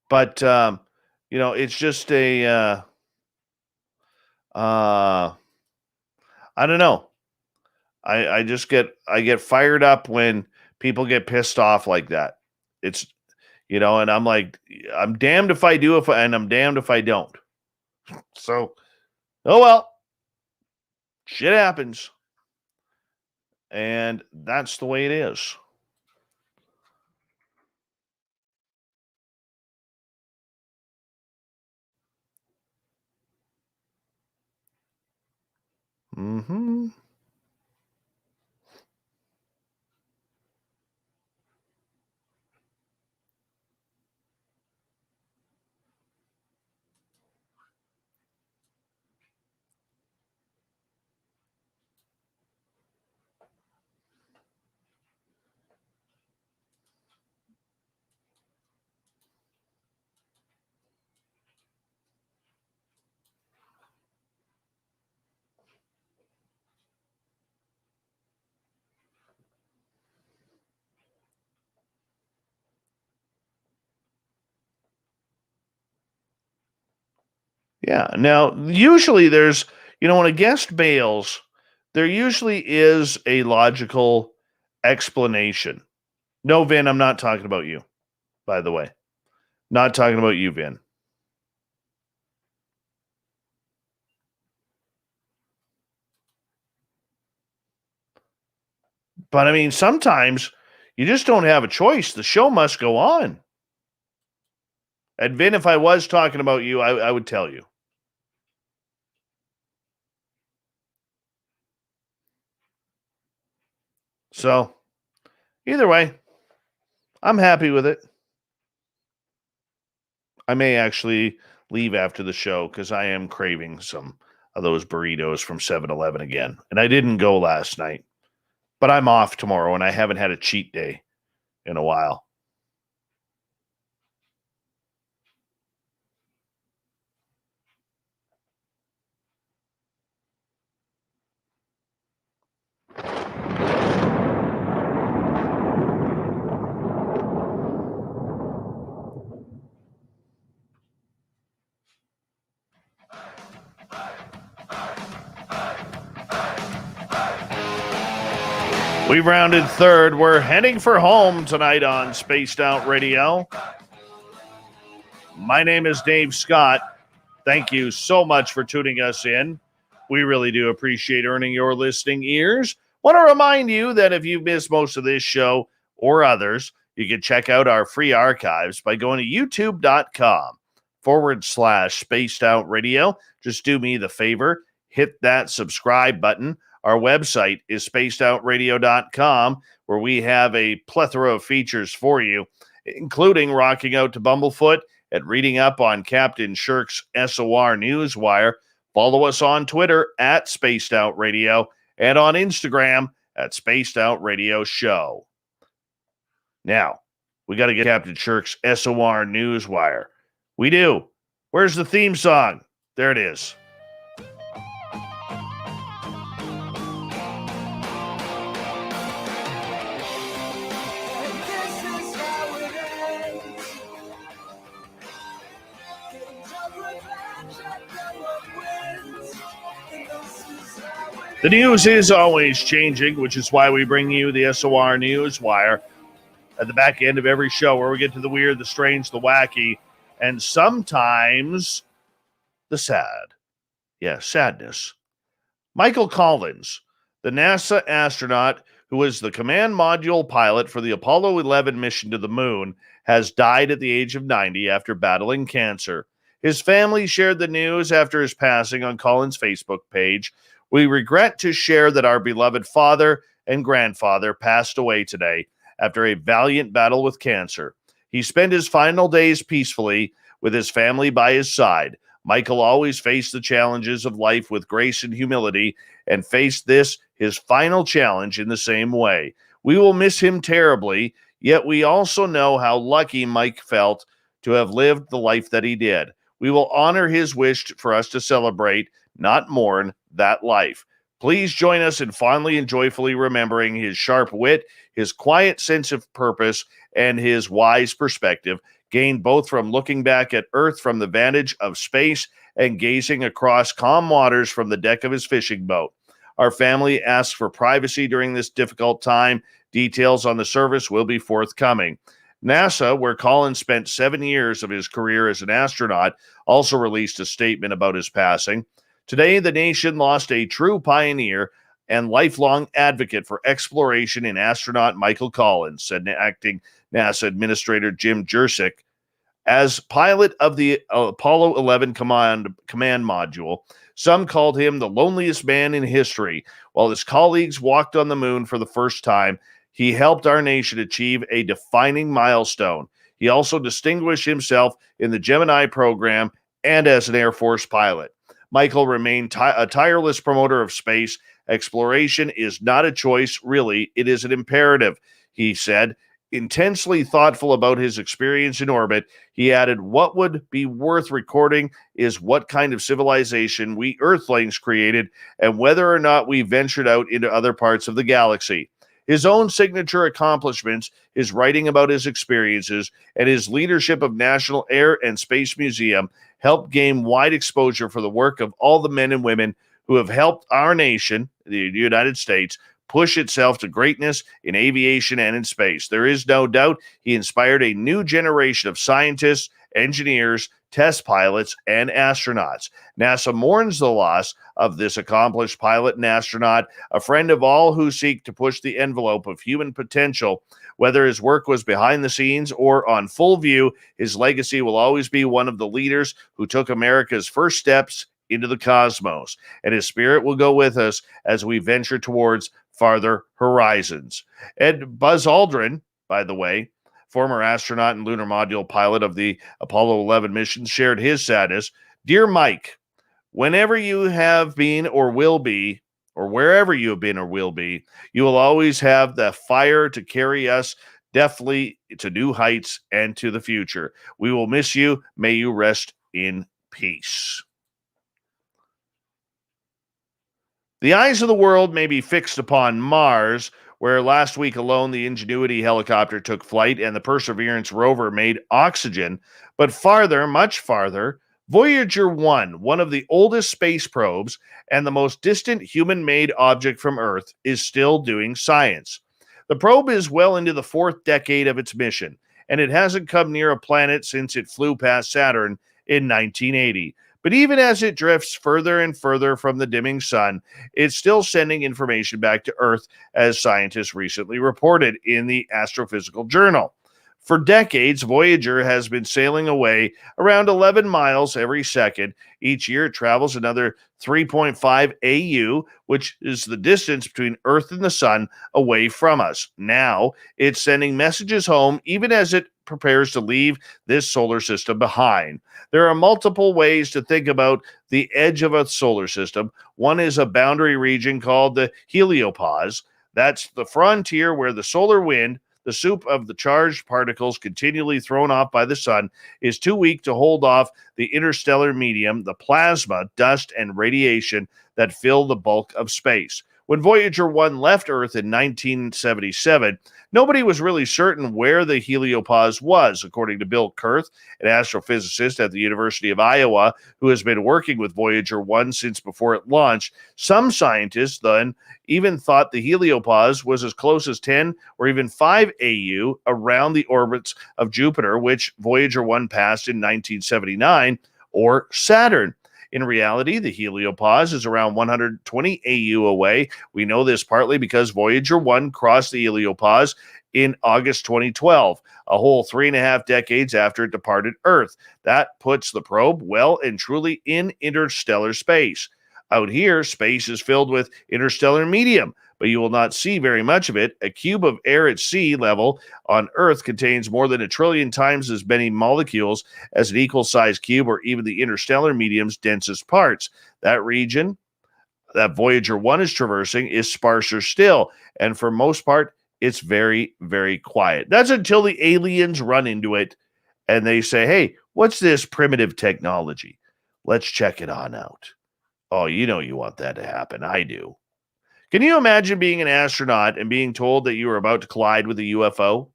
But, it's just I don't know. I get fired up when people get pissed off like that. It's, and I'm like, I'm damned if I do, and I'm damned if I don't. So, oh well, shit happens. And that's the way it is. Mm-hmm. Yeah. Now, usually there's, when a guest bails, there usually is a logical explanation. No, Vin, I'm not talking about you, by the way. Not talking about you, Vin. But I mean, sometimes you just don't have a choice. The show must go on. And Vin, if I was talking about you, I would tell you. So, either way, I'm happy with it. I may actually leave after the show because I am craving some of those burritos from 7-Eleven again. And I didn't go last night, but I'm off tomorrow and I haven't had a cheat day in a while. We've rounded third. We're heading for home tonight on Spaced Out Radio. My name is Dave Scott. Thank you so much for tuning us in. We really do appreciate earning your listening ears. Want to remind you that if you've missed most of this show or others, you can check out our free archives by going to youtube.com/Spaced Out Radio. Just do me the favor, hit that subscribe button. Our website is spacedoutradio.com, where we have a plethora of features for you, including rocking out to Bumblefoot and reading up on Captain Shirk's SOR Newswire. Follow us on Twitter at Spaced Out Radio and on Instagram at Spaced Out Radio Show. Now, we got to get Captain Shirk's SOR Newswire. We do. Where's the theme song? There it is. The news is always changing, which is why we bring you the SOR Newswire at the back end of every show, where we get to the weird, the strange, the wacky, and sometimes the sad. Yes, sadness. Michael Collins, the NASA astronaut who was the command module pilot for the Apollo 11 mission to the moon, has died at the age of 90 after battling cancer. His family shared the news after his passing on Collins' Facebook page. We regret to share that our beloved father and grandfather passed away today after a valiant battle with cancer. He spent his final days peacefully with his family by his side. Michael always faced the challenges of life with grace and humility, and faced this, his final challenge, in the same way. We will miss him terribly, yet we also know how lucky Mike felt to have lived the life that he did. We will honor his wish for us to celebrate, not mourn, that life. Please join us in fondly and joyfully remembering his sharp wit, his quiet sense of purpose, and his wise perspective, gained both from looking back at Earth from the vantage of space and gazing across calm waters from the deck of his fishing boat. Our family asks for privacy during this difficult time. Details on the service will be forthcoming. NASA, where Collins spent 7 years of his career as an astronaut, also released a statement about his passing. Today, the nation lost a true pioneer and lifelong advocate for exploration in astronaut Michael Collins, said acting NASA Administrator Jim Jersick. As pilot of the Apollo 11 command module, some called him the loneliest man in history. While his colleagues walked on the moon for the first time, he helped our nation achieve a defining milestone. He also distinguished himself in the Gemini program and as an Air Force pilot. Michael remained a tireless promoter of space. Exploration is not a choice, really. It is an imperative, he said. Intensely thoughtful about his experience in orbit, he added, what would be worth recording is what kind of civilization we Earthlings created and whether or not we ventured out into other parts of the galaxy. His own signature accomplishments, his writing about his experiences, and his leadership of National Air and Space Museum helped gain wide exposure for the work of all the men and women who have helped our nation, the United States, push itself to greatness in aviation and in space. There is no doubt he inspired a new generation of scientists, engineers, test pilots, and astronauts. NASA mourns the loss of this accomplished pilot and astronaut, a friend of all who seek to push the envelope of human potential. Whether his work was behind the scenes or on full view, his legacy will always be one of the leaders who took America's first steps into the cosmos, and his spirit will go with us as we venture towards farther horizons. And Buzz Aldrin, by the way, former astronaut and lunar module pilot of the Apollo 11 mission, shared his sadness. Dear Mike, whenever you have been or will be, or wherever you have been or will be, you will always have the fire to carry us deftly to new heights and to the future. We will miss you. May you rest in peace. The eyes of the world may be fixed upon Mars, where last week alone the Ingenuity helicopter took flight and the Perseverance rover made oxygen, but farther, much farther, Voyager 1, one of the oldest space probes and the most distant human-made object from Earth, is still doing science. The probe is well into the fourth decade of its mission, and it hasn't come near a planet since it flew past Saturn in 1980. But even as it drifts further and further from the dimming sun, it's still sending information back to Earth, as scientists recently reported in the Astrophysical Journal. For decades, Voyager has been sailing away around 11 miles every second. Each year, it travels another 3.5 AU, which is the distance between Earth and the sun away from us. Now, it's sending messages home even as it prepares to leave this solar system behind. There are multiple ways to think about the edge of a solar system. One is a boundary region called the heliopause. That's the frontier where the solar wind, the soup of the charged particles continually thrown off by the sun, is too weak to hold off the interstellar medium, the plasma, dust, and radiation that fill the bulk of space. When Voyager 1 left Earth in 1977, nobody was really certain where the heliopause was, according to Bill Kurth, an astrophysicist at the University of Iowa who has been working with Voyager 1 since before it launched. Some scientists then even thought the heliopause was as close as 10 or even 5 AU around the orbits of Jupiter, which Voyager 1 passed in 1979, or Saturn. In reality, the heliopause is around 120 AU away. We know this partly because Voyager 1 crossed the heliopause in August 2012, a whole 3.5 decades after it departed Earth. That puts the probe well and truly in interstellar space. Out here, space is filled with interstellar medium, but you will not see very much of it. A cube of air at sea level on Earth contains more than 1 trillion times as many molecules as an equal-sized cube or even the interstellar medium's densest parts. That region that Voyager 1 is traversing is sparser still, and for most part, it's very, very quiet. That's until the aliens run into it, and they say, hey, what's this primitive technology? Let's check it on out. Oh, you know you want that to happen. I do. Can you imagine being an astronaut and being told that you were about to collide with a UFO?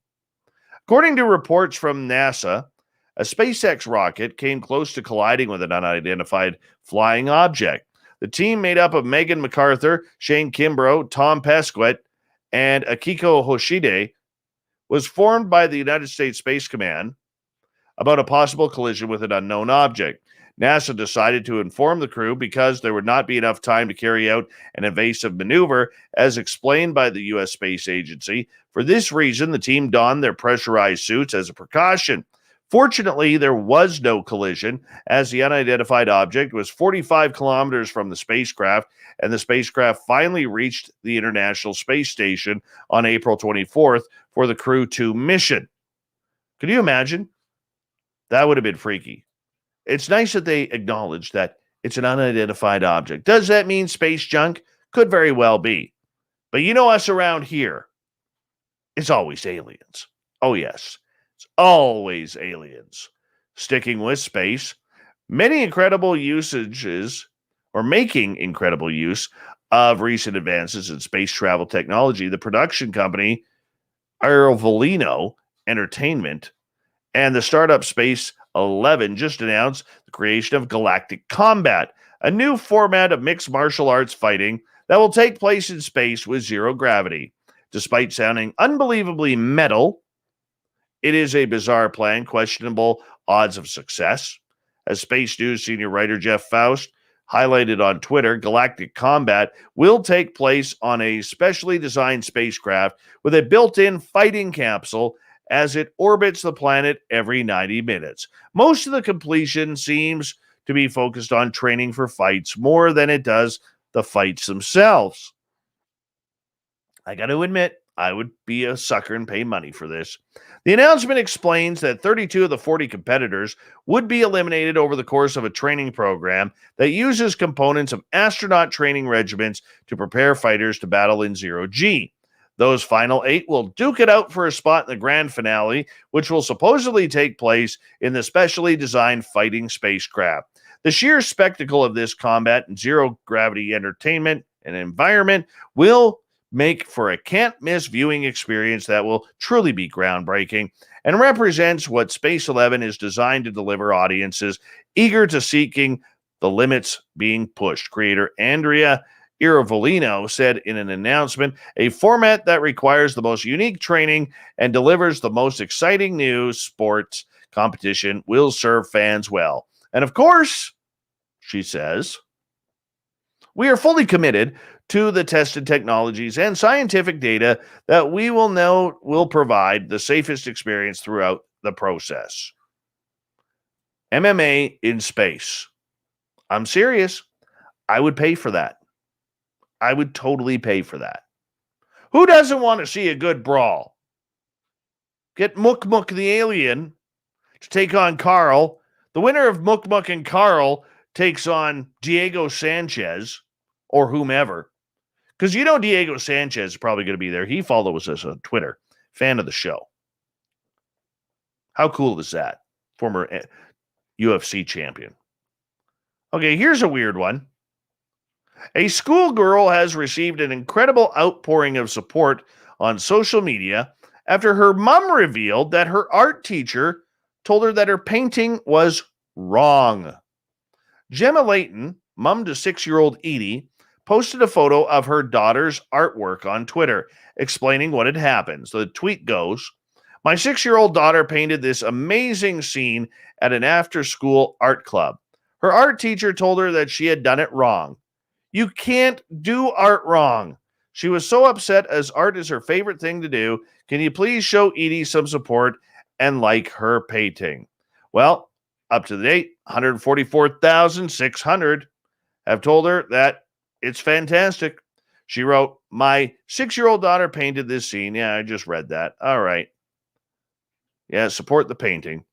According to reports from NASA, a SpaceX rocket came close to colliding with an unidentified flying object. The team, made up of Megan MacArthur, Shane Kimbrough, Tom Pesquet, and Akiko Hoshide, was formed by the United States Space Command about a possible collision with an unknown object. NASA decided to inform the crew because there would not be enough time to carry out an evasive maneuver, as explained by the U.S. Space Agency. For this reason, the team donned their pressurized suits as a precaution. Fortunately, there was no collision, as the unidentified object was 45 kilometers from the spacecraft, and the spacecraft finally reached the International Space Station on April 24th for the Crew 2 mission. Could you imagine? That would have been freaky. It's nice that they acknowledge that it's an unidentified object. Does that mean space junk? Could very well be. But you know us around here. It's always aliens. Oh, yes. It's always aliens. Sticking with space, making incredible use of recent advances in space travel technology, the production company Arvolino Entertainment and the startup Space 11 just announced the creation of Galactic Combat, a new format of mixed martial arts fighting that will take place in space with zero gravity. Despite sounding unbelievably metal, it is a bizarre plan, questionable odds of success. As Space News senior writer Jeff Faust highlighted on Twitter, Galactic Combat will take place on a specially designed spacecraft with a built-in fighting capsule as it orbits the planet every 90 minutes. Most of the completion seems to be focused on training for fights more than it does the fights themselves. I got to admit, I would be a sucker and pay money for this. The announcement explains that 32 of the 40 competitors would be eliminated over the course of a training program that uses components of astronaut training regiments to prepare fighters to battle in zero-G. Those final 8 will duke it out for a spot in the grand finale, which will supposedly take place in the specially designed fighting spacecraft. The sheer spectacle of this combat and zero-gravity entertainment and environment will make for a can't-miss viewing experience that will truly be groundbreaking and represents what Space 11 is designed to deliver audiences eager to seeking the limits being pushed. Creator Andrea Iravolino said in an announcement, a format that requires the most unique training and delivers the most exciting news, sports, competition will serve fans well. And of course, she says, we are fully committed to the tested technologies and scientific data that we will know will provide the safest experience throughout the process. MMA in space. I'm serious. I would pay for that. I would totally pay for that. Who doesn't want to see a good brawl? Get Mook Mook the alien to take on Carl. The winner of Mook Mook and Carl takes on Diego Sanchez or whomever. Because you know Diego Sanchez is probably going to be there. He follows us on Twitter. Fan of the show. How cool is that? Former UFC champion. Okay, here's a weird one. A schoolgirl has received an incredible outpouring of support on social media after her mom revealed that her art teacher told her that her painting was wrong. Gemma Layton, mom to 6-year-old Edie, posted a photo of her daughter's artwork on Twitter, explaining what had happened. So the tweet goes, my 6-year-old daughter painted this amazing scene at an after-school art club. Her art teacher told her that she had done it wrong. You can't do art wrong. She was so upset as art is her favorite thing to do. Can you please show Edie some support and like her painting? Well, up to the date, 144,600 have told her that it's fantastic. She wrote, my 6-year-old daughter painted this scene. Yeah, I just read that. All right. Yeah, support the painting.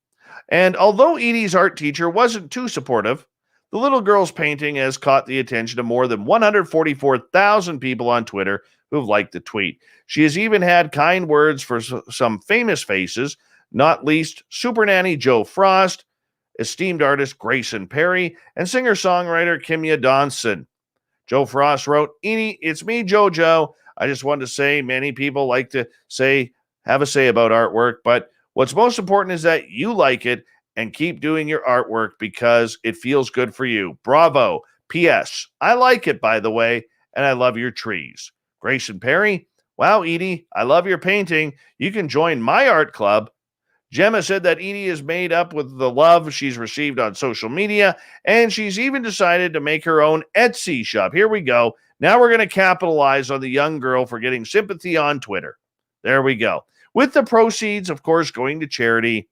And although Edie's art teacher wasn't too supportive, the little girl's painting has caught the attention of more than 144,000 people on Twitter who've liked the tweet. She has even had kind words for some famous faces, not least Super Nanny Joe Frost, esteemed artist Grayson Perry, and singer-songwriter Kimya Donson. Joe Frost wrote, Edie, it's me, JoJo. I just wanted to say many people like to have a say about artwork, but what's most important is that you like it and keep doing your artwork because it feels good for you. Bravo. P.S. I like it, by the way, and I love your trees. Grayson Perry, wow, Edie, I love your painting. You can join my art club. Gemma said that Edie is made up with the love she's received on social media, and she's even decided to make her own Etsy shop. Here we go. Now we're going to capitalize on the young girl for getting sympathy on Twitter. There we go. With the proceeds, of course, going to charity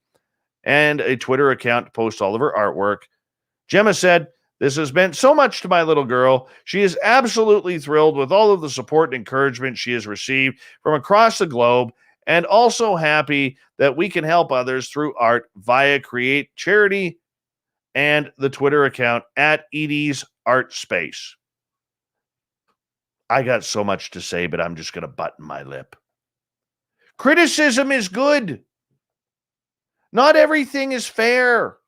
and a Twitter account to post all of her artwork. Gemma said, this has meant so much to my little girl. She is absolutely thrilled with all of the support and encouragement she has received from across the globe, and also happy that we can help others through art via Create Charity and the Twitter account at Edie's Art Space. I got so much to say, but I'm just going to button my lip. Criticism is good. Not everything is fair.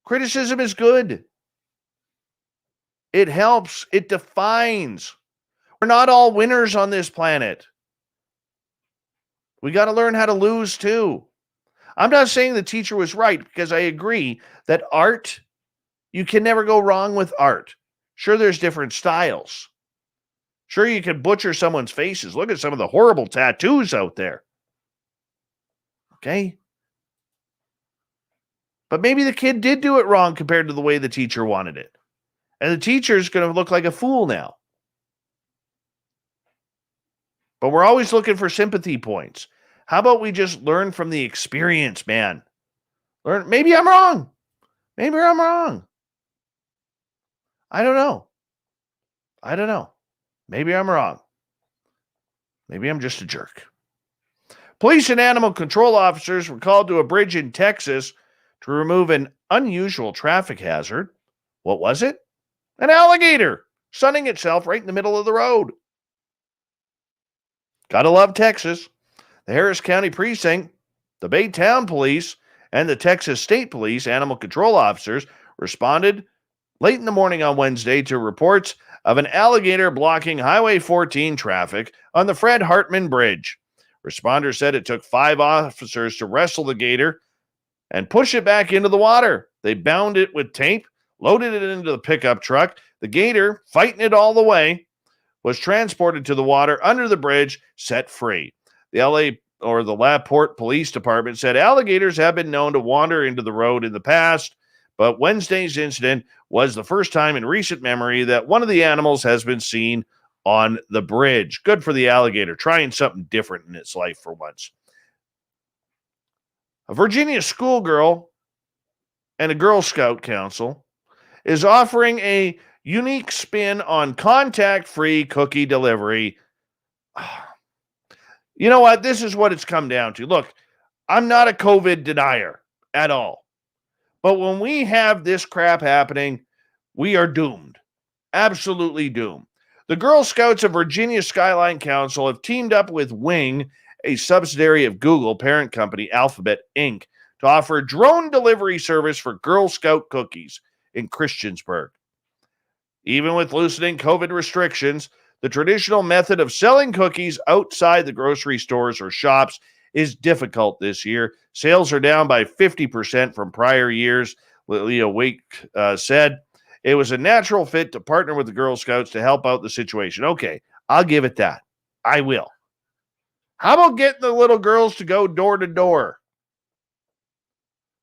Criticism is good. It helps. It defines. We're not all winners on this planet. We got to learn how to lose too. I'm not saying the teacher was right, because I agree that art, you can never go wrong with art. Sure, there's different styles. Sure, you can butcher someone's faces. Look at some of the horrible tattoos out there. Okay? But maybe the kid did do it wrong compared to the way the teacher wanted it. And the teacher's going to look like a fool now. But we're always looking for sympathy points. How about we just learn from the experience, man? Learn. Maybe I'm wrong. Maybe I'm wrong. I don't know. Maybe I'm wrong. Maybe I'm just a jerk. Police and animal control officers were called to a bridge in Texas to remove an unusual traffic hazard. What was it? An alligator sunning itself right in the middle of the road. Gotta love Texas. The Harris County Precinct, the Baytown Police, and the Texas State Police animal control officers responded late in the morning on Wednesday to reports of an alligator blocking Highway 14 traffic on the Fred Hartman Bridge. Responders said it took 5 officers to wrestle the gator and push it back into the water. They bound it with tape, loaded it into the pickup truck. The gator, fighting it all the way, was transported to the water under the bridge, set free. The LaPorte Police Department said alligators have been known to wander into the road in the past, but Wednesday's incident was the first time in recent memory that one of the animals has been seen on the bridge. Good for the alligator, trying something different in its life for once. A Virginia schoolgirl and a Girl Scout council is offering a unique spin on contact-free cookie delivery. You know what? This is what it's come down to. Look, I'm not a COVID denier at all. But when we have this crap happening, we are doomed. Absolutely doomed. The Girl Scouts of Virginia Skyline Council have teamed up with Wing, a subsidiary of Google parent company Alphabet Inc., to offer a drone delivery service for Girl Scout cookies in Christiansburg. Even with loosening COVID restrictions, the traditional method of selling cookies outside the grocery stores or shops is difficult this year. Sales are down by 50% from prior years, Leo Wake said. It was a natural fit to partner with the Girl Scouts to help out the situation. Okay, I'll give it that. I will. How about getting the little girls to go door to door?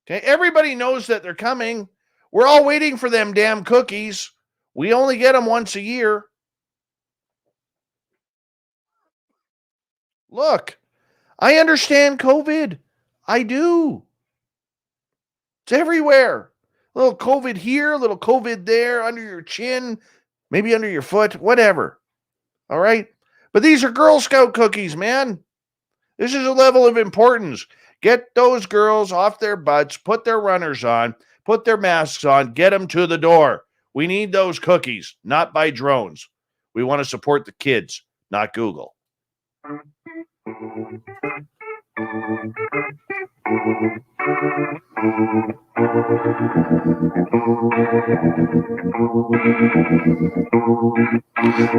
Okay, everybody knows that they're coming. We're all waiting for them damn cookies. We only get them once a year. Look, I understand COVID. I do. It's everywhere. A little COVID here, a little COVID there, under your chin, maybe under your foot, whatever. All right? But these are Girl Scout cookies, man. This is a level of importance. Get those girls off their butts, put their runners on, put their masks on, get them to the door. We need those cookies, not by drones. We want to support the kids, not Google.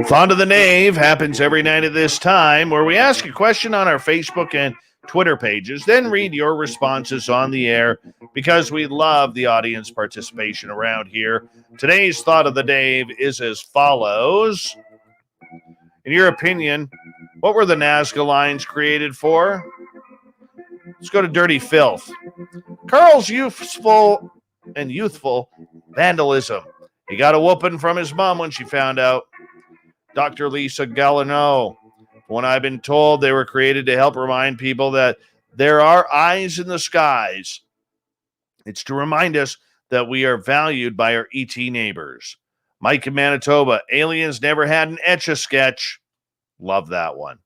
Fond of the Knave happens every night at this time, where we ask a question on our Facebook and Twitter pages, then read your responses on the air because we love the audience participation around here. Today's Thought of the Dave is as follows. In your opinion, what were the Nazca lines created for? Let's go to Dirty Filth. Carl's youthful vandalism. He got a whooping from his mom when she found out. Dr. Lisa Gallineau. When I've been told they were created to help remind people that there are eyes in the skies. It's to remind us that we are valued by our ET neighbors. Mike in Manitoba. Aliens never had an Etch-a-Sketch. Love that one.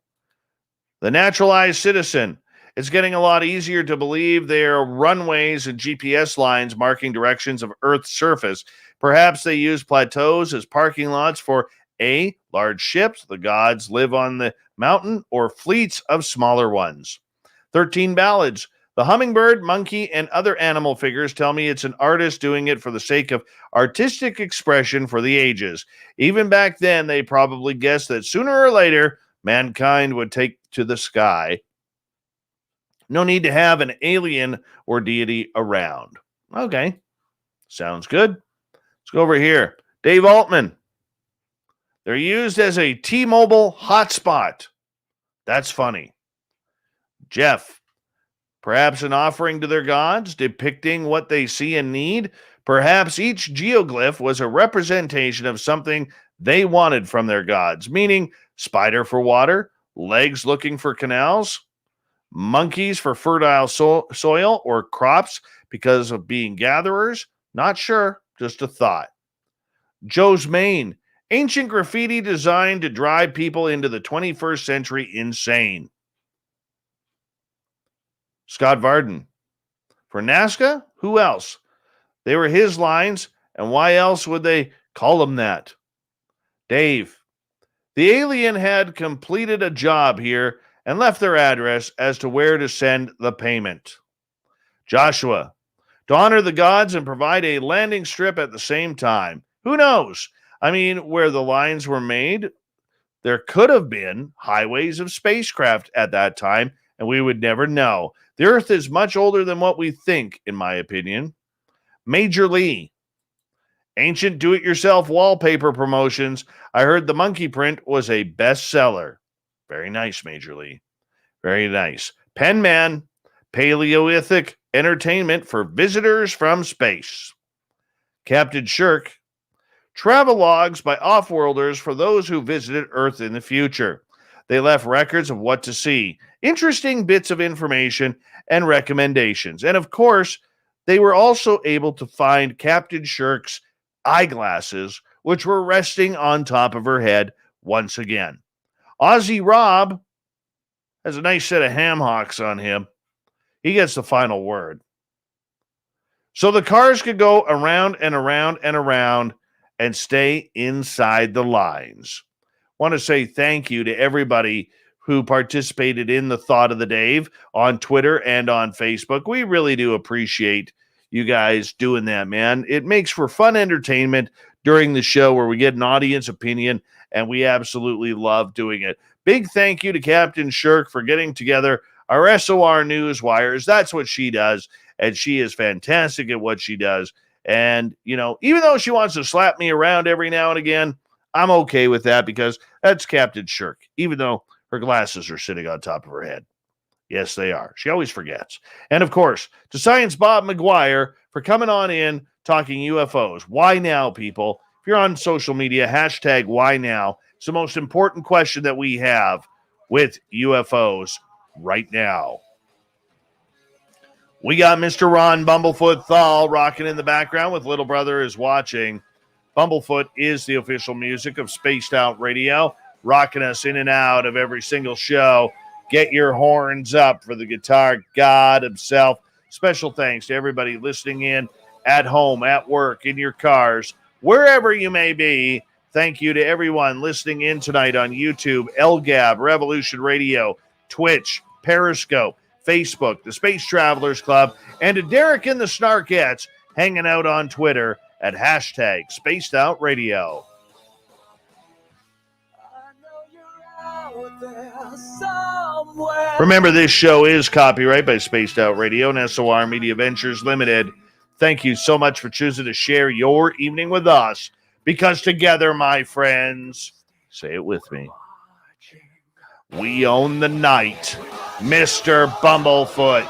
The Naturalized Citizen. It's getting a lot easier to believe there are runways and GPS lines marking directions of Earth's surface. Perhaps they use plateaus as parking lots for A, large ships, the gods live on the mountain, or fleets of smaller ones. 13 Ballads. The hummingbird, monkey, and other animal figures tell me it's an artist doing it for the sake of artistic expression for the ages. Even back then, they probably guessed that sooner or later, mankind would take to the sky. No need to have an alien or deity around. Okay, sounds good. Let's go over here. Dave Altman. They're used as a T-Mobile hotspot. That's funny. Jeff. Perhaps an offering to their gods, depicting what they see and need. Perhaps each geoglyph was a representation of something they wanted from their gods, meaning spider for water, legs looking for canals, monkeys for fertile soil or crops because of being gatherers. Not sure, just a thought. Joe's Maine. Ancient graffiti designed to drive people into the 21st century insane. Scott Varden. For Nazca, who else? They were his lines, and why else would they call them that? Dave. The alien had completed a job here and left their address as to where to send the payment. Joshua. to honor the gods and provide a landing strip at the same time. Who knows? I mean, where the lines were made, there could have been highways of spacecraft at that time, and we would never know. The Earth is much older than what we think, in my opinion. Major Lee. Ancient do-it-yourself wallpaper promotions. I heard the monkey print was a bestseller. Very nice, Major Lee. Very nice. Penman. Paleolithic entertainment for visitors from space. Captain Shirk. Travelogues by off-worlders for those who visited Earth in the future. They left records of what to see, interesting bits of information, and recommendations. And of course, they were also able to find Captain Shirk's eyeglasses, which were resting on top of her head once again. Aussie Rob has a nice set of ham hocks on him. He gets the final word. So the cars could go around and around and around and stay inside the lines. Want to say thank you to everybody who participated in the Thought of the Dave on Twitter and on Facebook. We really do appreciate you guys doing that, man. It makes for fun entertainment during the show where we get an audience opinion, and we absolutely love doing it. Big thank you to Captain Shirk for getting together our SOR news wires. That's what she does, and she is fantastic at what she does. And, you know, even though she wants to slap me around every now and again, I'm okay with that because that's Captain Shirk, even though her glasses are sitting on top of her head. Yes, they are. She always forgets. And, of course, to Science Bob McGwier for coming on in talking UFOs. Why now, people? If you're on social media, hashtag why now. It's the most important question that we have with UFOs right now. We got Mr. Ron Bumblefoot Thal rocking in the background with Little Brother is Watching. Bumblefoot is the official music of Spaced Out Radio, rocking us in and out of every single show. Get your horns up for the guitar god himself. Special thanks to everybody listening in at home, at work, in your cars, wherever you may be. Thank you to everyone listening in tonight on YouTube, LGAB, Revolution Radio, Twitch, Periscope, Facebook, the Space Travelers Club, and to Derek and the Snarkettes hanging out on Twitter at hashtag Spaced Out Radio. Remember, this show is copyright by Spaced Out Radio and SOR Media Ventures Limited. Thank you so much for choosing to share your evening with us, because together, my friends, say it with me, we own the night. Mr. Bumblefoot,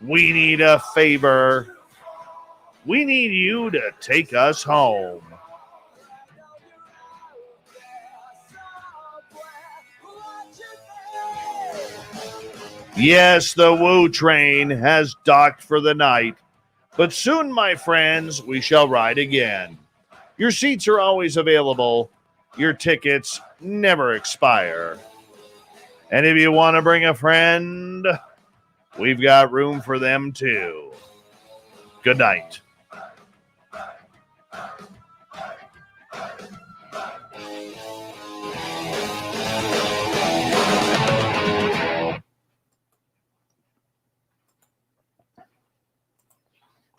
we need a favor. We need you to take us home. Yes, the Woo train has docked for the night, but soon, my friends, we shall ride again. Your seats are always available. Your tickets never expire. And if you want to bring a friend, we've got room for them too. Good night.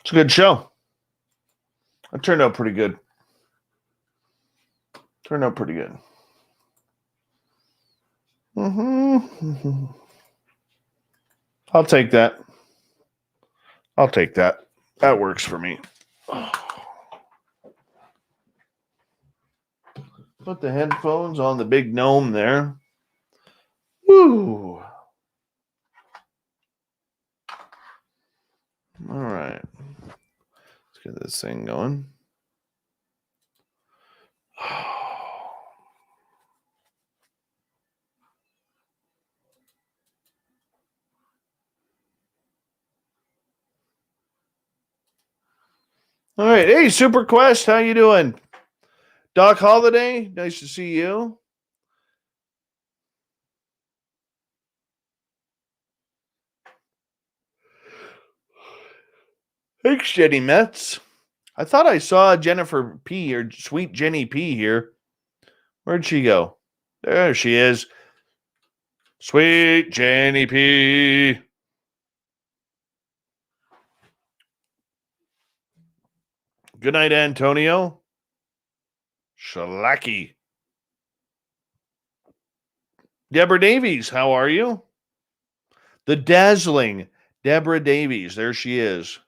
It's a good show. It turned out pretty good. I'll take that. That works for me. Put the headphones on the big gnome there. Woo. All right. Let's get this thing going. All right. Hey, Super Quest, how you doing? Doc Holiday, nice to see you. Thanks, Jenny Metz. I thought I saw Jennifer P. or Sweet Jenny P. here. Where'd she go? There she is. Sweet Jenny P. Good night, Antonio. Shalaki. Deborah Davies, how are you? The dazzling Deborah Davies. There she is.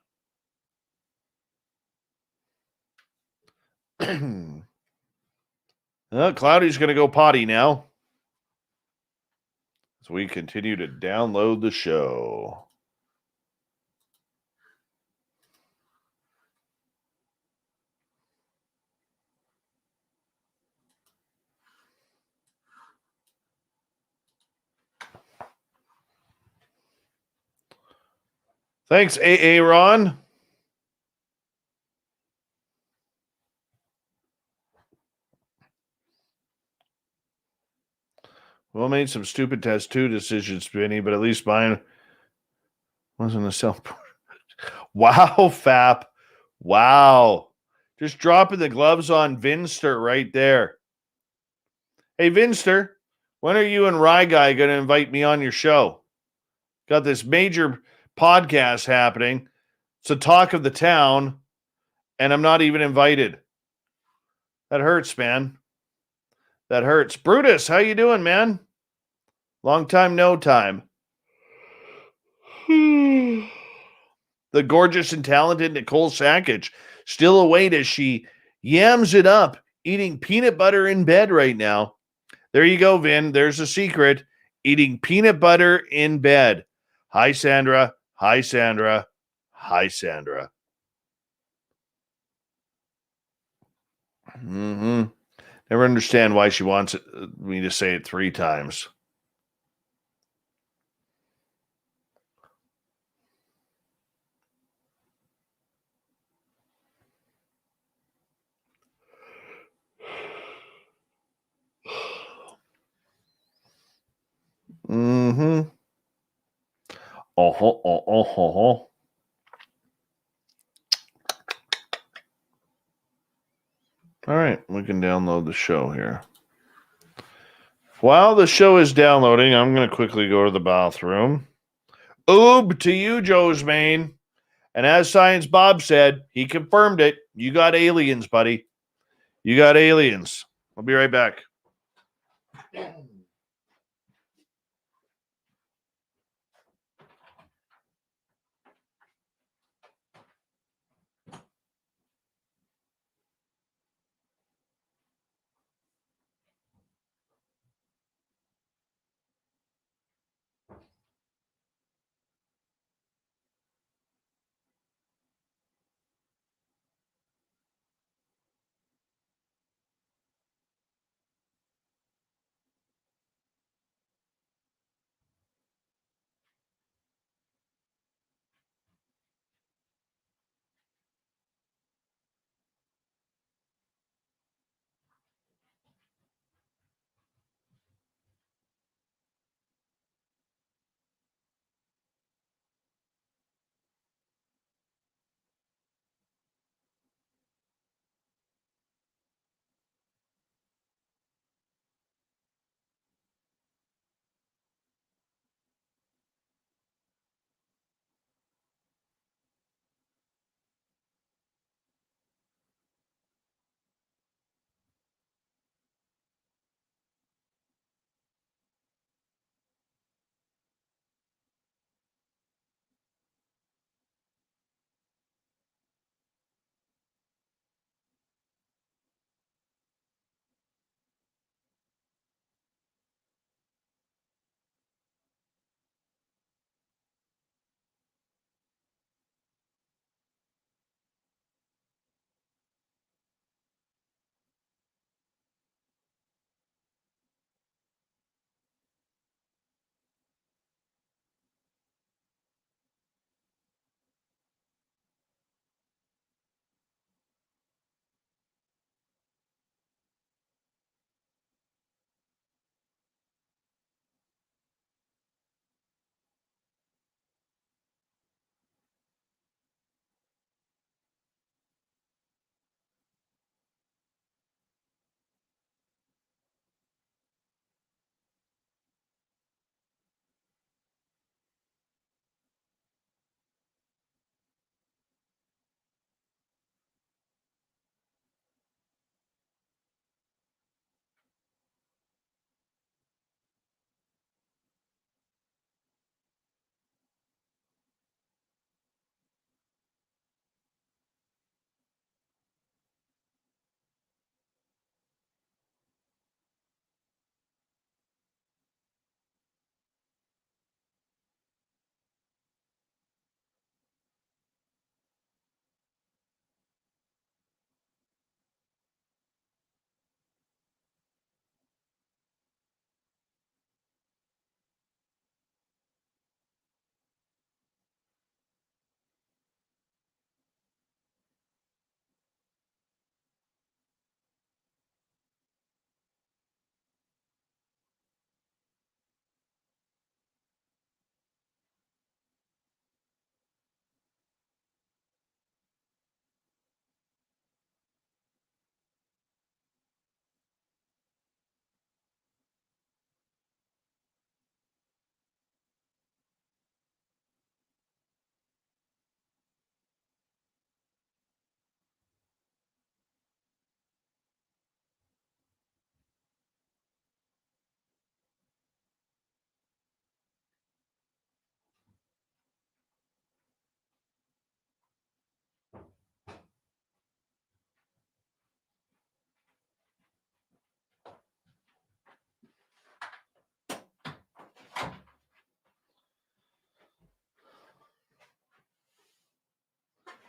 Cloudy's going to go potty now. As we continue to download the show. Thanks, AA Ron. Well, made some stupid tattoo decisions, Spinny, but at least mine wasn't a self. Wow, Fap. Wow. Just dropping the gloves on Vinster right there. Hey, Vinster, when are you and Rye Guy going to invite me on your show? Got this major podcast happening. It's the talk of the town, and I'm not even invited. That hurts, man. That hurts. Brutus, how you doing, man? Long time, no time. The gorgeous and talented Nicole Sackage still awake as she yams it up, eating peanut butter in bed right now. There you go, Vin. There's a secret. Eating peanut butter in bed. Hi, Sandra. Hi, Sandra. Hi, Sandra. Never understand why she wants me to say it 3 times. Oh. All right, we can download the show here. While the show is downloading, I'm going to quickly go to the bathroom. Oob to you, Joe's Main. And as Science Bob said, he confirmed it. You got aliens, buddy. You got aliens. I'll be right back.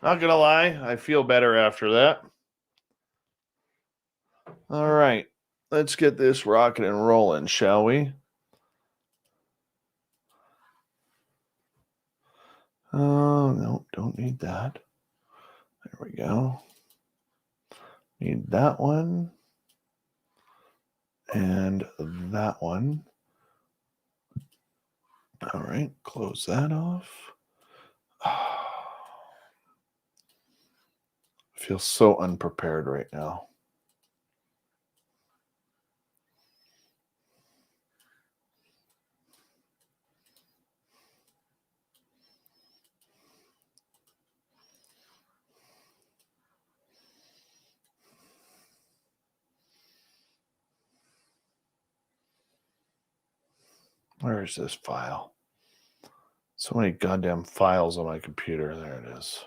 Not gonna lie, I feel better after that. All right, let's get this rocking and rolling, shall we? Oh, no, don't need that. There we go. Need that one. And that one. All right, close that off. I feel so unprepared right now. Where is this file? So many goddamn files on my computer. There it is.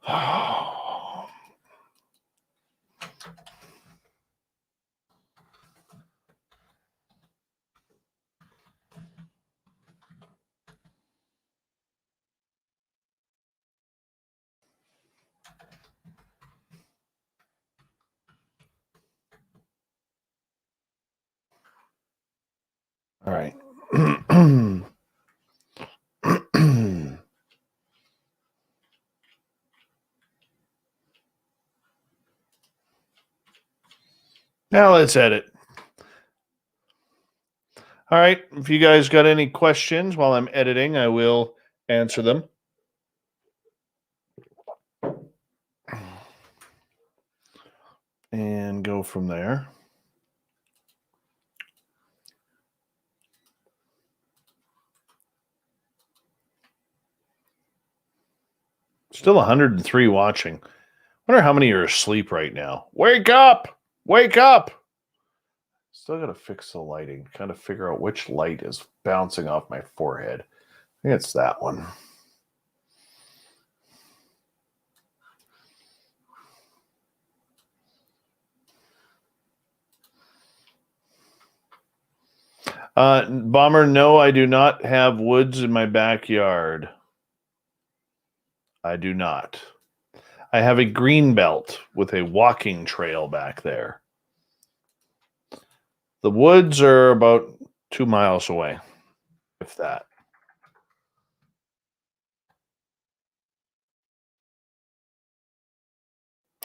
Oh. All right. Now let's edit. All right. If you guys got any questions while I'm editing, I will answer them. And go from there. Still 103 watching. Wonder how many are asleep right now. Wake up! Wake up! Still got to fix the lighting. Kind of figure out which light is bouncing off my forehead. I think it's that one. Bomber, no, I do not have woods in my backyard. I do not. I have a green belt with a walking trail back there. The woods are about 2 miles away, if that.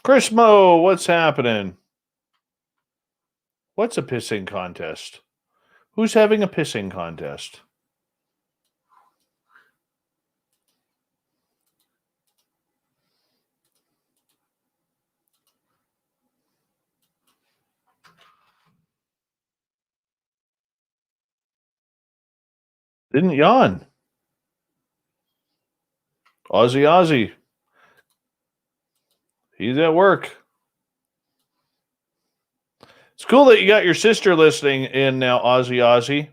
Chris Mo, what's happening? What's a pissing contest? Who's having a pissing contest? Didn't yawn. Ozzy. He's at work. It's cool that you got your sister listening in now, Ozzy.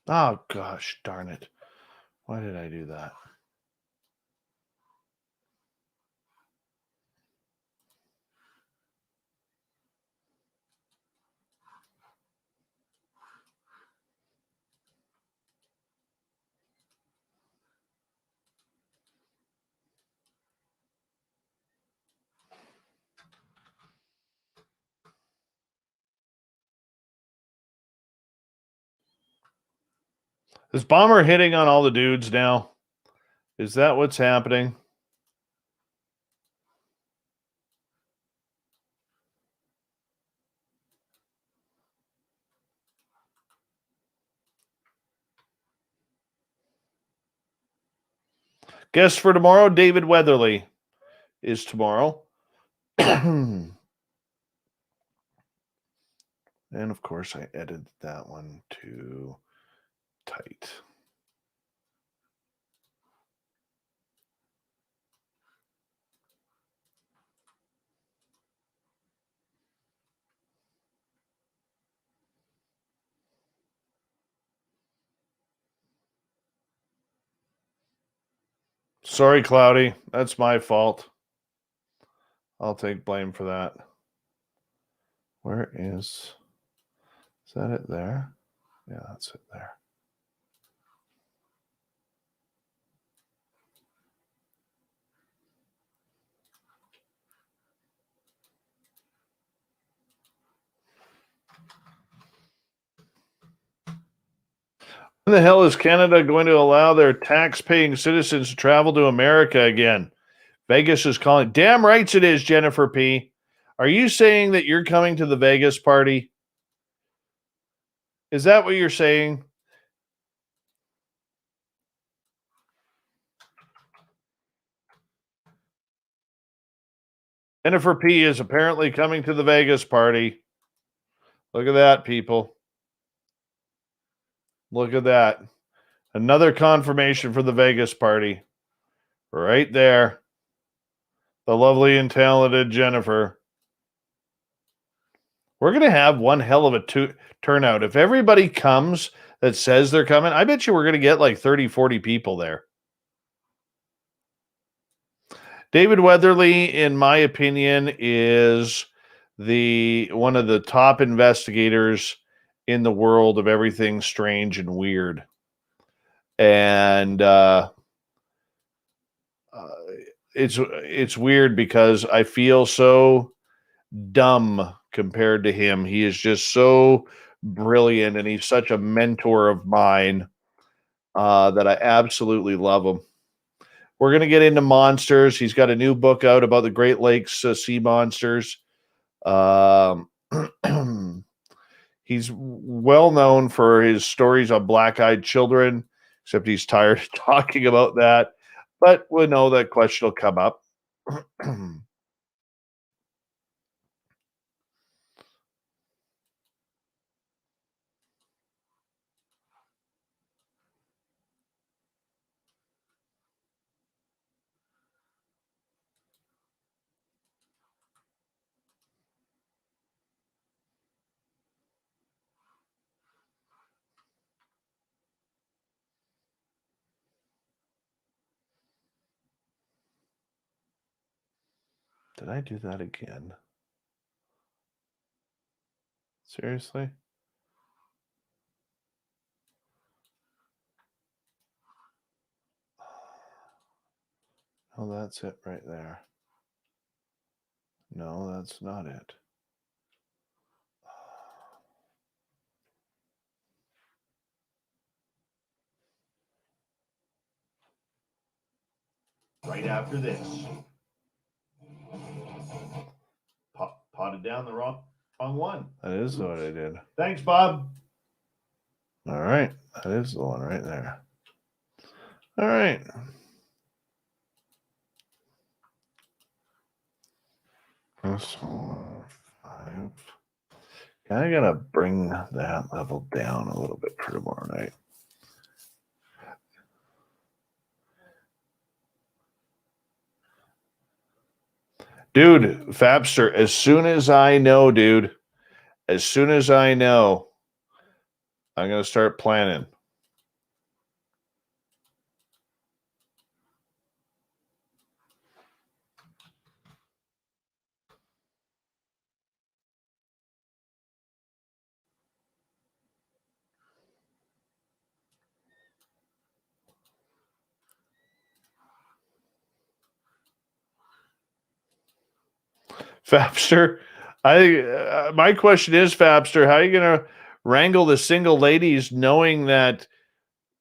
Oh, gosh, darn it. Why did I do that? Is Bomber hitting on all the dudes now? Is that what's happening? Guest for tomorrow, David Weatherly is tomorrow. And of course, I edited that one too tight. Sorry, Cloudy. That's my fault. I'll take blame for that. Where is that it there? Yeah, that's it there. When the hell is Canada going to allow their tax-paying citizens to travel to America again? Vegas is calling. Damn rights it is, Jennifer P. Are you saying that you're coming to the Vegas party? Is that what you're saying? Jennifer P is apparently coming to the Vegas party. Look at that, people. Look at that. Another confirmation for the Vegas party. Right there. The lovely and talented Jennifer. We're going to have one hell of a turnout. If everybody comes that says they're coming, I bet you we're going to get like 30, 40 people there. David Weatherly, in my opinion, is one of the top investigators in the world of everything strange and weird. And it's weird because I feel so dumb compared to him. He is just so brilliant, and he's such a mentor of mine that I absolutely love him. We're going to get into monsters. He's got a new book out about the Great Lakes sea monsters. He's well known for his stories on black-eyed children, except he's tired of talking about that. But we know that question will come up. Did I do that again? Seriously? Oh, that's it right there. No, that's not it. Right after this. Potted down the wrong one. That is what I did. Thanks, Bob. All right. That is the one right there. All right. That's 5. I gotta bring that level down a little bit for tomorrow night. Dude, Fabster, as soon as I know, I'm gonna start planning. Fabster, my question is, Fabster, how are you going to wrangle the single ladies knowing that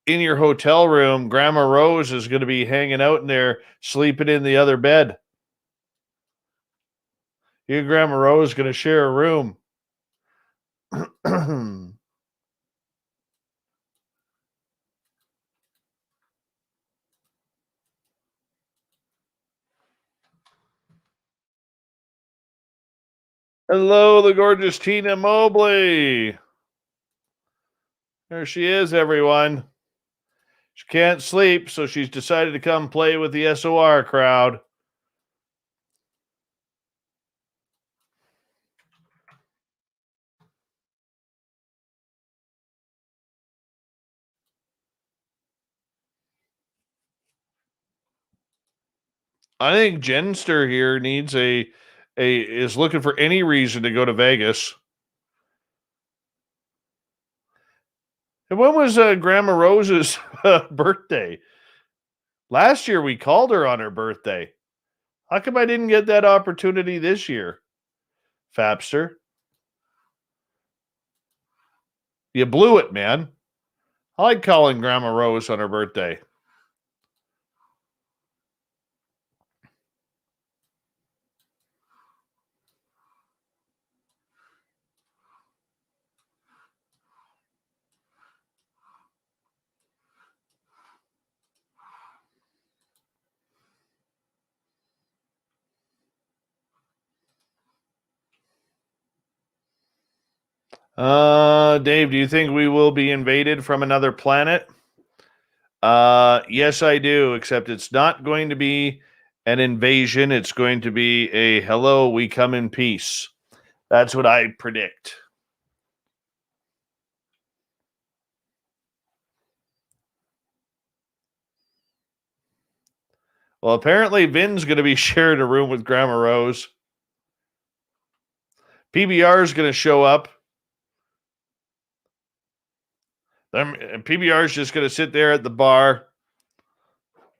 in your hotel room, Grandma Rose is going to be hanging out in there, sleeping in the other bed? You and Grandma Rose going to share a room. Hello, the gorgeous Tina Mobley. There she is, everyone. She can't sleep, so she's decided to come play with the SOR crowd. I think Jenster here needs is looking for any reason to go to Vegas. And when was Grandma Rose's birthday? Last year we called her on her birthday. How come I didn't get that opportunity this year, Fapster? You blew it, man. I like calling Grandma Rose on her birthday. Dave, do you think we will be invaded from another planet? Yes, I do, except it's not going to be an invasion. It's going to be a hello, we come in peace. That's what I predict. Well, apparently Vin's going to be sharing a room with Grandma Rose. PBR is going to show up. PBR is just going to sit there at the bar,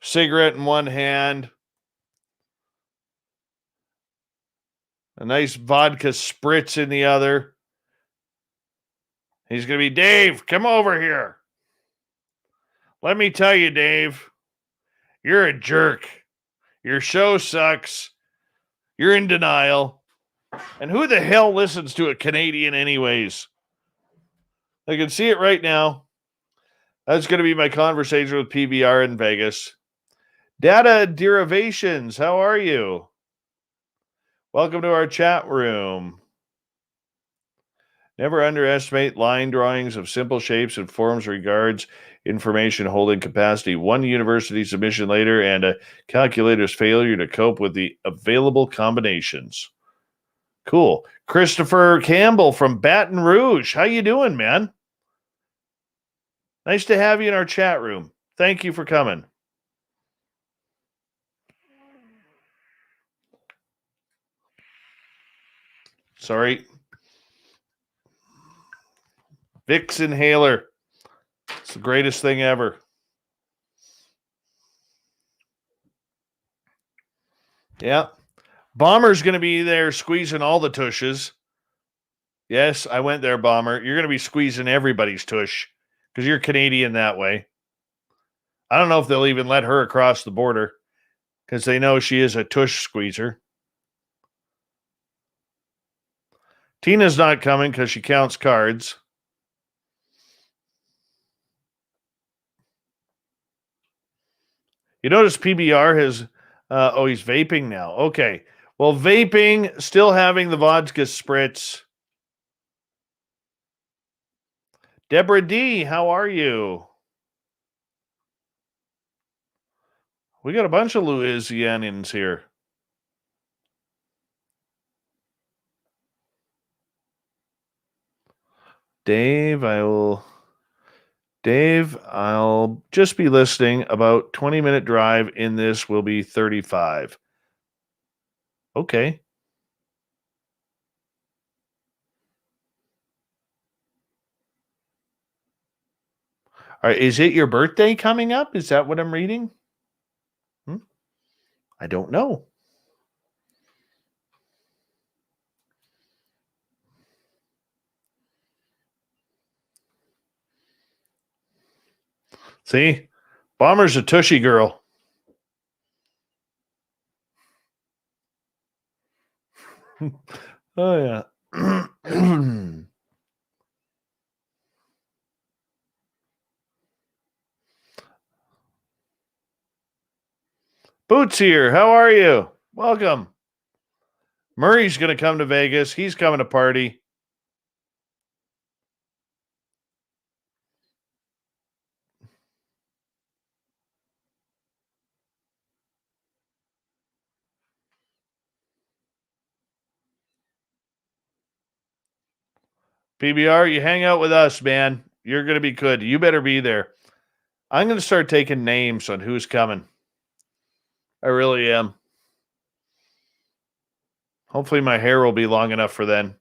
cigarette in one hand, a nice vodka spritz in the other. He's going to be, Dave, come over here. Let me tell you, Dave, you're a jerk. Your show sucks. You're in denial. And who the hell listens to a Canadian anyways? I can see it right now. That's going to be my conversation with PBR in Vegas. Data Derivations, how are you? Welcome to our chat room. Never underestimate line drawings of simple shapes and forms regards information holding capacity. One university submission later and a calculator's failure to cope with the available combinations. Cool. Christopher Campbell from Baton Rouge. How you doing, man? Nice to have you in our chat room. Thank you for coming. Sorry. Vicks inhaler. It's the greatest thing ever. Yeah. Bomber's going to be there squeezing all the tushes. Yes, I went there, Bomber. You're going to be squeezing everybody's tush because you're Canadian that way. I don't know if they'll even let her across the border because they know she is a tush squeezer. Tina's not coming because she counts cards. You notice PBR has, he's vaping now. Okay. Well, vaping, still having the vodka spritz. Deborah D., how are you? We got a bunch of Louisianians here. Dave, I'll just be listening. About 20-minute drive in this will be 35. Okay. All right, is it your birthday coming up? Is that what I'm reading? I don't know. See? Bomber's a tushy girl. Oh, yeah. Boots here. How are you? Welcome. Murray's going to come to Vegas. He's coming to party. PBR, you hang out with us, man. You're going to be good. You better be there. I'm going to start taking names on who's coming. I really am. Hopefully my hair will be long enough for then.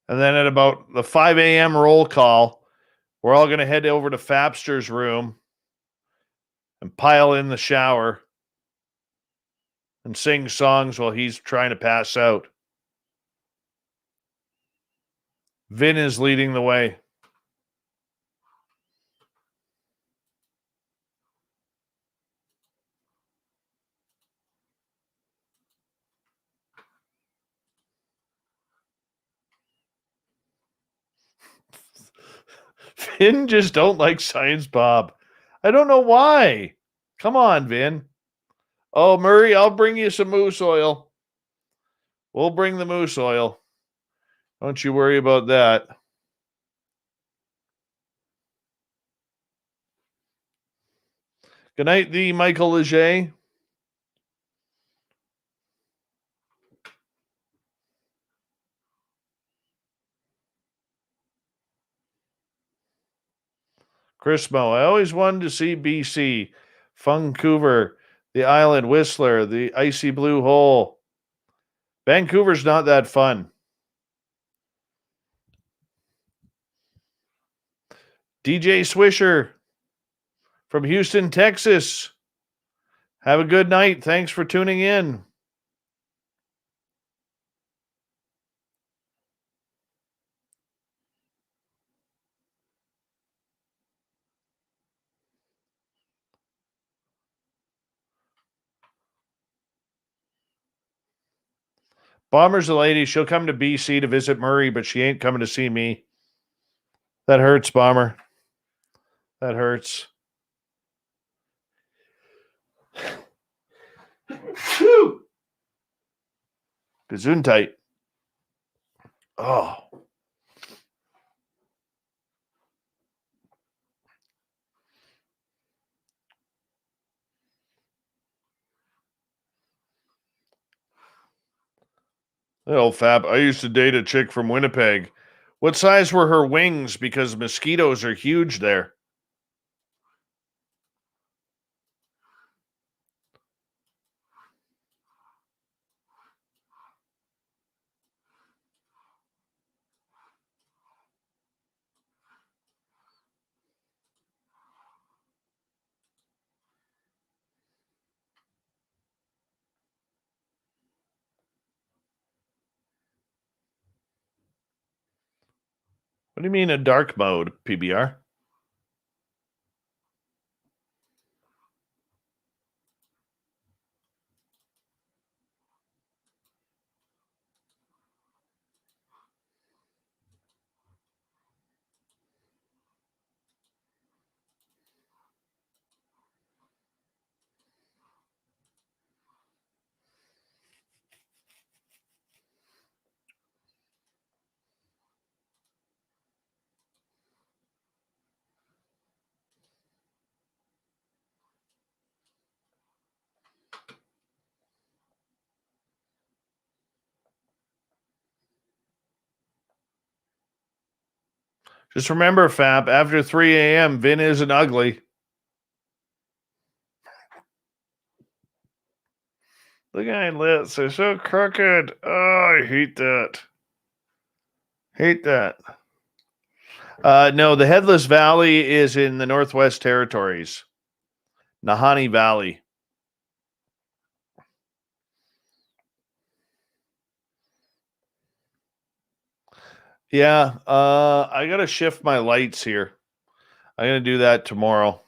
And then at about the 5 a.m. roll call, we're all going to head over to Fapster's room and pile in the shower and sing songs while he's trying to pass out. Vin is leading the way. Vin just don't like Science Bob. I don't know why. Come on, Vin. Oh, Murray, I'll bring you some moose oil. We'll bring the moose oil. Don't you worry about that. Good night, the Michael Leger. Chris Mo, I always wanted to see BC, Vancouver, the Island, Whistler, the Icy Blue Hole. Vancouver's not that fun. DJ Swisher from Houston, Texas. Have a good night. Thanks for tuning in. Bomber's a lady. She'll come to BC to visit Murray, but she ain't coming to see me. That hurts, Bomber. That hurts. Phew. Gesundheit. Oh. Oh, Fab. I used to date a chick from Winnipeg. What size were her wings? Because mosquitoes are huge there. What do you mean a dark mode, PBR? Just remember, Fab, after 3 a.m., Vin isn't ugly. Look at my lips. They're so crooked. Oh, I hate that. Hate that. No, the Headless Valley is in the Northwest Territories. Nahanni Valley. Yeah, I got to shift my lights here. I'm going to do that tomorrow.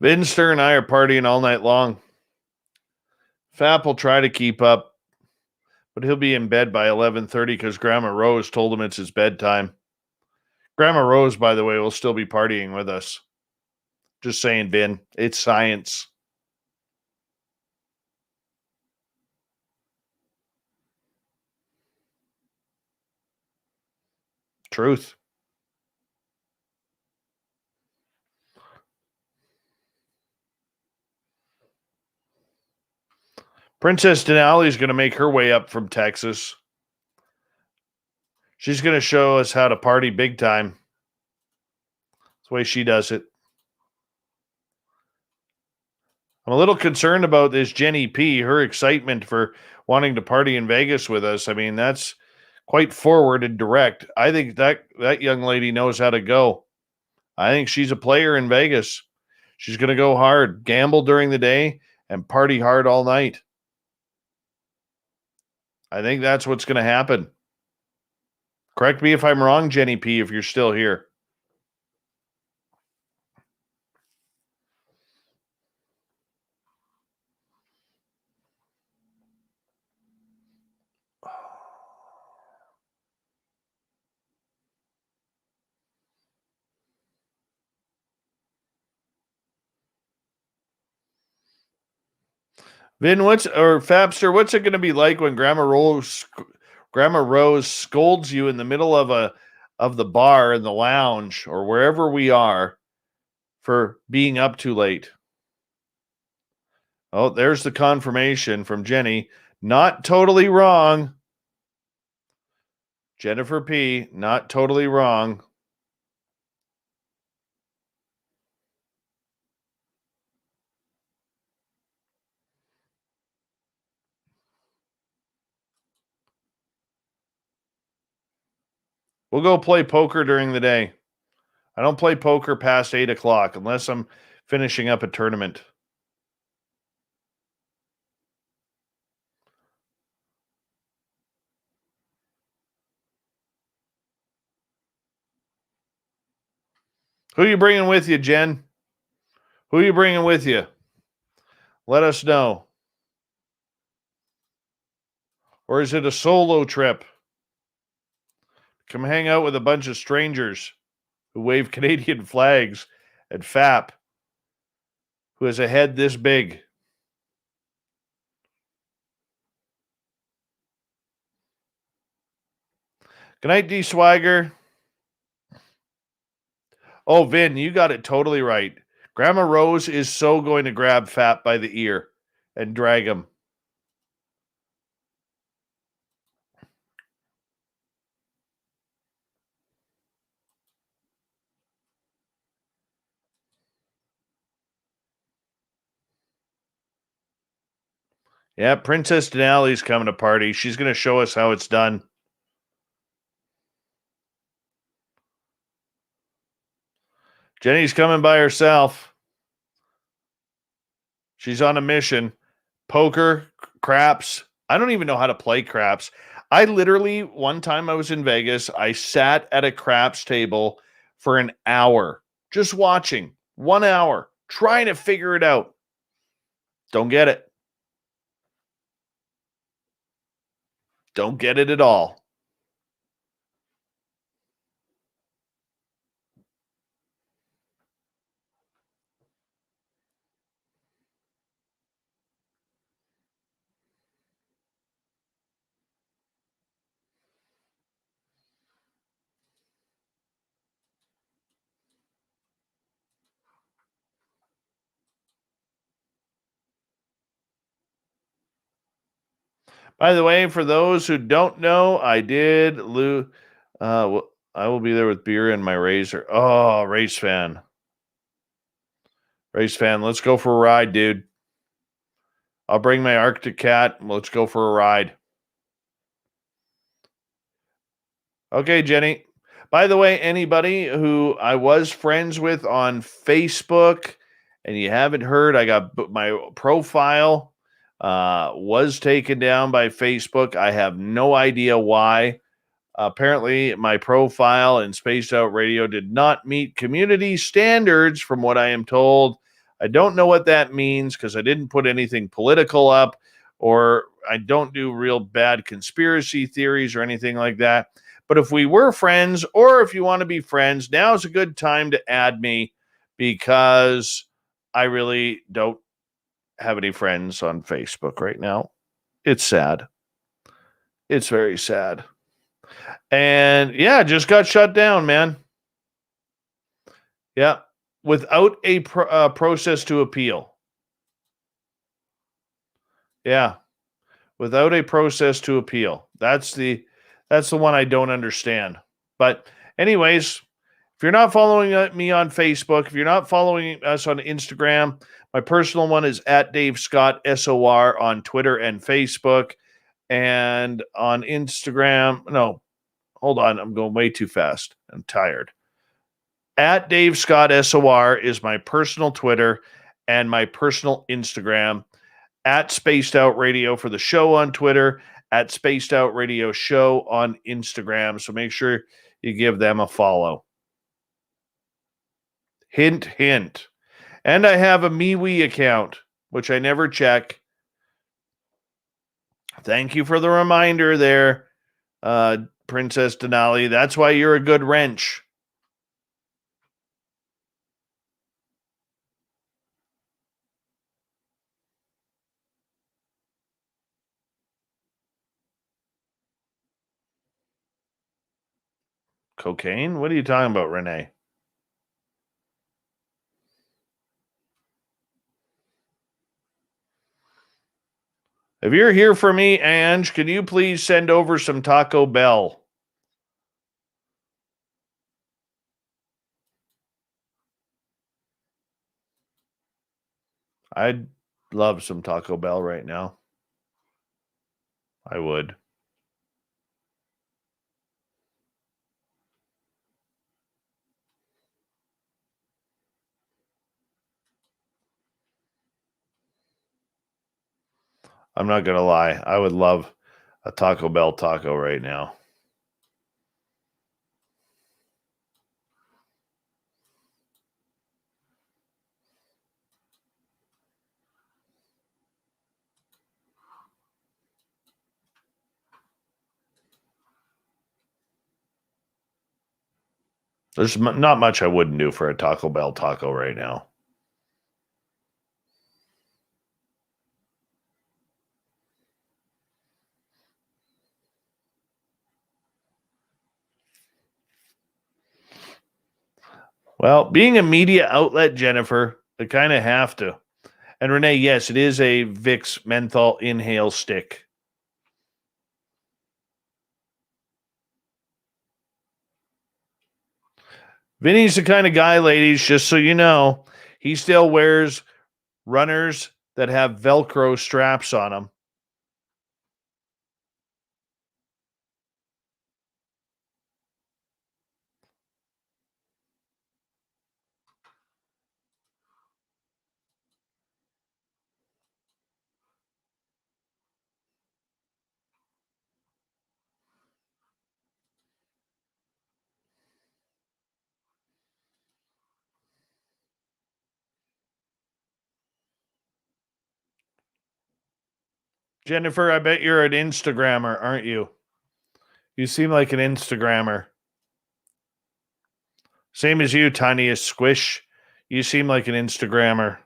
Vinster and I are partying all night long. Fap will try to keep up, but he'll be in bed by 11:30 because Grandma Rose told him it's his bedtime. Grandma Rose, by the way, will still be partying with us. Just saying, Vin. It's science. Truth. Princess Denali is going to make her way up from Texas. She's going to show us how to party big time. That's the way she does it. I'm a little concerned about this Jenny P. Her excitement for wanting to party in Vegas with us. I mean, that's quite forward and direct. I think that young lady knows how to go. I think she's a player in Vegas. She's going to go hard, gamble during the day, and party hard all night. I think that's what's going to happen. Correct me if I'm wrong, Jenny P., if you're still here. Vin, Fabster, what's it going to be like when Grandma Rose scolds you in the middle of the bar in the lounge or wherever we are for being up too late? Oh, there's the confirmation from Jenny. Not totally wrong. Jennifer P., not totally wrong. We'll go play poker during the day. I don't play poker past 8 o'clock unless I'm finishing up a tournament. Who are you bringing with you, Jen? Who are you bringing with you? Let us know. Or is it a solo trip? Come hang out with a bunch of strangers who wave Canadian flags at FAP, who has a head this big. Good night, D. Swagger. Oh, Vin, you got it totally right. Grandma Rose is so going to grab FAP by the ear and drag him. Yeah, Princess Denali's coming to party. She's going to show us how it's done. Jenny's coming by herself. She's on a mission. Poker, craps. I don't even know how to play craps. I literally, one time I was in Vegas, I sat at a craps table for an hour, just watching. 1 hour, trying to figure it out. Don't get it. Don't get it at all. By the way, for those who don't know, I did lose. I will be there with beer and my razor. Oh, race fan. Race fan, let's go for a ride, dude. I'll bring my Arctic cat. Let's go for a ride. Okay, Jenny. By the way, anybody who I was friends with on Facebook and you haven't heard, I got my profile was taken down by Facebook. I have no idea why. Apparently, my profile in Spaced Out Radio did not meet community standards, from what I am told. I don't know what that means because I didn't put anything political up, or I don't do real bad conspiracy theories or anything like that. But if we were friends, or if you want to be friends, now's a good time to add me, because I really don't have any friends on Facebook right now. It's sad. It's very sad. And yeah, just got shut down, man. Yeah, without a process to appeal. Yeah, without a process to appeal. That's the one I don't understand. But anyways, if you're not following me on Facebook, if you're not following us on Instagram, my personal one is at Dave Scott SOR on Twitter and Facebook, and on Instagram. No, hold on, I'm going way too fast. I'm tired. At Dave Scott SOR is my personal Twitter and my personal Instagram. At Spaced Out Radio for the show on Twitter, at Spaced Out Radio Show on Instagram. So make sure you give them a follow. Hint, hint. And I have a MeWe account, which I never check. Thank you for the reminder there, Princess Denali. That's why you're a good wrench. Cocaine? What are you talking about, Renee? If you're here for me, Ange, can you please send over some Taco Bell? I'd love some Taco Bell right now. I would. I'm not going to lie. I would love a Taco Bell taco right now. There's not much I wouldn't do for a Taco Bell taco right now. Well, being a media outlet, Jennifer, they kind of have to. And Renee, yes, it is a Vicks menthol inhale stick. Vinny's the kind of guy, ladies, just so you know, he still wears runners that have Velcro straps on them. Jennifer, I bet you're an Instagrammer, aren't you? You seem like an Instagrammer. Same as you, Tiniest Squish. You seem like an Instagrammer.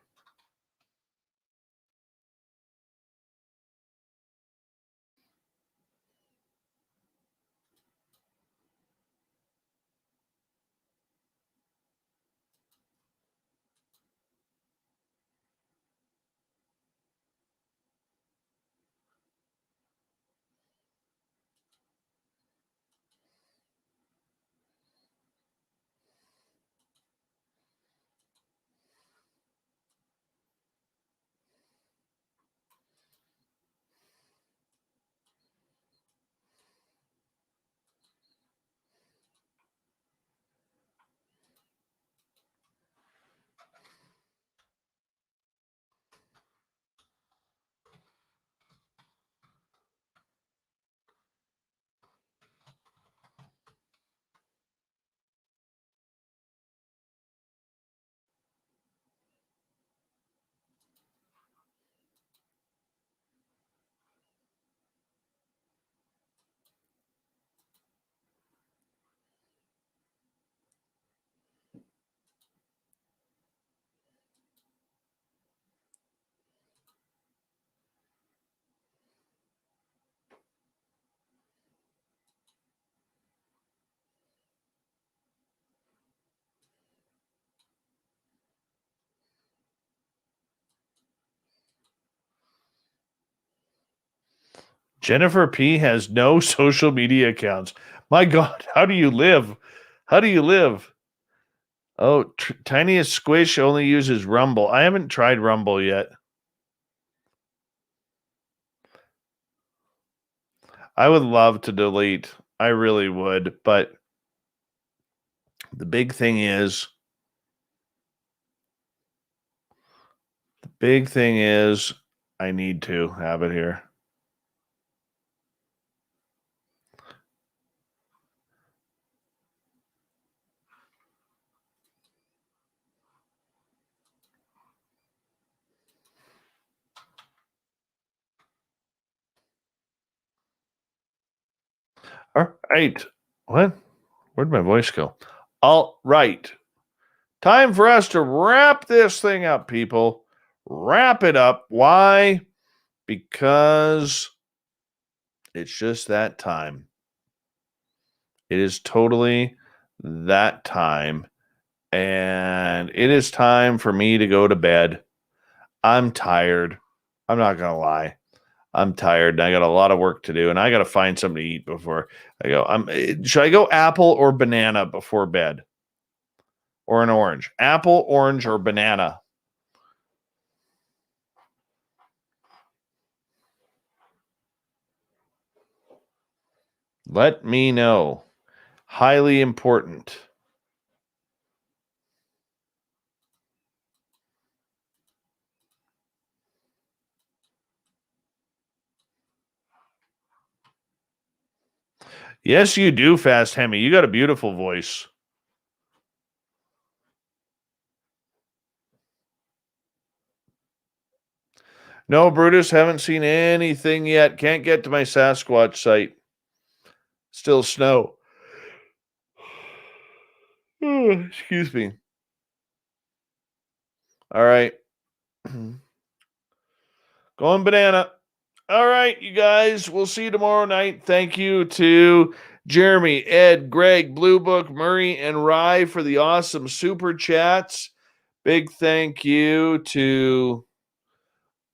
Jennifer P. has no social media accounts. My God, how do you live? How do you live? Oh, Tiniest Squish only uses Rumble. I haven't tried Rumble yet. I would love to delete. I really would, but the big thing is I need to have it here. All right. What? Where'd my voice go? All right. Time for us to wrap this thing up, people. Wrap it up. Why? Because it's just that time. It is totally that time. And it is time for me to go to bed. I'm tired. I'm not going to lie. I'm tired and I got a lot of work to do and I got to find something to eat before I go. Should I go apple or banana before bed? Or an orange? Apple, orange, or banana? Let me know. Highly important. Yes, you do, Fast Hemi. You got a beautiful voice. No, Brutus, haven't seen anything yet. Can't get to my Sasquatch site. Still snow. Oh, excuse me. All right. Going banana. All right, you guys. We'll see you tomorrow night. Thank you to Jeremy, Ed, Greg, Blue Book, Murray, and Rye for the awesome super chats. Big thank you to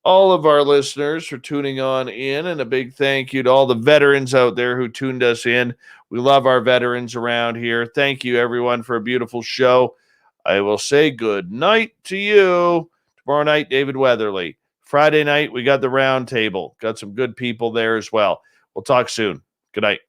all of our listeners for tuning on in, and a big thank you to all the veterans out there who tuned us in. We love our veterans around here. Thank you, everyone, for a beautiful show. I will say good night to you. Tomorrow night, David Weatherly. Friday night, we got the round table. Got some good people there as well. We'll talk soon. Good night.